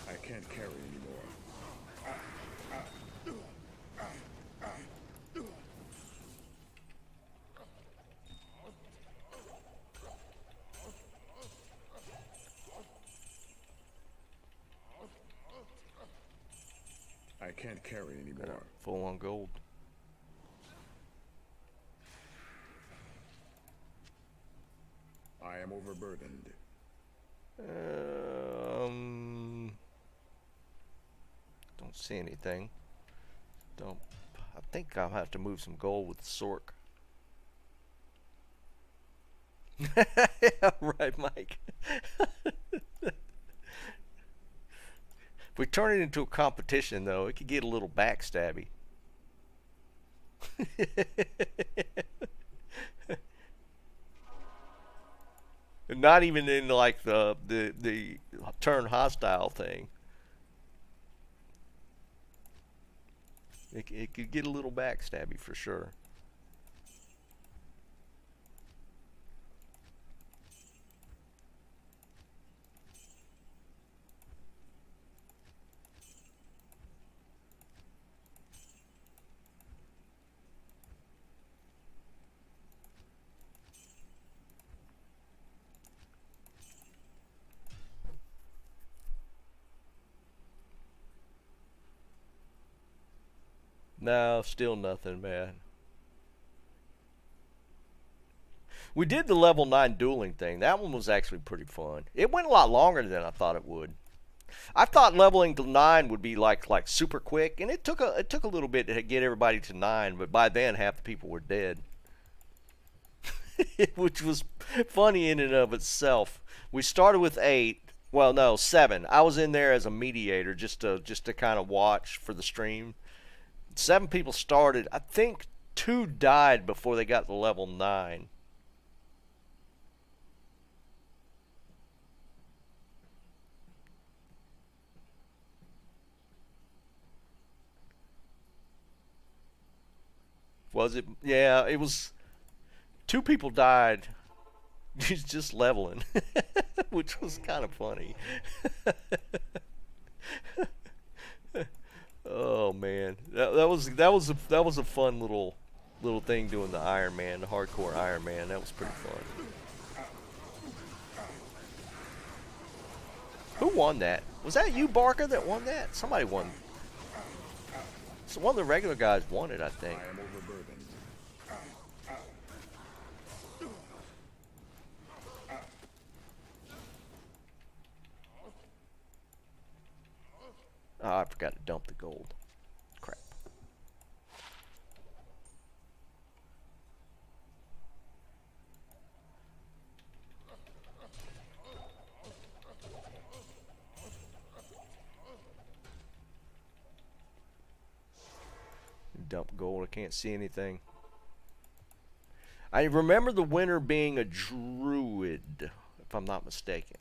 I can't carry anymore. I can't carry anymore. Full on gold. I am overburdened. Don't see anything. Don't. I think I'll have to move some gold with the Sork. Yeah, right, Mike. If we turn it into a competition, though, it could get a little backstabby. And not even in like the turn hostile thing. It could get a little backstabby for sure. No, still nothing, man. We did the level 9 dueling thing. That one was actually pretty fun. It went a lot longer than I thought it would. I thought leveling to 9 would be like super quick, and it took a little bit to get everybody to 9, but by then half the people were dead. Which was funny in and of itself. We started with 8. Well, no, 7. I was in there as a mediator just to kind of watch for the stream. 7 people started. I think 2 died before they got to level 9. Was it? Yeah, it was. 2 people died. Just leveling, which was kind of funny. Oh man, that was a fun little thing doing the Iron Man, the hardcore Iron Man. That was pretty fun. Who won that? Was that you, Barker, that won that? Somebody won. So one of the regular guys won it, I think. I am overburdened. Oh, I forgot to dump the gold. Crap. Dump gold. I can't see anything. I remember the winner being a druid, if I'm not mistaken.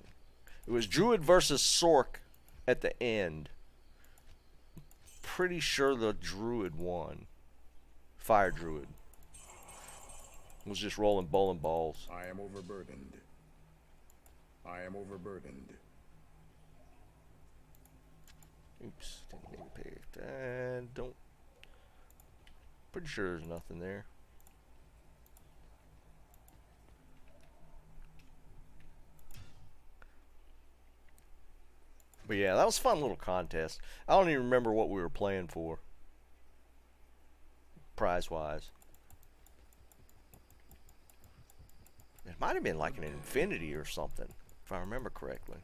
It was druid versus sork at the end. Pretty sure the druid won. Fire druid. Was just rolling bowling balls. I am overburdened. I am overburdened. Oops, didn't mean to pick that. Don't. Pretty sure there's nothing there. But yeah, that was a fun little contest. I don't even remember what we were playing for. Prize-wise. It might have been like an infinity or something, if I remember correctly.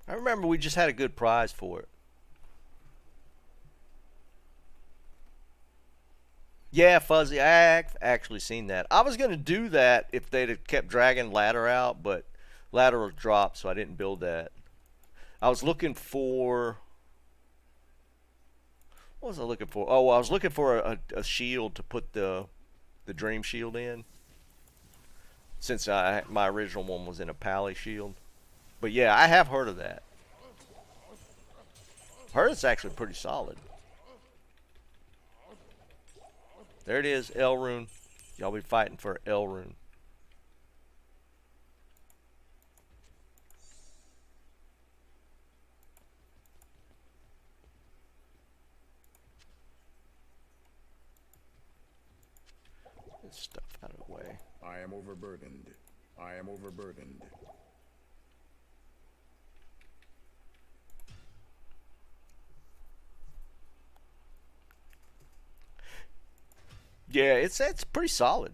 I remember we just had a good prize for it. Yeah, Fuzzy, I've actually seen that. I was going to do that if they'd have kept dragging ladder out, but ladder was dropped, so I didn't build that. I was looking for... What was I looking for? Oh, I was looking for a shield to put the Dream Shield in. Since my original one was in a Pally shield. But yeah, I have heard of that. Heard it's actually pretty solid. There it is, Elrune. Y'all be fighting for Elrune. This stuff out of the way. I am overburdened. I am overburdened. Yeah, it's pretty solid.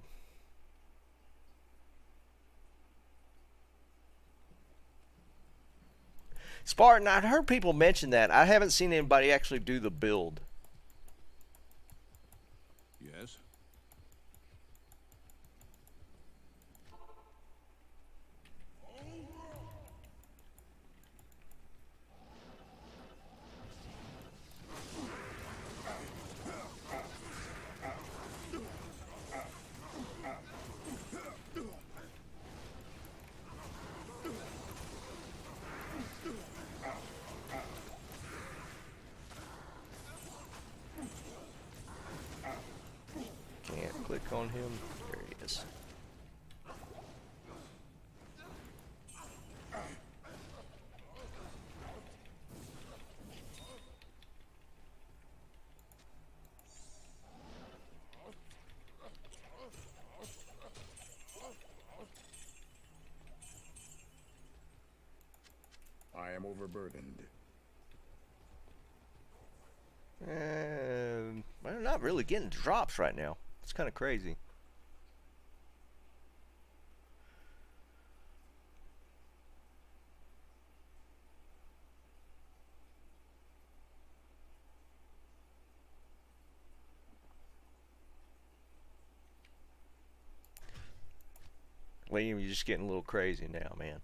Spartan, I'd heard people mention that. I haven't seen anybody actually do the build. Yes? Can't click on him. There he is. I am overburdened. And we're not really getting drops right now. It's kind of crazy. Liam, you're just getting a little crazy now, man.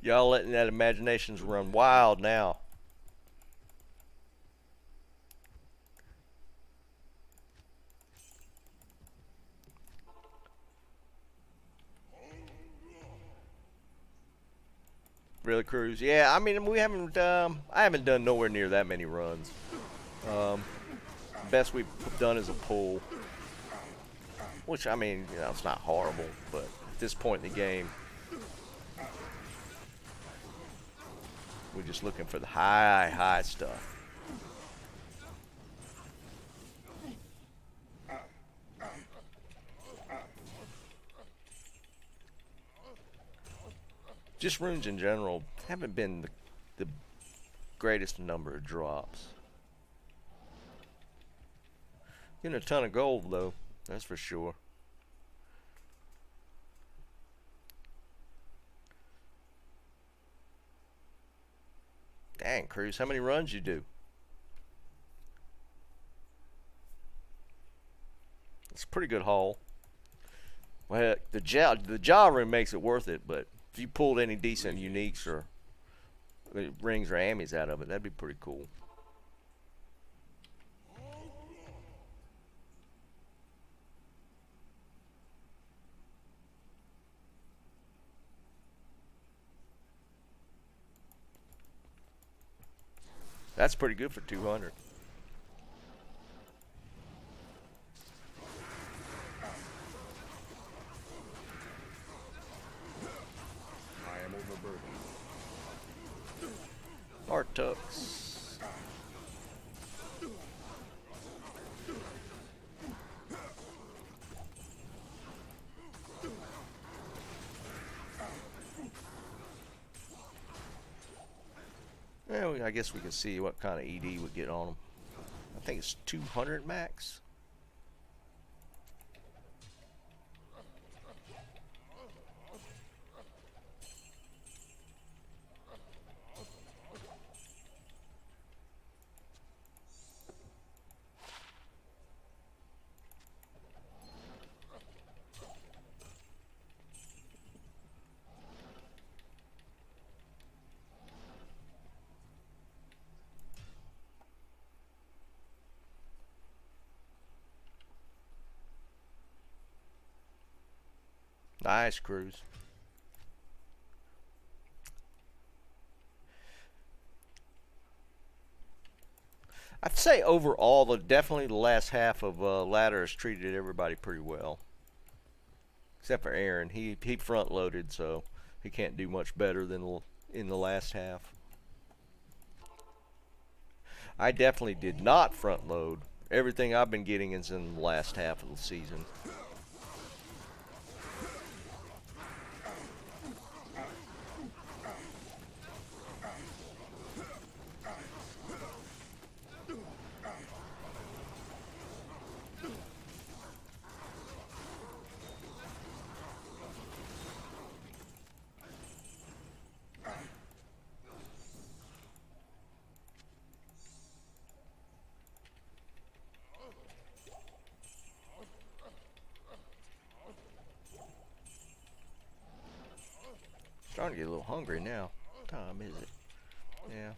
Y'all letting that imaginations run wild now. Really, Cruz? Yeah, I mean, we haven't. I haven't done nowhere near that many runs. Best we've done is a pull, which I mean, you know, it's not horrible, but at this point in the game, we're just looking for the high stuff. Just runes in general haven't been the greatest number of drops. Getting a ton of gold though, that's for sure. Dang, Cruz, how many runs you do? It's a pretty good haul. Well, the jaw room makes it worth it, but if you pulled any decent uniques or rings or ammies out of it, that'd be pretty cool. That's pretty good for 200. I am overburdened. Artux. Well, I guess we can see what kind of ED we get on them. I think it's 200 max. Nice, Cruz. I'd say overall, definitely the last half of ladder has treated everybody pretty well, except for Aaron. He front loaded, so he can't do much better than in the last half. I definitely did not front load. Everything I've been getting is in the last half of the season. Starting to get a little hungry now. What time is it? Yeah.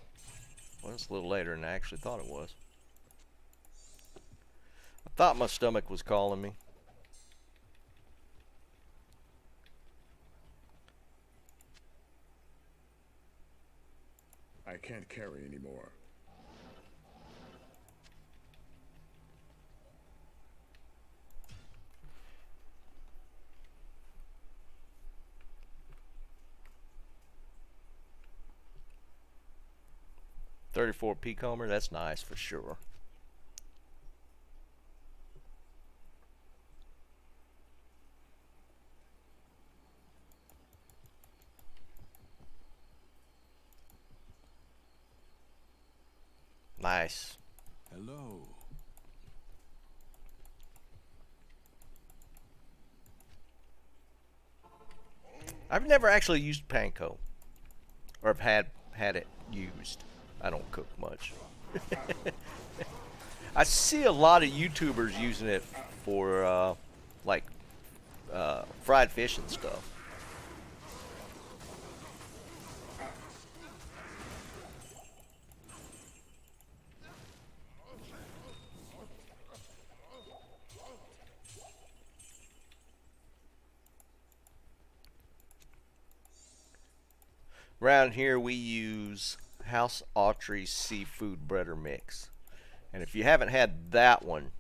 Well, it's a little later than I actually thought it was. I thought my stomach was calling me. I can't carry anymore. $34 P-Comer, that's nice for sure. Nice. Hello. I've never actually used panko, or have had it used. I don't cook much. I see a lot of YouTubers using it for like fried fish and stuff. Around here we use House Autry's seafood breader mix. And if you haven't had that one,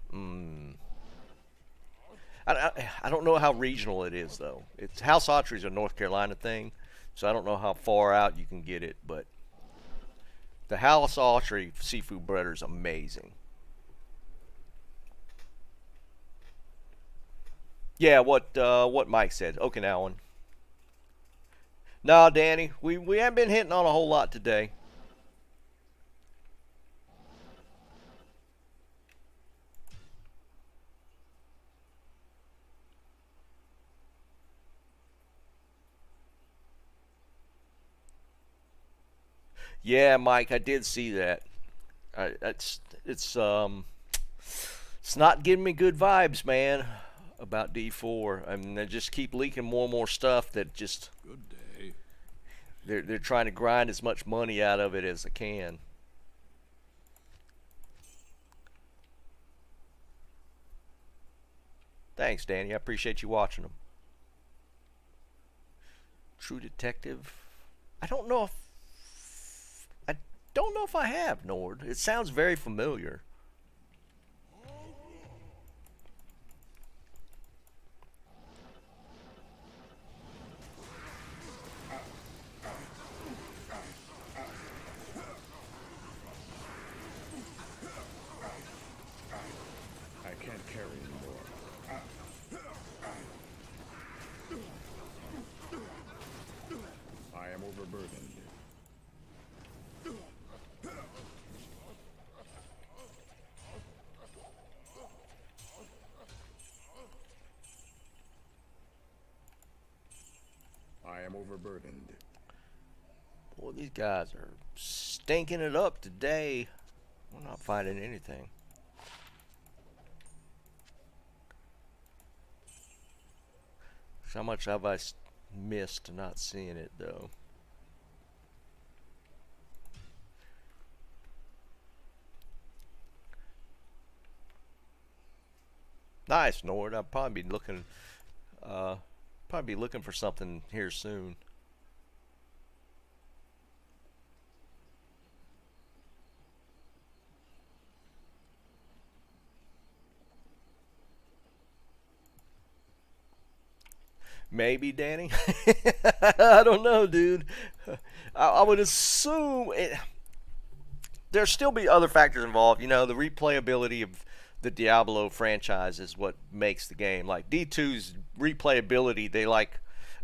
I don't know how regional it is though. It's House Autry's a North Carolina thing, so I don't know how far out you can get it, but the House Autry seafood breader is amazing. Yeah, what Mike said. Okinawan. No, Danny, we haven't been hitting on a whole lot today. Yeah, Mike, I did see that. It's not giving me good vibes, man, about D4. I mean, they just keep leaking more and more stuff that just Good day. they're trying to grind as much money out of it as they can. Thanks, Danny. I appreciate you watching them. True Detective. I don't know if I have, Nord. It sounds very familiar. I can't carry anymore. I am overburdened. I am overburdened. Boy, these guys are stinking it up today. We're not finding anything. How much have I missed not seeing it, though? Nice, Nord. I'll probably be looking for something here soon. Maybe, Danny. I don't know, dude. I would assume there'll still be other factors involved. You know, the replayability of the Diablo franchise is what makes the game. Like D2's replayability,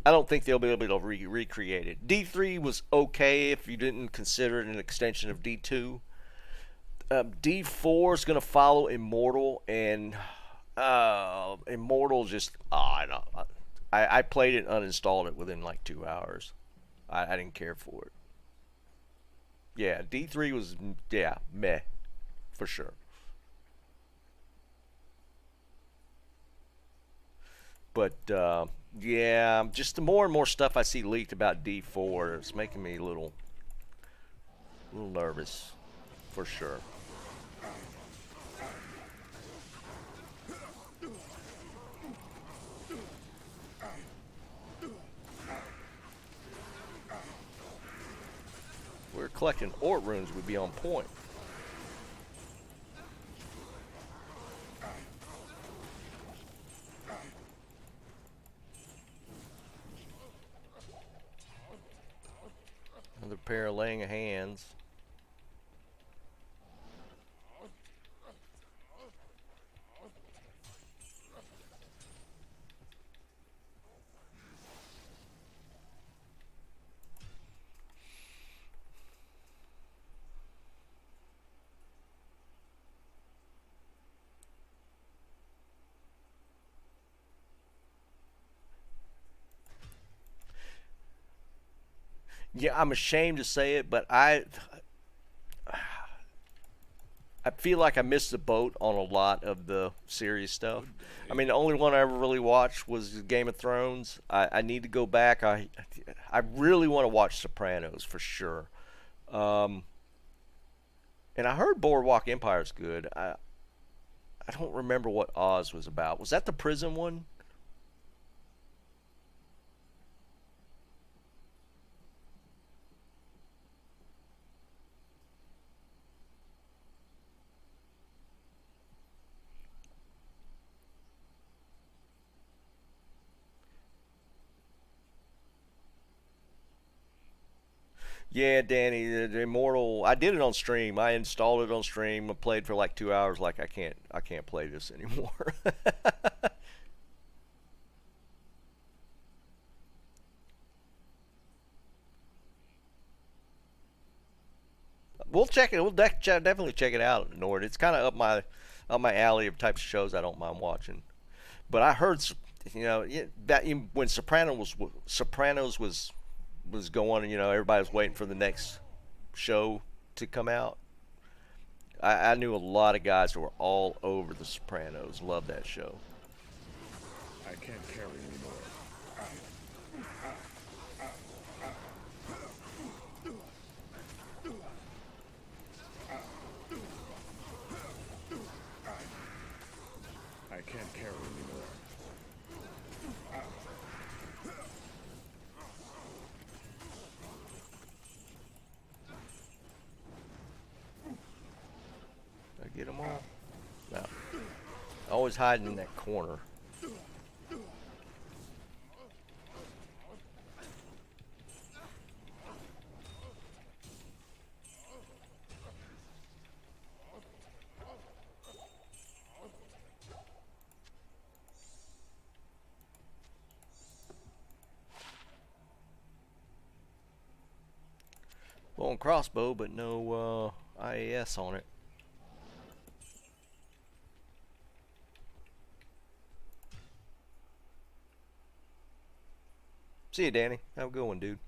I don't think they'll be able to recreate it. D3 was okay if you didn't consider it an extension of D2. D4 is going to follow Immortal, and Immortal just I played it and uninstalled it within like 2 hours. I didn't care for it. Yeah, D3 was meh for sure. But yeah, just the more and more stuff I see leaked about D4, it's making me a little nervous for sure. If we were collecting Ort runes, would be on point. Another pair of laying of hands. Yeah, I'm ashamed to say it, but I feel like I missed the boat on a lot of the series stuff. I mean, the only one I ever really watched was Game of Thrones. I need to go back. I really want to watch Sopranos for sure. And I heard Boardwalk Empire is good. I don't remember what Oz was about. Was that the prison one? Yeah, Danny, the Immortal. I did it on stream. I installed it on stream. I played for like 2 hours. Like I can't play this anymore. We'll check it. Definitely check it out, Nord. It's kind of up my alley of types of shows I don't mind watching. But I heard, that when Sopranos was going, everybody was waiting for the next show to come out. I knew a lot of guys who were all over the Sopranos. Love that show. I can't carry anymore. I can't carry anymore. Did I get them all? No. Always hiding in that corner. Long crossbow, but no IAS on it. See you, Danny. Have a good one, dude.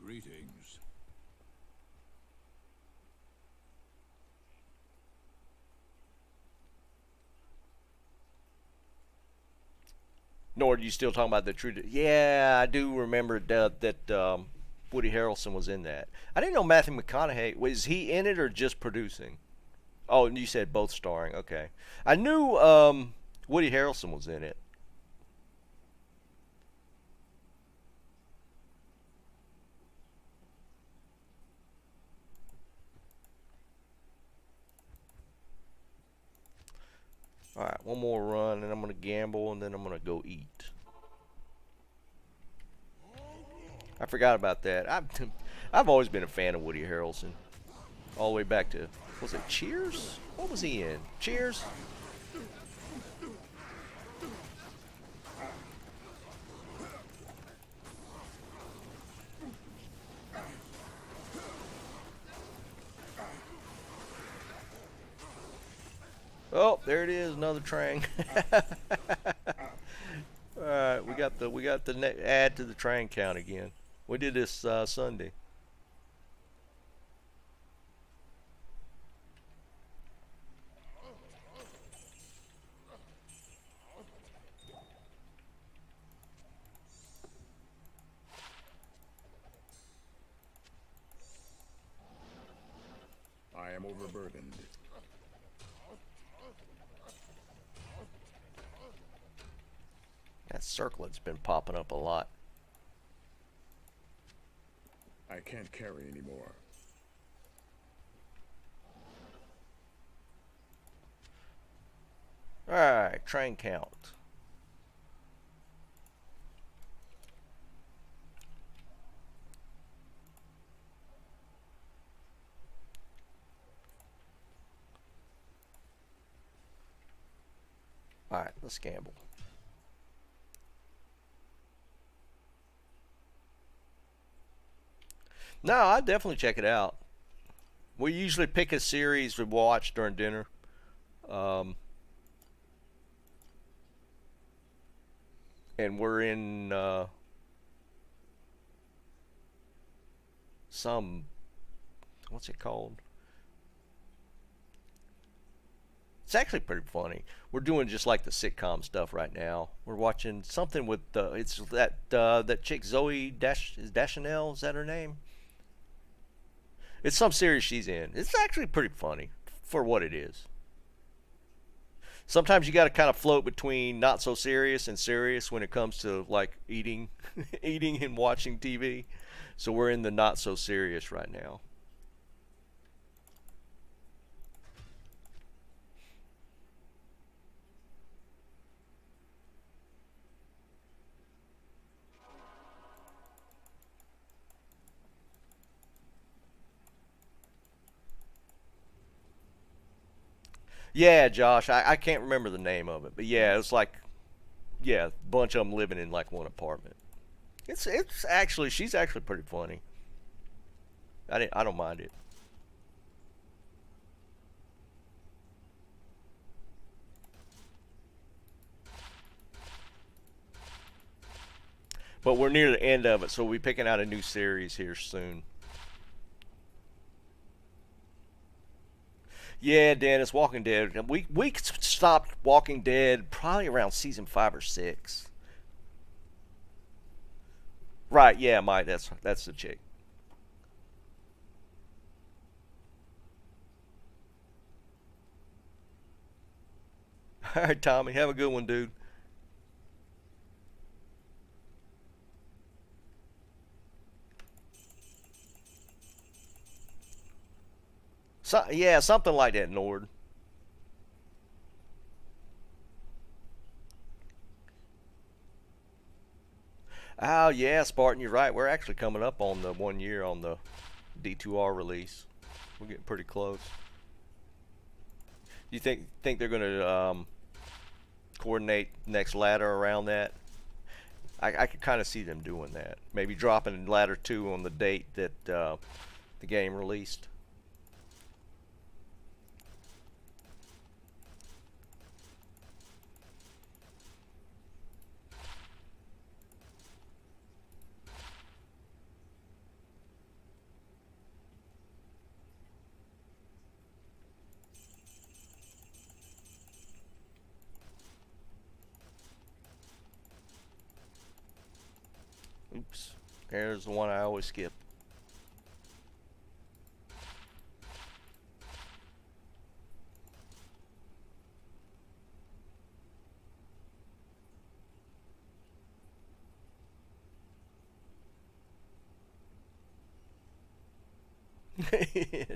Greetings. Nord, you still talking about the true? Yeah, I do remember that Woody Harrelson was in that. I didn't know Matthew McConaughey was he in it or just producing. Oh, and you said both starring. Okay, I knew Woody Harrelson was in it. All right, one more run, and I'm gonna gamble, and then I'm gonna go eat. I forgot about that. I've always been a fan of Woody Harrelson, all the way back to, was it Cheers? What was he in? Cheers? Oh, there it is, another train. All right, we got the add to the train count again. We did this Sunday. I am overburdened. That circlet's been popping up a lot. I can't carry anymore. Alright, train count. Alright, let's gamble. No, I definitely check it out. We usually pick a series to watch during dinner. And we're in some, what's it called? It's actually pretty funny. We're doing just like the sitcom stuff right now. We're watching something with it's that chick Zoe Deschanel, is that her name? It's some series she's in. It's actually pretty funny for what it is. Sometimes you got to kind of float between not so serious and serious when it comes to like eating, eating and watching TV. So we're in the not so serious right now. Yeah, Josh, I can't remember the name of it, but yeah, it's like yeah, a bunch of them living in like one apartment. It's actually she's actually pretty funny. I don't mind it. But we're near the end of it, so we'll be picking out a new series here soon. Yeah, Dennis, Walking Dead. We stopped Walking Dead probably around season 5 or 6. Right? Yeah, Mike. That's the chick. All right, Tommy. Have a good one, dude. So, yeah, something like that, Nord. Oh yeah, Spartan, you're right. We're actually coming up on the 1 year on the D2R release. We're getting pretty close. You think they're gonna coordinate next ladder around that? I could kind of see them doing that. Maybe dropping ladder 2 on the date that the game released. Oops. There's the one I always skip.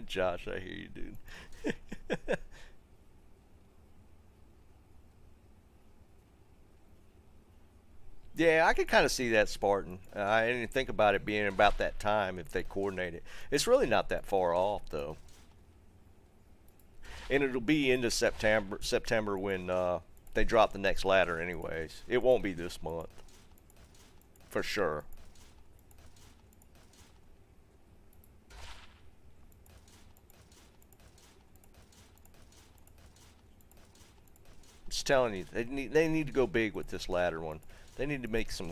Josh, I hear you, dude. Yeah, I could kind of see that, Spartan. I didn't think about it being about that time if they coordinate it. It's really not that far off, though. And it'll be into September when they drop the next ladder anyways. It won't be this month. For sure. Just telling you, they need to go big with this ladder one. They need to make some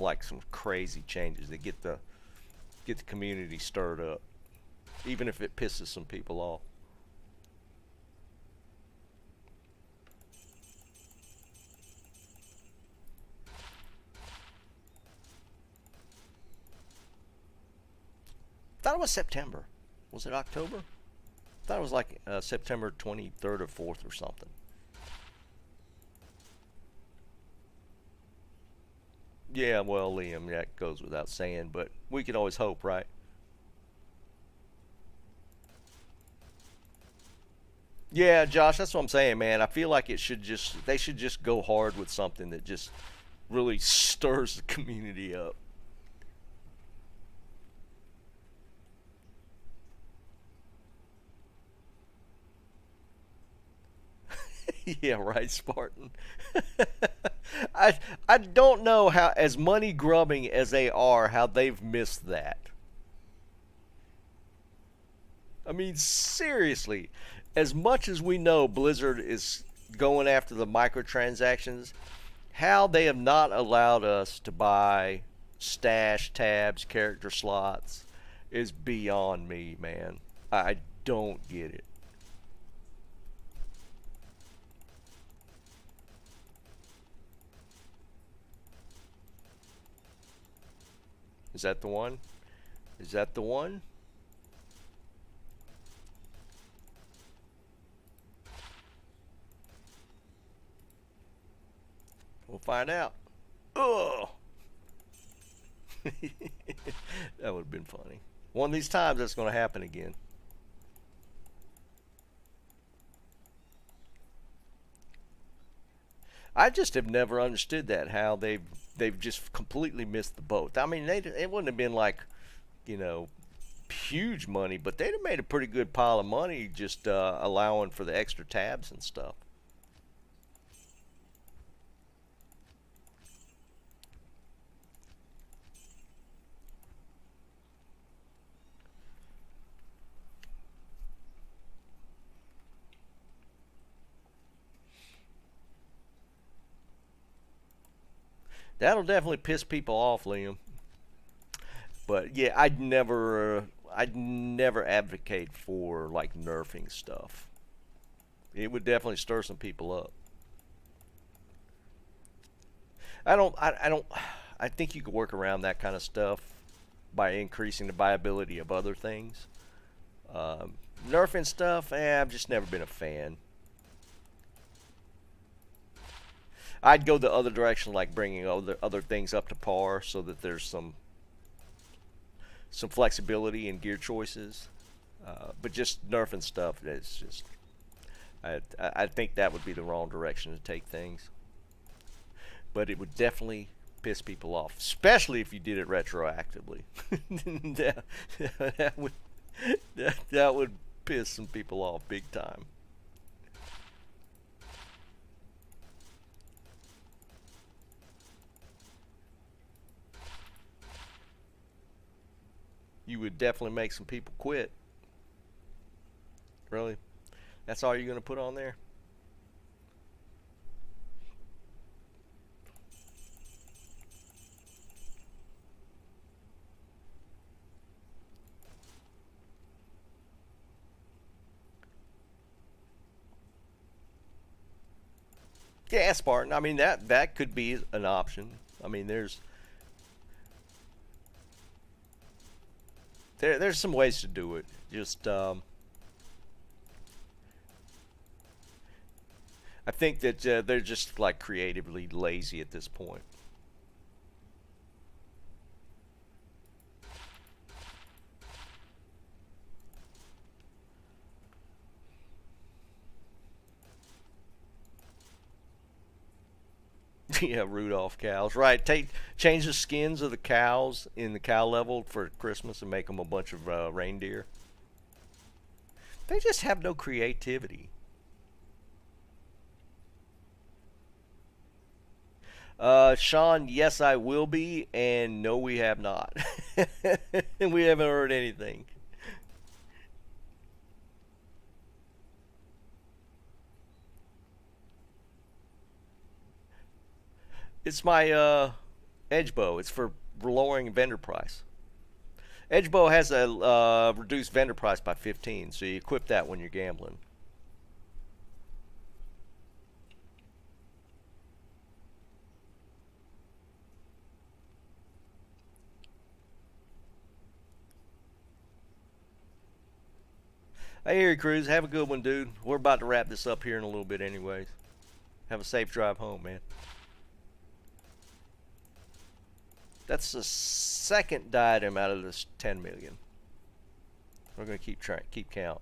crazy changes that get the community stirred up, even if it pisses some people off. I thought it was September. Was it October? I thought it was like September 23rd or 4th or something. Yeah, well, Liam, that goes without saying, but we could always hope, right? Yeah, Josh, that's what I'm saying, man. I feel like they should just go hard with something that just really stirs the community up. Yeah, right, Spartan. I don't know how, as money grubbing as they are, how they've missed that. I mean, seriously, as much as we know Blizzard is going after the microtransactions, how they have not allowed us to buy stash tabs, character slots, is beyond me, man. I don't get it. Is that the one? Is that the one? We'll find out. Ugh. That would have been funny. One of these times that's going to happen again. I just have never understood that, how they've just completely missed the boat. I mean, it wouldn't have been like, you know, huge money, but they'd have made a pretty good pile of money just allowing for the extra tabs and stuff. That'll definitely piss people off, Liam. But yeah, I'd never advocate for like nerfing stuff. It would definitely stir some people up. I think you could work around that kind of stuff by increasing the viability of other things. Nerfing stuff, I've just never been a fan. I'd go the other direction, like bringing other things up to par, so that there's some flexibility in gear choices. But just nerfing stuff, it's just, I think that would be the wrong direction to take things. But it would definitely piss people off, especially if you did it retroactively. that would piss some people off big time. You would definitely make some people quit. Really? That's all you're going to put on there? Yeah, Spartan. I mean, that could be an option. I mean, there's some ways to do it. Just I think that they're just like creatively lazy at this point. Yeah, Rudolph cows. Right. Change the skins of the cows in the cow level for Christmas and make them a bunch of reindeer. They just have no creativity. Sean, yes, I will be, and no, we have not. We haven't heard anything. It's my edge bow. It's for lowering vendor price. Edge bow has a reduced vendor price by 15, so you equip that when you're gambling. Hey, Erie Cruz, have a good one, dude. We're about to wrap this up here in a little bit anyways. Have a safe drive home, man. That's the second diadem out of this 10 million. We're going to keep count.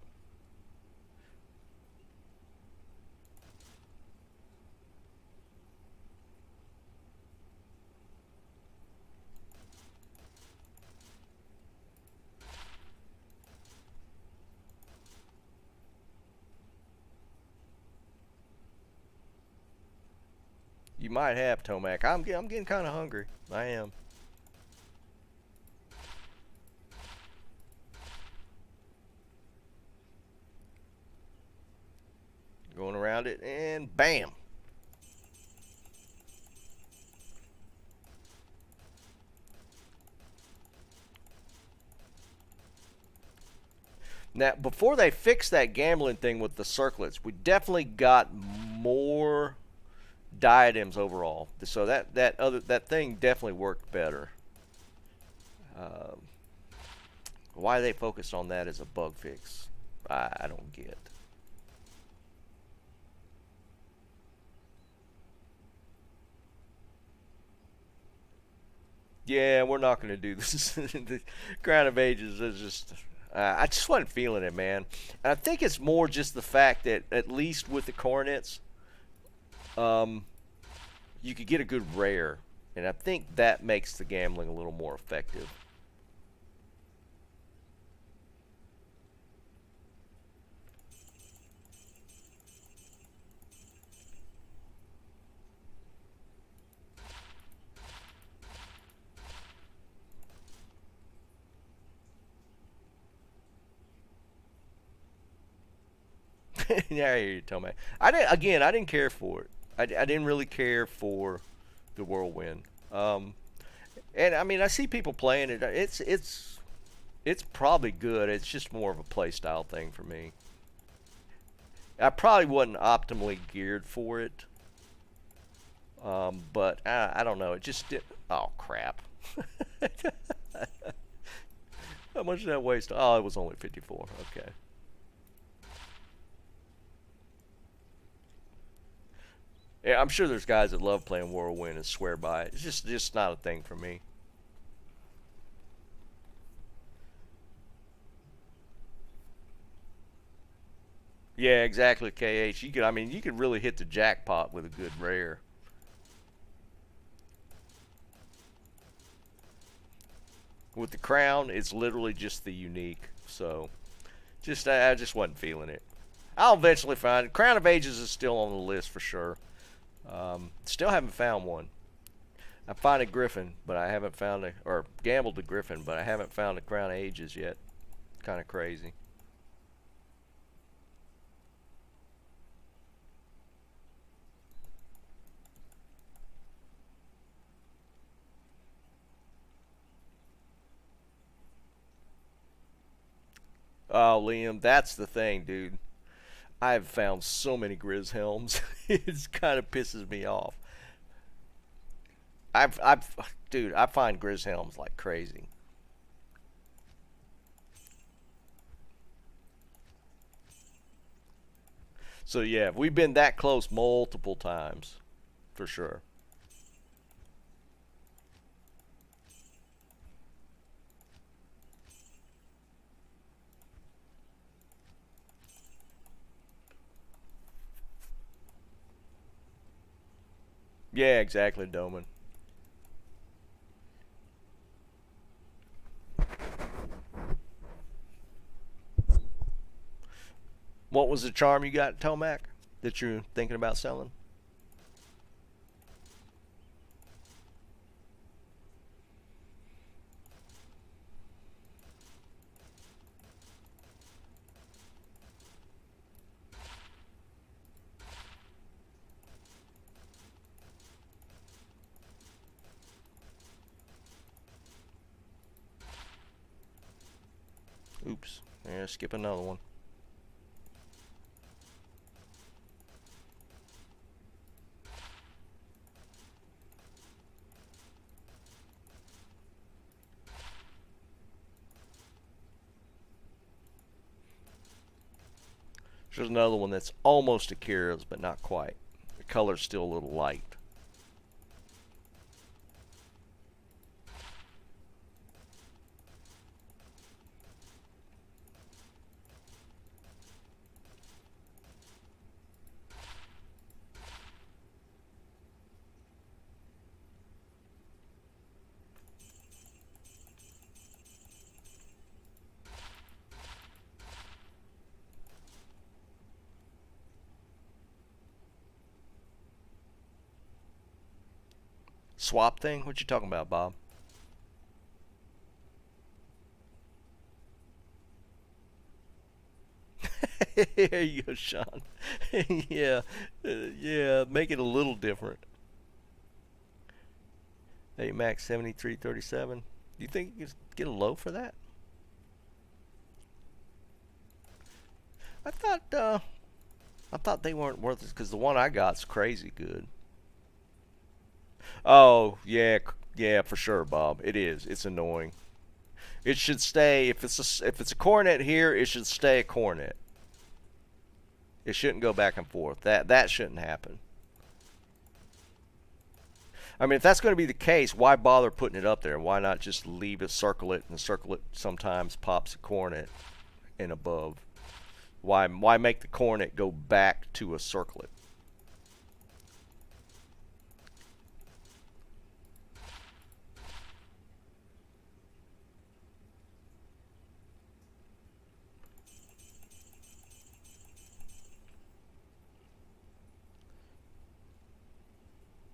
You might have, Tomac. I'm getting kind of hungry. I am. Going around it, and bam. Now, before they fixed that gambling thing with the circlets, we definitely got more diadems overall. So that thing definitely worked better. Why they focused on that as a bug fix, I don't get. Yeah, we're not going to do this. The Crown of Ages is just. I just wasn't feeling it, man. And I think it's more just the fact that, at least with the coronets, you could get a good rare. And I think that makes the gambling a little more effective. Yeah, I hear you, Tomac. I didn't care for it. I didn't really care for the whirlwind. And I mean, I see people playing it. It's probably good. It's just more of a play style thing for me. I probably wasn't optimally geared for it. But I don't know. It just did. Oh crap! How much did that waste? Oh, it was only 54. Okay. Yeah, I'm sure there's guys that love playing Whirlwind and swear by it. It's just not a thing for me. Yeah, exactly, KH. You could really hit the jackpot with a good rare. With the crown, it's literally just the unique. So, I just wasn't feeling it. I'll eventually find it. Crown of Ages is still on the list for sure. Still haven't found one. I find a Griffin, but I haven't found or gambled a Griffin, but I haven't found a Crown of Ages yet. Kind of crazy. Oh, Liam, that's the thing, dude. I've found so many Grizz helms. It kind of pisses me off. Dude, I find Grizz helms like crazy. So yeah, we've been that close multiple times, for sure. Yeah, exactly, Doman. What was the charm you got, Tomac, that you're thinking about selling? Oops. Yeah, skip another one. There's another one that's almost Akira's, but not quite. The color's still a little light. Swap thing? What you talking about, Bob? There you go, Sean. Yeah, yeah, make it a little different. Hey, Max 7337. You think you could get a low for that? I thought they weren't worth it because the one I got's crazy good. Oh yeah, yeah, for sure, Bob. It is. It's annoying. It should stay. If it's a coronet here, it should stay a coronet. It shouldn't go back and forth. That shouldn't happen. I mean, if that's going to be the case, why bother putting it up there? Why not just leave a circlet, and the circlet sometimes pops a cornet in above? Why make the cornet go back to a circlet?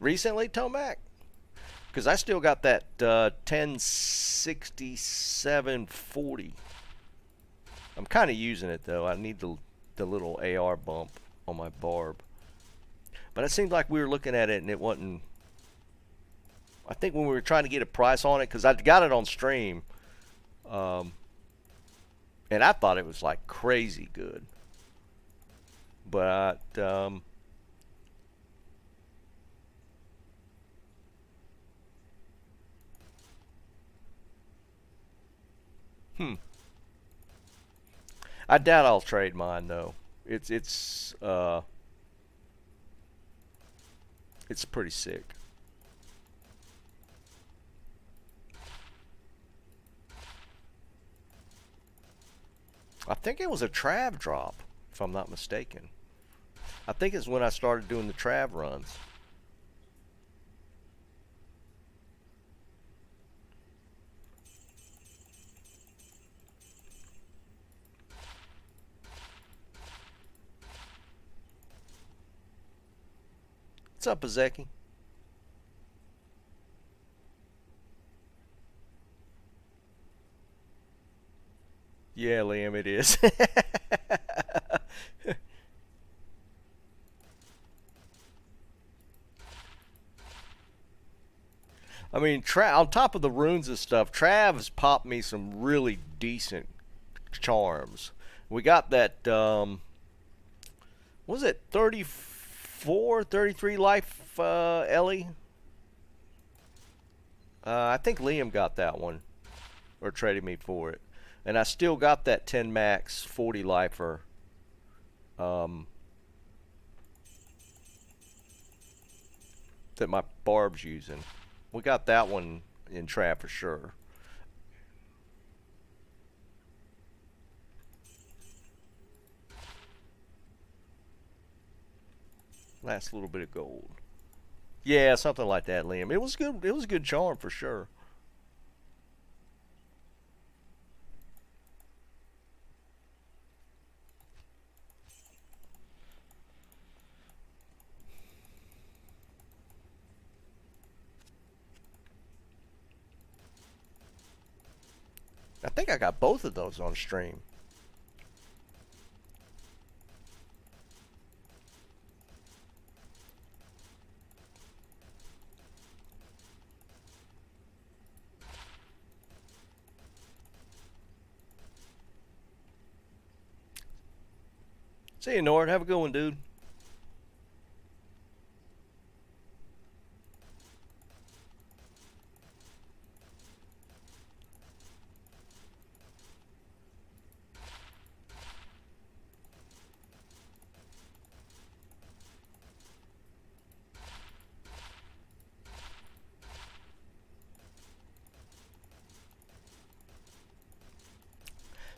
Recently, Tomac? Because I still got that 106740. I'm kind of using it though. I need the little AR bump on my barb. But it seemed like we were looking at it and it wasn't. I think when we were trying to get a price on it, because I got it on stream, and I thought it was like crazy good. But I doubt I'll trade mine though. It's pretty sick. I think it was a Trav drop, if I'm not mistaken. I think it's when I started doing the Trav runs. What's up, Azeki? Yeah, Liam, it is. I mean, on top of the runes and stuff, Trav's popped me some really decent charms. We got that, was it 34, 33 life, Ellie? I think Liam got that one, or traded me for it. And I still got that 10 max 40 lifer. That my barb's using. We got that one in Trav for sure. Last little bit of gold. Yeah, something like that, Liam. It was good. It was a good charm for sure. I think I got both of those on stream. See you, Nord. Have a good one, dude.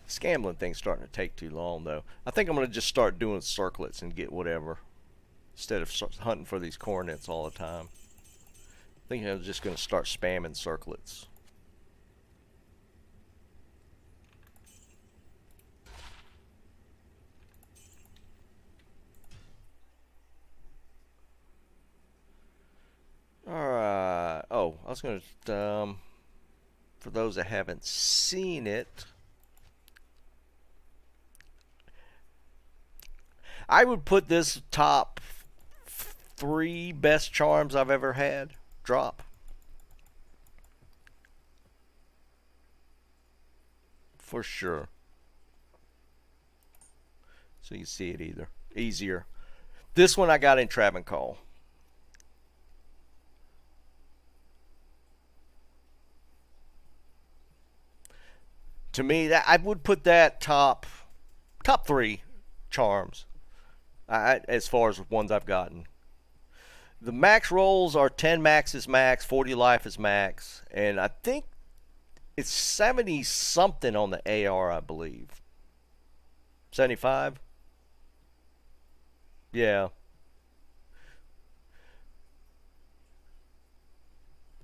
This gambling thing's starting to take too long, though. I think I'm going to just start doing circlets and get whatever, instead of hunting for these cornets all the time. I think I'm just going to start spamming circlets. Alright. Oh, I was going to, for those that haven't seen it, I would put this top 3 best charms I've ever had drop. For sure. So you see it easier. This one I got in Travancore. To me, that I would put that top 3 charms. As far as ones I've gotten. The max rolls are 10 max is max, 40 life is max, and I think it's 70 something on the AR, I believe. 75? Yeah.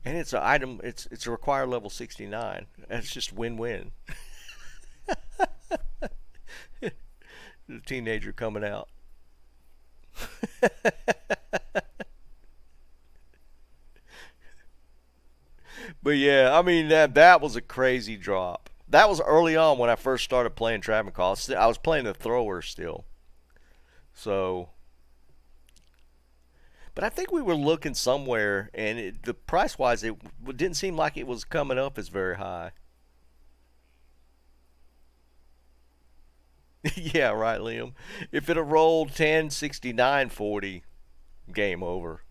And it's an item, it's a required level 69. That's just win-win. The teenager coming out. But yeah, I mean that was a crazy drop. That was early on when I first started playing Travancore. I was playing the thrower still. So, but I think we were looking somewhere, and the price wise, it didn't seem like it was coming up as very high. Yeah, right, Liam. If it had rolled 10, 69, 40, game over.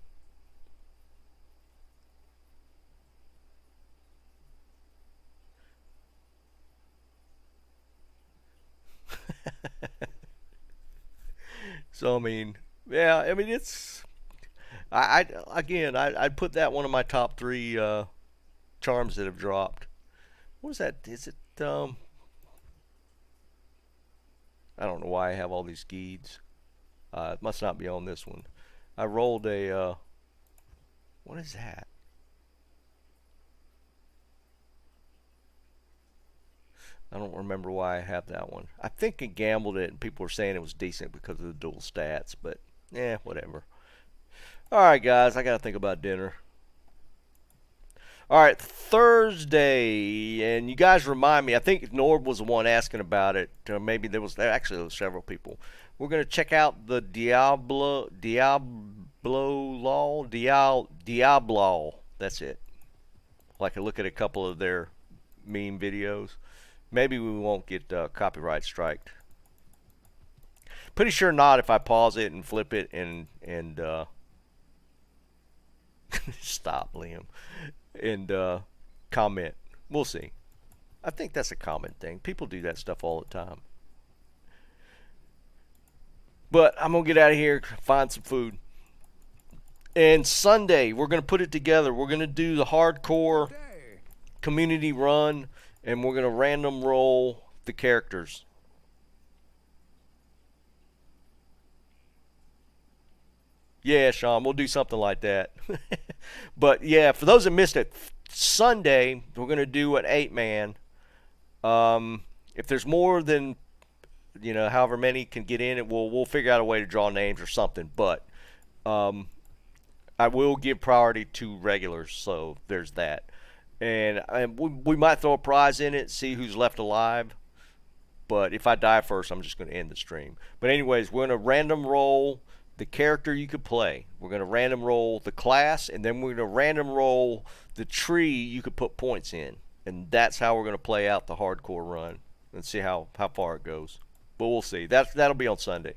So I mean, yeah, I mean it's. I'd put that one of my top three charms that have dropped. What is that? Is it I don't know why I have all these geeds. It must not be on this one. I rolled a what is that? I don't remember why I have that one. I think I gambled it and people were saying it was decent because of the dual stats, but yeah, whatever. Alright guys, I gotta think about dinner. Alright, Thursday, and you guys remind me, I think Norb was the one asking about it. Maybe there was several people. We're gonna check out the Diablo, that's it. Like I look at a couple of their meme videos. Maybe we won't get copyright striked. Pretty sure not if I pause it and flip it and stop, Liam, and comment. We'll see. I think that's a common thing. People do that stuff all the time. But I'm gonna get out of here, find some food. And Sunday we're gonna put it together. We're gonna do the hardcore community run, and we're gonna random roll the characters. Yeah, Sean, we'll do something like that. But yeah, for those that missed it, Sunday we're gonna do an 8-man. If there's more than however many can get in, we'll figure out a way to draw names or something. But I will give priority to regulars, so there's that. And we might throw a prize in it, see who's left alive. But if I die first, I'm just going to end the stream. But anyways, we're going to random roll the character you could play. We're going to random roll the class, and then we're going to random roll the tree you could put points in. And that's how we're going to play out the hardcore run and see how far it goes. But we'll see. That'll be on Sunday.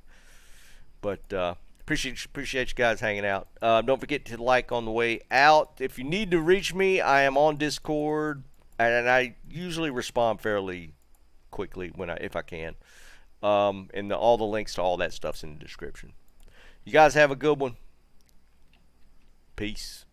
But appreciate you guys hanging out. Don't forget to like on the way out. If you need to reach me, I am on Discord, and I usually respond fairly quickly if I can. And all the links to all that stuff's in the description. You guys have a good one. Peace.